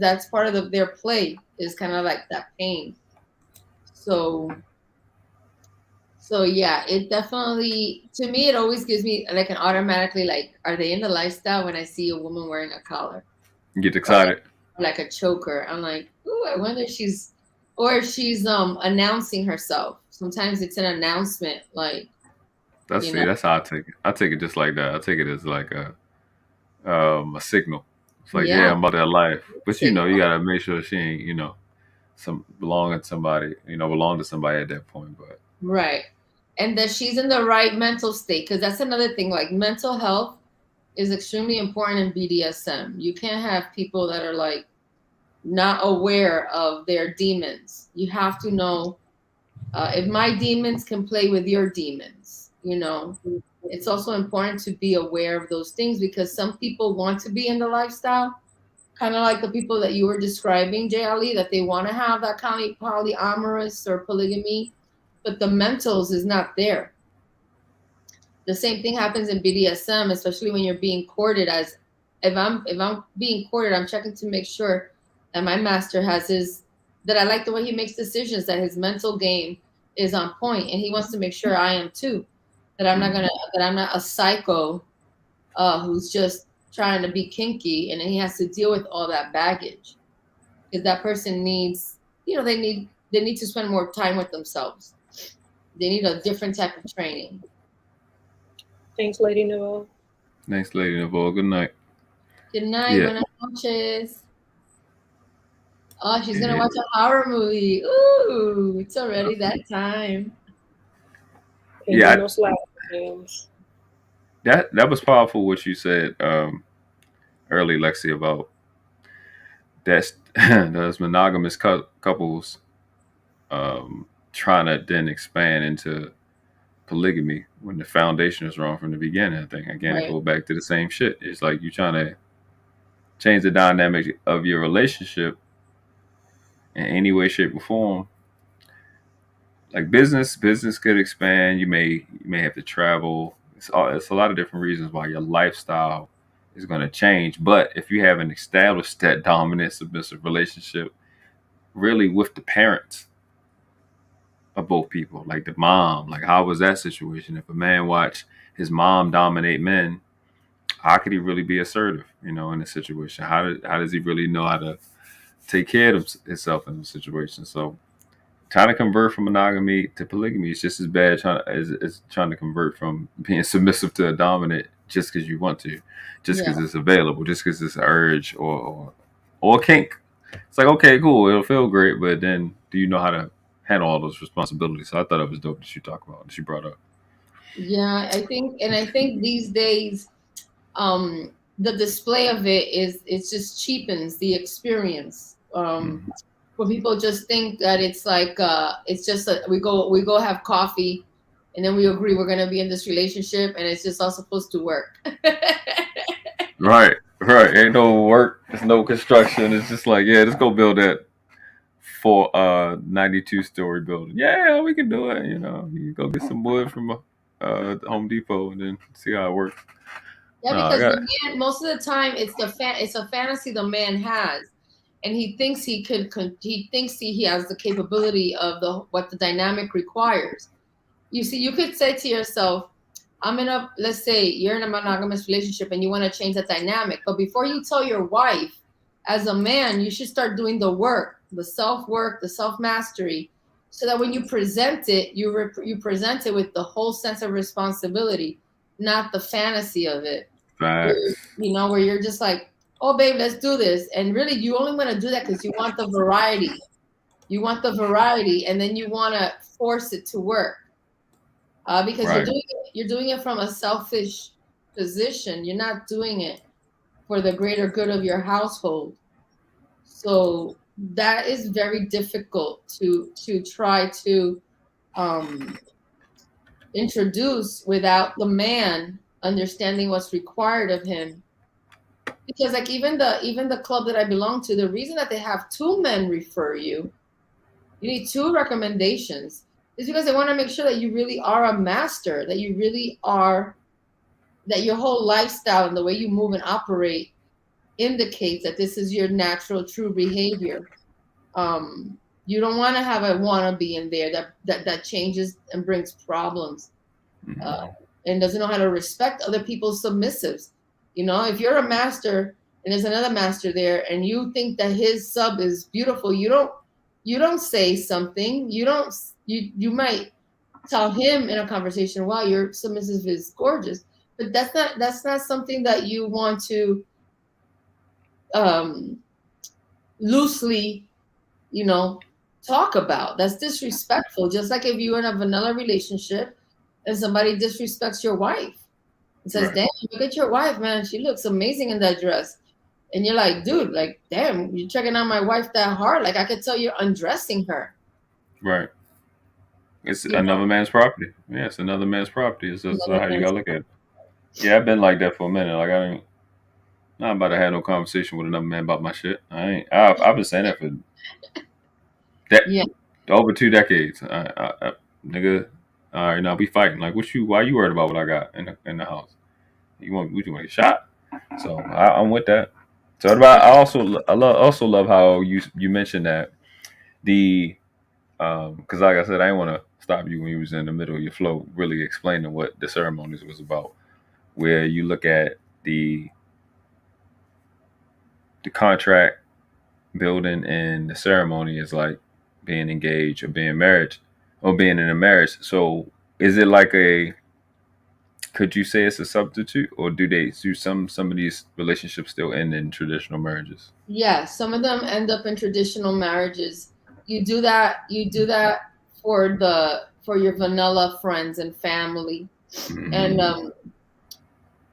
that's part of their play, is kind of like that pain. So yeah, it definitely, to me, it always gives me like an automatically, like, are they in the lifestyle when I see a woman wearing a collar? You get excited. Like a choker. I'm like, ooh, I wonder if she's announcing herself. Sometimes it's an announcement, like. That's how I take it. I take it just like that. I take it as like a signal. It's like, I'm about that life. But you gotta make sure she ain't, belong to somebody at that point. But right. And that she's in the right mental state, because that's another thing. Like, mental health is extremely important in BDSM. You can't have people that are like not aware of their demons. You have to know if my demons can play with your demons. It's also important to be aware of those things, because some people want to be in the lifestyle, kind of like the people that you were describing, J. Ali, that they want to have that kind of polyamorous or polygamy, but the mentals is not there. The same thing happens in BDSM, especially when you're being courted. As if I'm being courted, I'm checking to make sure that my master has that I like the way he makes decisions, that his mental game is on point, and he wants to make sure I am too. That I'm not a psycho who's just trying to be kinky, and then he has to deal with all that baggage because that person needs, they need to spend more time with themselves. They need a different type of training. Thanks, Lady Nicole. Thanks, Lady Nicole. Good night. Good night. Buenas noches. Oh, she's gonna watch a horror movie. Ooh, it's already that time. Yeah, that was powerful what you said early, Lexie, about those monogamous couples trying to then expand into polygamy when the foundation is wrong from the beginning. I think again, it goes back to the same shit. It's like you trying to change the dynamic of your relationship in any way, shape, or form. Like business could expand. You may have to travel. It's a lot of different reasons why your lifestyle is going to change. But if you haven't established that dominant submissive relationship, really with the parents of both people, like the mom, like how was that situation? If a man watched his mom dominate men, how could he really be assertive, in a situation? How does he really know how to take care of himself in a situation? So trying to convert from monogamy to polygamy is just as bad as trying to convert from being submissive to a dominant just because you want to, just because it's available, just because it's an urge or kink. It's like, okay, cool, it'll feel great, but then do you know how to handle all those responsibilities? So I thought it was dope that you talked about, that you brought up. Yeah, I think these days, the display of it just cheapens the experience. Where people just think that it's like it's just we go have coffee, and then we agree we're gonna be in this relationship, and it's just all supposed to work. Right. Ain't no work. There's no construction. It's just like, yeah, let's go build that 92-story building. Yeah, we can do it. You go get some wood from Home Depot and then see how it works. Yeah, because the man, most of the time it's a fantasy the man has, and he thinks he has the capability of what the dynamic requires. You see, you could say to yourself, let's say you're in a monogamous relationship and you want to change the dynamic, but before you tell your wife, as a man, you should start doing the work, the self-work, the self-mastery, so that when you present it, you present it with the whole sense of responsibility, not the fantasy of it. Where you're just like, oh, babe, let's do this. And really, you only want to do that because you want the variety. You want the variety, and then you want to force it to work. Because you're doing it from a selfish position. You're not doing it for the greater good of your household. So that is very difficult to try to introduce without the man understanding what's required of him. Because like even the club that I belong to, the reason that they have 2 men refer you need 2 recommendations, is because they want to make sure that you really are a master, that you really are, that your whole lifestyle and the way you move and operate indicates that this is your natural, true behavior. You don't want to have a wannabe in there that changes and brings problems, and doesn't know how to respect other people's submissives. If you're a master and there's another master there, and you think that his sub is beautiful, you don't say something. You might tell him in a conversation, "Wow, your submissive is gorgeous," but that's not something that you want to loosely, talk about. That's disrespectful. Just like if you're in a vanilla relationship and somebody disrespects your wife and says, "Damn, look at your wife, man. She looks amazing in that dress." And you're like, dude, like, damn, you're checking out my wife that hard. Like, I could tell you're undressing her. Right. It's another man's property. Yeah, it's another man's property. It's just how you gotta look at it. Yeah, I've been like that for a minute. Like, I'm not about to have no conversation with another man about my shit. I've been saying that for over 2 decades. Nigga, all right, now we fighting. Like, why you worried about what I got in the house? You want to get shot? So I'm with that. So I also love how you mentioned that because like I said, I didn't want to stop you when you was in the middle of your flow, really explaining what the ceremonies was about, where you look at the the contract building and the ceremony is like being engaged or being married or being in a marriage. So is it like could you say it's a substitute, or do some of these relationships still end in traditional marriages? Yeah, some of them end up in traditional marriages. You do that for your vanilla friends and family.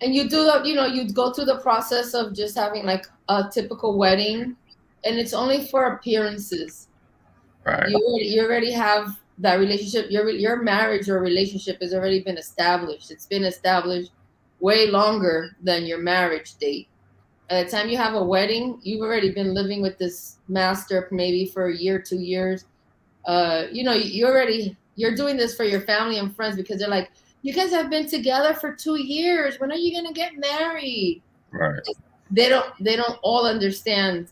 And you do that, you go through the process of just having like a typical wedding, and it's only for appearances. Right. You already have that relationship. Your marriage or relationship has already been established. It's been established way longer than your marriage date. By the time you have a wedding, you've already been living with this master maybe for a year, 2 years. You're doing this for your family and friends because they're like, you guys have been together for 2 years. When are you gonna get married? Right. They don't all understand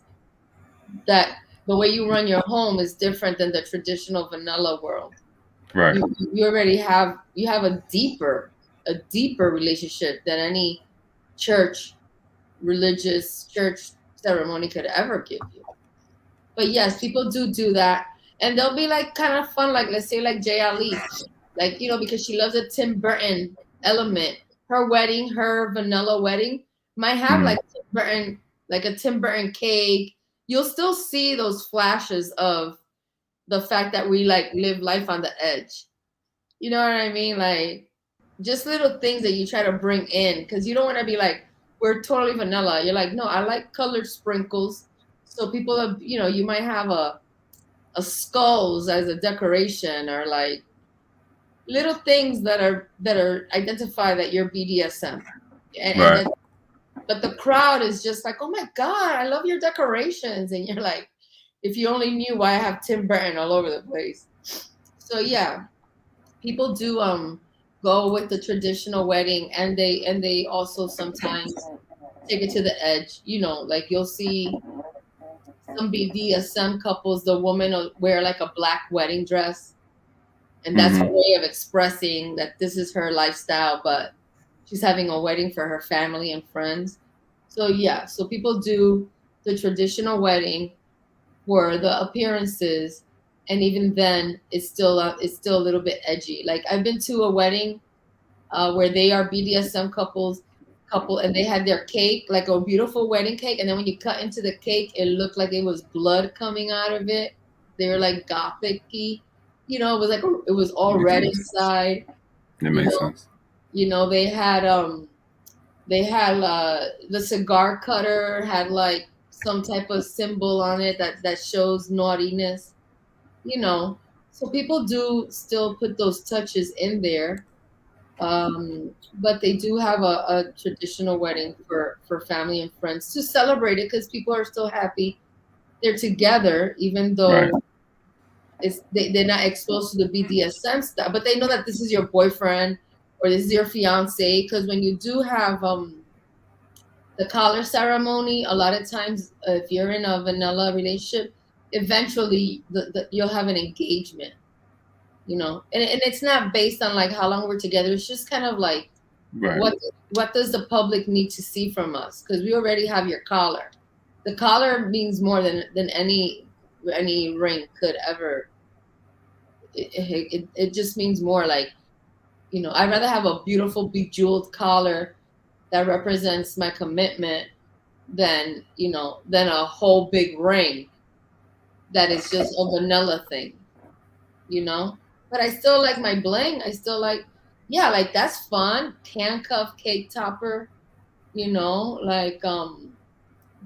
that the way you run your home is different than the traditional vanilla world. Right. You already have a deeper relationship than any religious church ceremony could ever give you. But yes, people do that, and they'll be like kind of fun, like let's say like Jay Ali, like because she loves a Tim Burton element. Her wedding, her vanilla wedding, might have like a Tim Burton cake. You'll still see those flashes of the fact that we like live life on the edge. You know what I mean? Like just little things that you try to bring in, because you don't want to be like, we're totally vanilla. You're like, no, I like colored sprinkles. So people are, you might have a skulls as a decoration, or like little things that are identify that you're BDSM. Right. But the crowd is just like, oh my God, I love your decorations. And you're like, if you only knew why I have Tim Burton all over the place. So yeah, people do go with the traditional wedding, and they also sometimes take it to the edge. Like you'll see some BDSM couples, the woman will wear like a black wedding dress, and that's her way of expressing that this is her lifestyle, but she's having a wedding for her family and friends. So yeah, so people do the traditional wedding for the appearances, and even then it's still a little bit edgy. Like I've been to a wedding where they are BDSM couple, and they had their cake, like a beautiful wedding cake, and then when you cut into the cake, it looked like it was blood coming out of it. They were like gothic-y. It was like it was all red inside. That makes sense. They had the cigar cutter had like some type of symbol on it that shows naughtiness. So people do still put those touches in there. But they do have a traditional wedding for family and friends to celebrate it, because people are still happy they're together, even though they're not exposed to the BDSM stuff, but they know that this is your boyfriend or this is your fiance. Because when you do have the collar ceremony, a lot of times if you're in a vanilla relationship, eventually you'll have an engagement. And it's not based on like how long we're together. It's just kind of like, what does the public need to see from us? Because we already have your collar. The collar means more than any ring could ever. It just means more. Like, I'd rather have a beautiful bejeweled collar that represents my commitment than a whole big ring that is just a vanilla thing. But I still like my bling. I still like, like that's fun. Handcuff, cake topper, like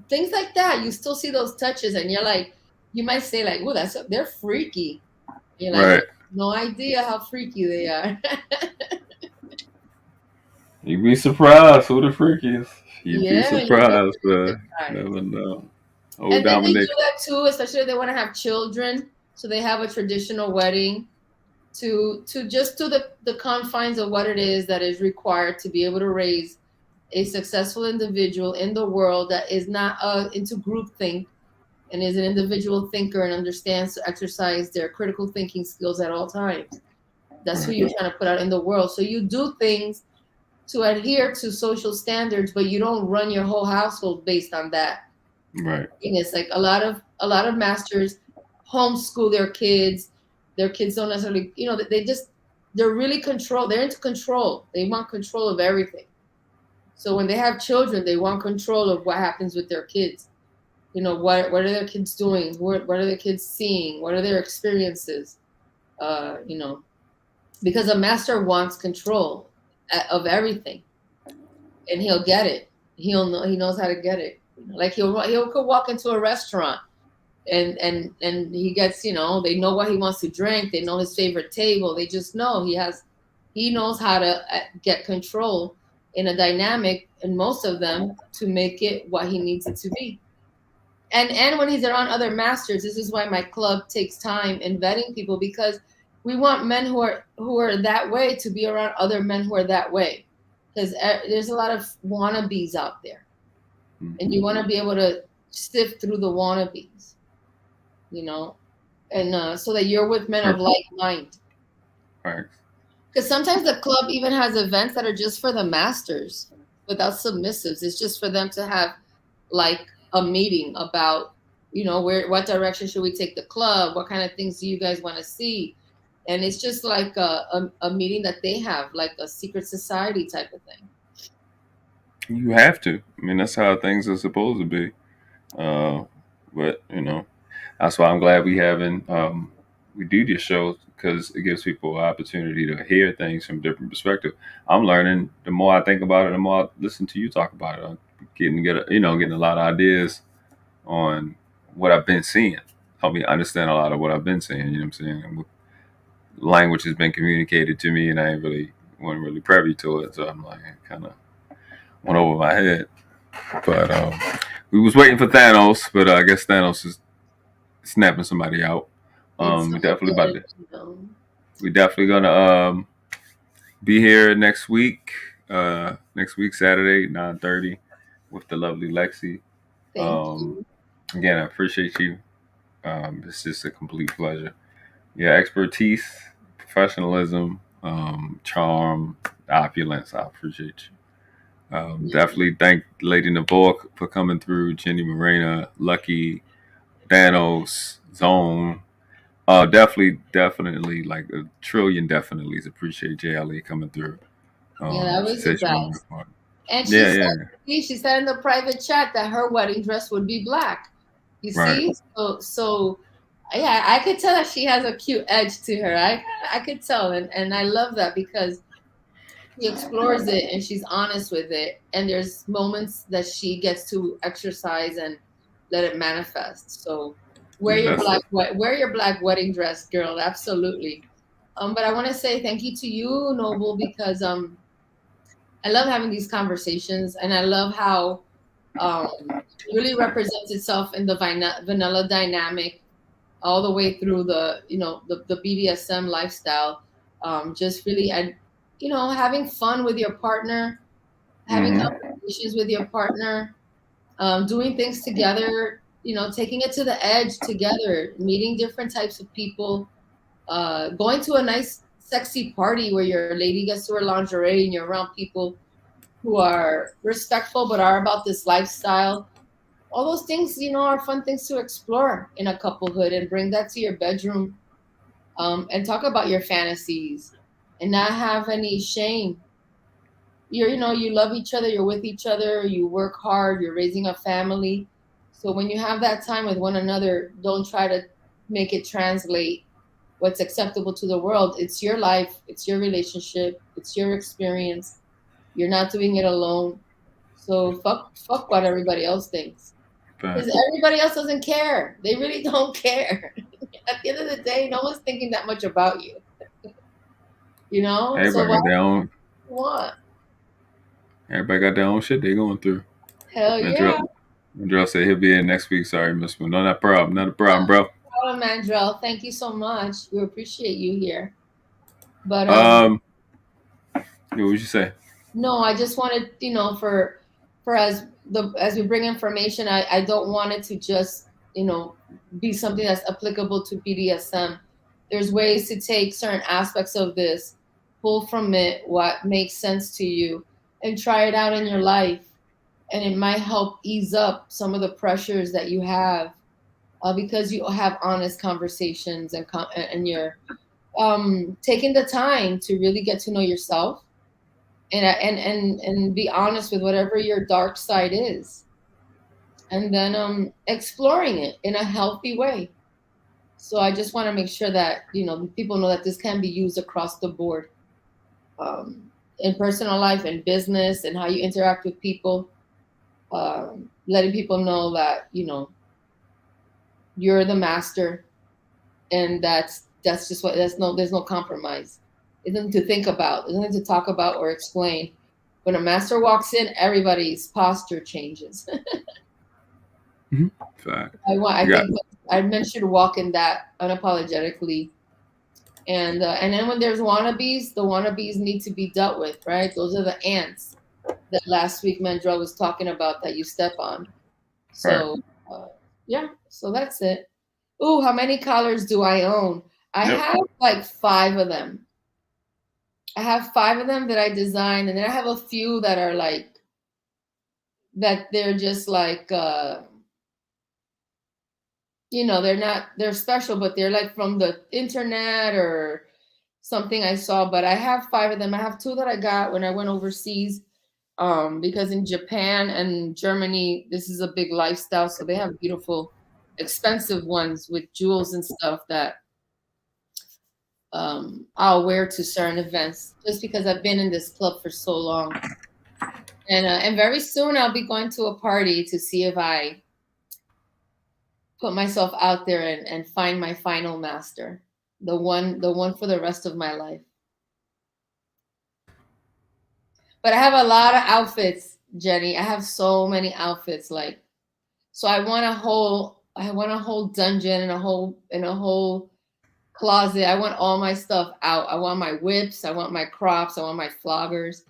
things like that. You still see those touches, and you're like, you might say like, "Oh, they're freaky." You're like, right. No idea how freaky they are. You'd be surprised who the freak is. You'd be surprised, but never know. And then they do that too, especially if they want to have children. So they have a traditional wedding to the confines of what it is that is required to be able to raise a successful individual in the world that is not into groupthink and is an individual thinker and understands to exercise their critical thinking skills at all times. That's who you're trying to put out in the world. So you do things to adhere to social standards, but you don't run your whole household based on that. Right. And it's like a lot of masters homeschool their kids. Their kids don't necessarily, they're really they're into control. They want control of everything. So when they have children, they want control of what happens with their kids. What are their kids doing? What are their kids seeing? What are their experiences? Because a master wants control of everything, and he'll get it. He knows how to get it. Like he'll could walk into a restaurant, and he gets, they know what he wants to drink. They know his favorite table. They just know he knows how to get control in a dynamic, and most of them, to make it what he needs it to be. And when he's around other masters, this is why my club takes time in vetting people, because we want men who are that way to be around other men who are that way, because there's a lot of wannabes out there, and you want to be able to sift through the wannabes, and so that you're with men of like mind. Right. Because sometimes the club even has events that are just for the masters without submissives. It's just for them to have like a meeting about, what direction should we take the club? What kind of things do you guys want to see? And it's just like a meeting that they have, like a secret society type of thing. You have to. I mean, that's how things are supposed to be. But that's why I'm glad we do these shows, because it gives people an opportunity to hear things from different perspectives. I'm learning. The more I think about it, the more I listen to you talk about it. I'm getting a lot of ideas on what I've been seeing. Help me understand a lot of what I've been seeing. You know what I'm saying? And language has been communicated to me, and I wasn't really privy to it. So I'm like, kind of went over my head. But we was waiting for Thanos, but I guess Thanos is snapping somebody out. We definitely gonna be here next week. Next week, Saturday, 9:30, with the lovely Lexie. Thank you. Again, I appreciate you. It's just a complete pleasure. Yeah, expertise, professionalism, charm, opulence. I appreciate you. Definitely thank Lady Navork for coming through, Jenny Morena, Lucky, Thanos, Zone. Definitely, like a trillion definitelys. Appreciate JLE coming through. That was the best. And she said in the private chat that her wedding dress would be black. You see? So yeah, I could tell that she has a cute edge to her. I could tell, and I love that, because she explores it and she's honest with it. And there's moments that she gets to exercise and let it manifest. So wear your black wedding dress, girl. Absolutely. But I want to say thank you to you, Noble, because I love having these conversations, and I love how it really represents itself in the vanilla dynamic all the way through the BDSM lifestyle. Just really, having fun with your partner, having conversations with your partner, doing things together, taking it to the edge together, meeting different types of people, going to a nice, sexy party where your lady gets to wear lingerie and you're around people who are respectful but are about this lifestyle. All those things, are fun things to explore in a couplehood, and bring that to your bedroom, and talk about your fantasies and not have any shame. You love each other, you're with each other, you work hard, you're raising a family. So when you have that time with one another, don't try to make it translate what's acceptable to the world. It's your life, it's your relationship, it's your experience. You're not doing it alone. So fuck what everybody else thinks. Because everybody else doesn't care. They really don't care. At the end of the day, no one's thinking that much about you. Everybody got their own. What? Everybody got their own shit they going through. Hell yeah. Mandrell said he'll be in next week. Sorry, Miss Moon. No, not a problem, bro. No problem, Mandrell. Thank you so much. We appreciate you here. But what would you say? No, I just wanted, for as we bring information, I don't want it to just, be something that's applicable to BDSM. There's ways to take certain aspects of this, pull from it what makes sense to you, and try it out in your life. and it might help ease up some of the pressures that you have, because you have honest conversations and you're taking the time to really get to know yourself and be honest with whatever your dark side is, and then exploring it in a healthy way. So I just want to make sure that people know that this can be used across the board, in personal life and business and how you interact with people. Letting people know that you're the master, and that's just what there's no compromise. There's nothing to think about. There's nothing to talk about or explain. When a master walks in, everybody's posture changes. Fact. I think I mentioned walking that unapologetically, and then when there's wannabes, the wannabes need to be dealt with, right? Those are the ants that last week Mandra was talking about that you step on. So yeah, so that's it. Ooh, how many collars do I own? I have like 5 of them. I have 5 of them that I designed, and then I have a few that are like that. They're just like they're special, but they're like from the internet or something I saw. But I have 5 of them. I have 2 that I got when I went overseas, because in Japan and Germany, this is a big lifestyle, so they have beautiful, expensive ones with jewels and stuff that I'll wear to certain events, just because I've been in this club for so long. And very soon I'll be going to a party to see if I put myself out there and find my final master, the one for the rest of my life. But I have a lot of outfits, Jenny. I have so many outfits. So I want a whole dungeon and a whole closet. I want all my stuff out. I want my whips. I want my crops. I want my floggers.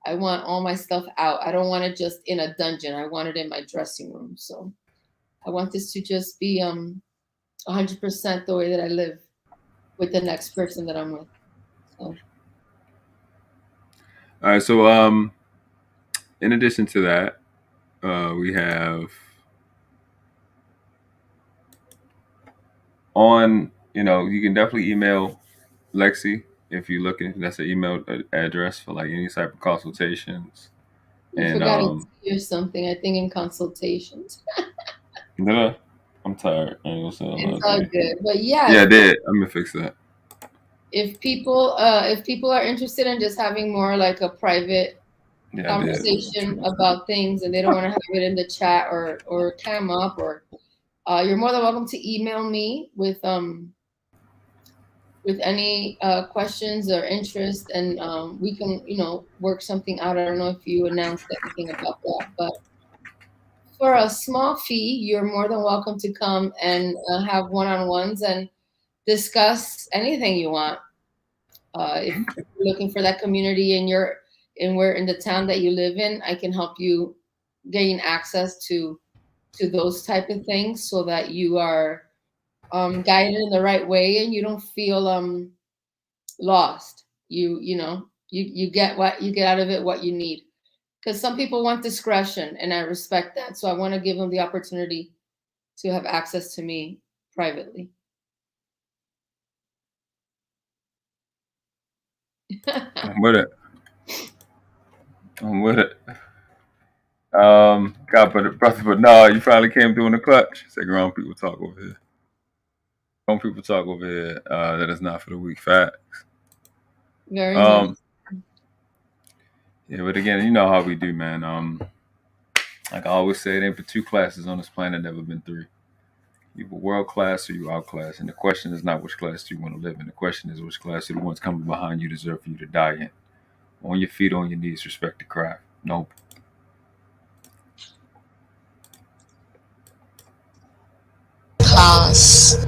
I want all my stuff out. I don't want it just in a dungeon. I want it in my dressing room. So I want this to just be 100% the way that I live with the next person that I'm with. So. All right. So in addition to that, we have on, you can definitely email Lexie if you're looking. That's an email address for like any type of consultations. I forgot to hear something. I think in consultations. No, I'm tired. It's all good, but yeah. Yeah, I did. I'm gonna fix that. If people are interested in just having more like a private conversation about things, and they don't want to have it in the chat or cam up, or you're more than welcome to email me with any questions or interest, and we can work something out. I don't know if you announced anything about that, but for a small fee, you're more than welcome to come and have one-on-ones and discuss anything you want. If you're looking for that community in the town that you live in, I can help you gain access to those type of things, so that you are guided in the right way and you don't feel lost. You get what you get out of it, what you need. Because some people want discretion, and I respect that. So I want to give them the opportunity to have access to me privately. I'm with it. God, but no, you finally came through in the clutch. Say grown people talk over here. Grown people talk over here. That is not for the weak. Facts. Very nice. Yeah, but again, you know how we do, man. Like I always say, it ain't but 2 classes on this planet, never been 3. You were world class or you outclass. And the question is not which class do you want to live in. The question is which class do the ones coming behind you deserve for you to die in. On your feet, on your knees, respect the craft. Nope. Class.